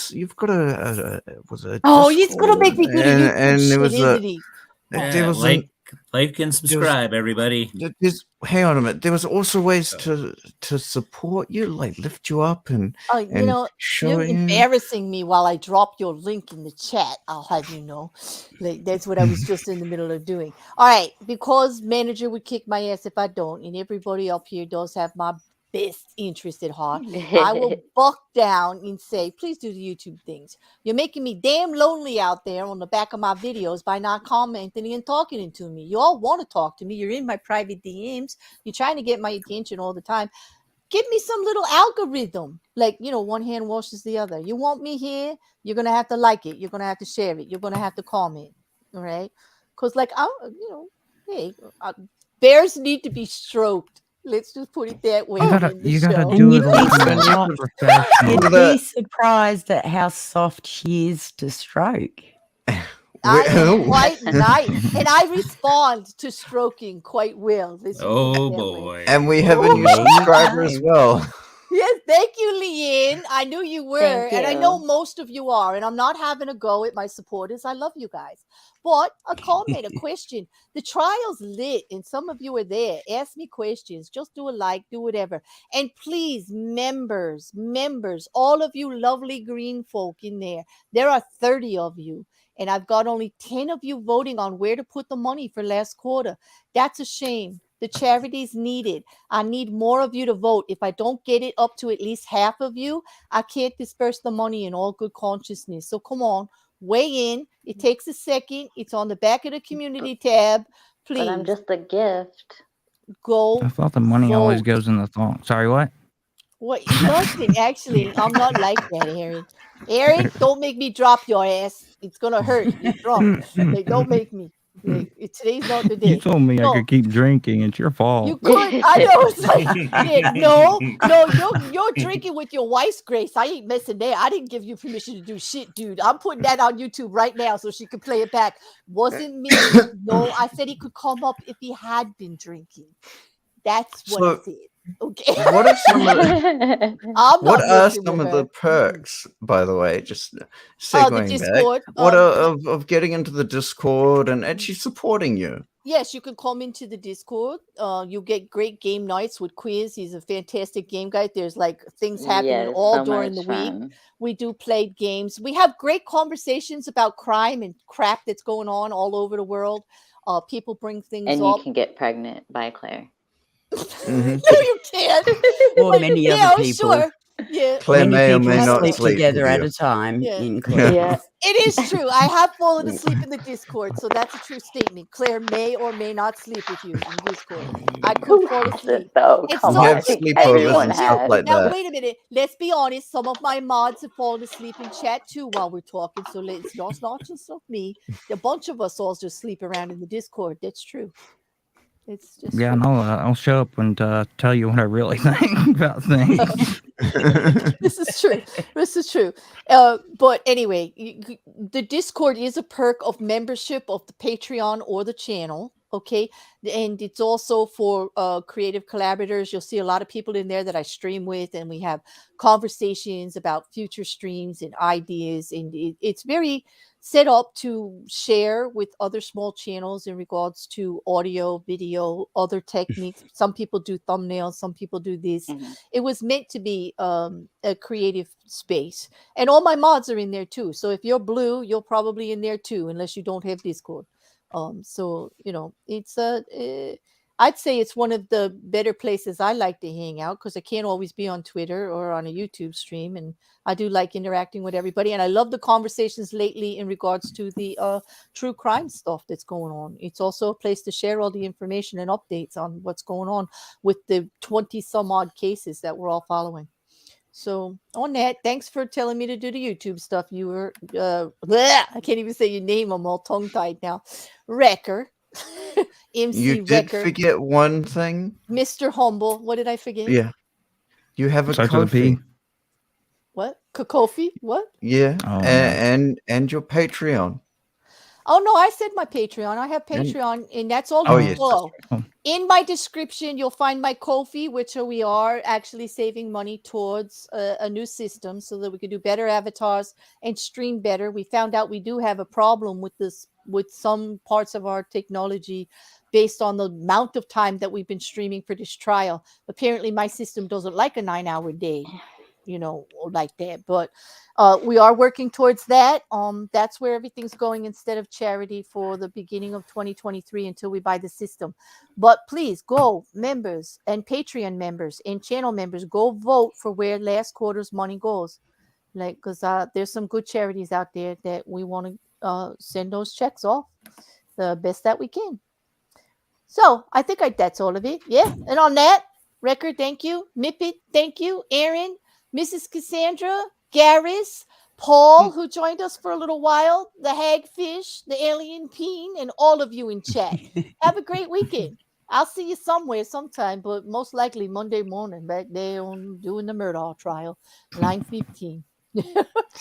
was it he's gonna make me do the YouTube and shit, there was isn't he? there was like and subscribe, everybody. Hang on a minute. There was also ways to support you, like lift you up and show you're you. embarrassing me while I drop your link in the chat. I'll have you know, like that's what I was just in the middle of doing. All right, because manager would kick my ass if I don't, and everybody up here does have my best interest at heart. I will buck down and say, please do the YouTube things. You're making me damn lonely out there on the back of my videos by not commenting and talking to me. You all want to talk to me. You're in my private DMs. You're trying to get my attention all the time. Give me some little algorithm. Like, one hand washes the other. You want me here? You're going to have to like it. You're going to have to share it. You're going to have to comment. All right? Because, bears need to be stroked. Let's just put it that way. You gotta do it like You'd be surprised at how soft she is to stroke. I am quite nice, and I respond to stroking quite well. Oh boy! And we have a new subscriber as well. Yes, thank you, Leanne. I knew you were, and I know you. most of you are, and I'm not having a go at my supporters. I love you guys. But a comment, a question. The trial's lit, and some of you are there. Ask me questions. Just do a like, do whatever. And please, members, all of you lovely green folk in there are 30 of you, and I've got only 10 of you voting on where to put the money for last quarter. That's a shame. The charities need it. I need more of you to vote. If I don't get it up to at least half of you, I can't disperse the money in all good consciousness. So come on, weigh in. It takes a second. It's on the back of the community tab. Please. But I'm just a gift. Go. I thought the money always goes in the thong. Sorry, what? What? Nothing. Actually, I'm not like that, Aaron. Aaron, don't make me drop your ass. It's going to hurt. You're drunk. Don't make me. Today's not the day. You told me I could keep drinking. It's your fault. You could. I know. It's like, no, you're drinking with your wife's grace. I ain't messing there. I didn't give you permission to do shit, dude. I'm putting that on YouTube right now so she can play it back. Wasn't me. No, I said he could come up if he had been drinking. That's what I said. Okay. What are some of the perks, by the way? Just segueing back. What of getting into the Discord and actually supporting you? Yes, you can come into the Discord. You get great game nights with Quiz. He's a fantastic game guy. There's things happening all during the week. We do play games. We have great conversations about crime and crap that's going on all over the world. People bring things and up. You can get pregnant by Claire. No, you can't. Or many other people. Sure. Yeah. Claire may or may not sleep together at a time. Yeah. In Claire. Yeah. It is true. I have fallen asleep in the Discord, so that's a true statement. Claire may or may not sleep with you in Discord. I could fall asleep. Everyone has. Now, wait a minute. Let's be honest. Some of my mods have fallen asleep in chat too while we're talking, so it's not just me. A bunch of us all just sleep around in the Discord. That's true. It's just I'll show up and tell you what I really think about things. This is true. But anyway, the Discord is a perk of membership of the Patreon or the channel. Okay. And it's also for creative collaborators. You'll see a lot of people in there that I stream with, and we have conversations about future streams and ideas. And it's very set up to share with other small channels in regards to audio, video, other techniques. Some people do thumbnails, some people do this. It was meant to be a creative space, and all my mods are in there too. So if you're blue, you're probably in there too, unless you don't have Discord. So it's I'd say it's one of the better places I like to hang out, because I can't always be on Twitter or on a YouTube stream, and I do like interacting with everybody. And I love the conversations lately in regards to the true crime stuff that's going on. It's also a place to share all the information and updates on what's going on with the 20 some odd cases that we're all following. So on that, thanks for telling me to do the YouTube stuff. You were, I can't even say your name. I'm all tongue tied now. Wrecker. MC You did Wrecker. forget one thing. Mr. Humble. What did I forget? Yeah. You have a Starts with a Ko-fi. P. What? Kofi? What? Yeah, Oh, and your Patreon. Oh no, I said my Patreon. I have Patreon, and that's all. Oh, yes, Well, that's in my description, you'll find my Ko-fi, which we are actually saving money towards a new system so that we can do better avatars and stream better. We found out we do have a problem with this, with some parts of our technology, based on the amount of time that we've been streaming for this trial. Apparently, my system doesn't like a 9-hour day, you know, like that. But we are working towards that. That's where everything's going, instead of charity, for the beginning of 2023 until we buy the system. But please go, members and Patreon members and channel members, go vote for where last quarter's money goes. Like, because there's some good charities out there that we want to send those checks off the best that we can. So I think that's all of it. Yeah. And on that record, thank you. Mippet, thank you. Aaron, Mrs. Cassandra, Garris, Paul, who joined us for a little while, the Hagfish, the alien Peen, and all of you in chat. Have a great weekend. I'll see you somewhere sometime, but most likely Monday morning back there on doing the Murdaugh trial, 9:15.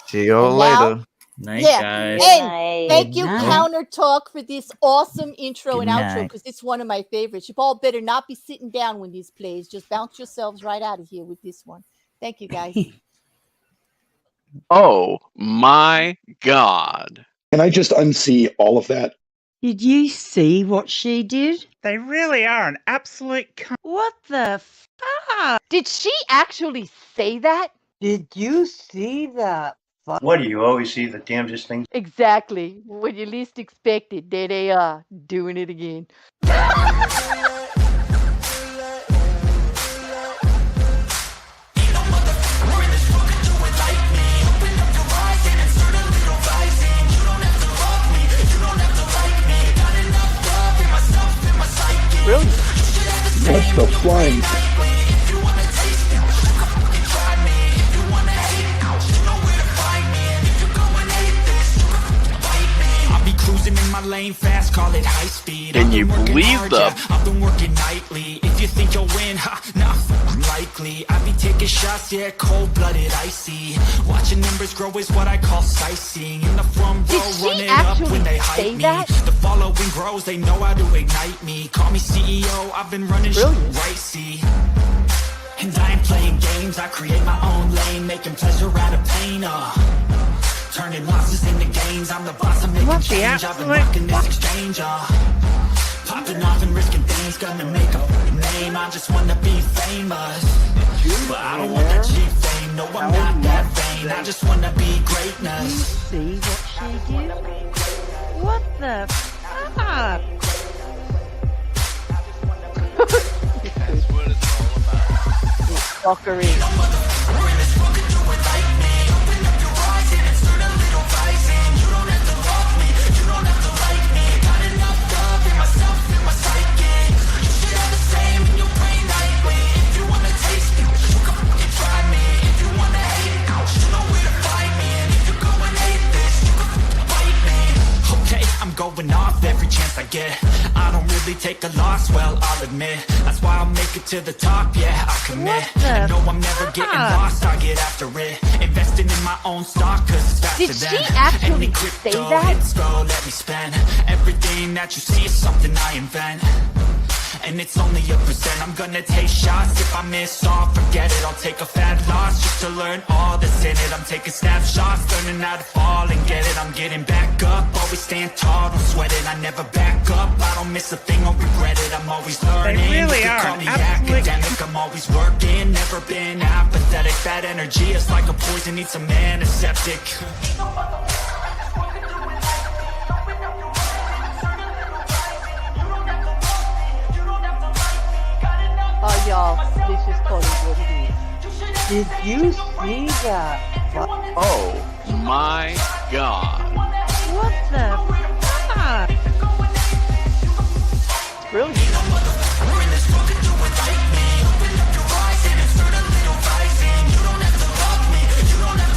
See you later. Night, Yeah, guys. and thank you, night. Counter Talk, for this awesome intro Good and outro, night. because it's one of my favorites. You all better not be sitting down when this plays. Just bounce yourselves right out of here with this one. Thank you, guys. Oh my God. Can I just unsee all of that? Did you see what she did? They really are an absolute cunt. What the fuck? Did she actually say that? Did you see that? What do you always see the damnedest things? Exactly. When you least expect it, there they are, doing it again. Brilliant. Watch the flying. Cruising in my lane fast, call it high speed. Can you believe them? I've been working nightly. If you think you'll win, nah, unlikely. I be taking shots, yeah, cold-blooded, icy. Watching numbers grow is what I call sightseeing. In the front row, running up when they hype me. The following grows, they know how to ignite me. Call me CEO, I've been running shit right, see. And I ain't playing games, I create my own lane, making pleasure out of pain, turning losses into gains. I'm the boss, I'm making change. I've been rocking this exchange, popping off and risking things, gonna make a name. I just wanna be famous, but I don't want that cheap fame. No, I'm not that vain. I just wanna be greatness. See what she did? What the fuck? That's what it's all about. Fuckery. Going off every chance I get. I don't really take a loss, well, I'll admit. That's why I'll make it to the top, yeah, I commit. I know I'm never getting lost, I get after it. Investing in my own stock, cause it's faster Did than she actually any say crypto that? hits go, let me spend. Everything that you see is something I invent. And it's only a percent. I'm gonna take shots. If I miss all, forget it. I'll take a fat loss just to learn all that's in it. I'm taking snapshots, learning how to fall and get it. I'm getting back up, always stand tall, don't sweat it. I never back up, I don't miss a thing or regret it. I'm always learning, They really you can are call me absolute academic. I'm always working, never been apathetic. Bad energy is like a poison, needs some antiseptic. Oh, y'all, this is totally what it is. Did you see that? Oh my God. What the fuck? Brilliant.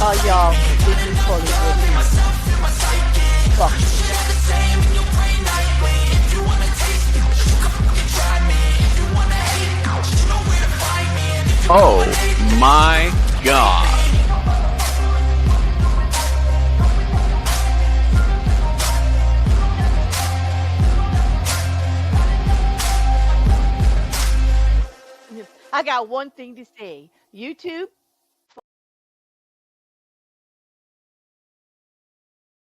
Oh, y'all, this is totally what it is. Fuck. Oh my God. I got one thing to say. YouTube,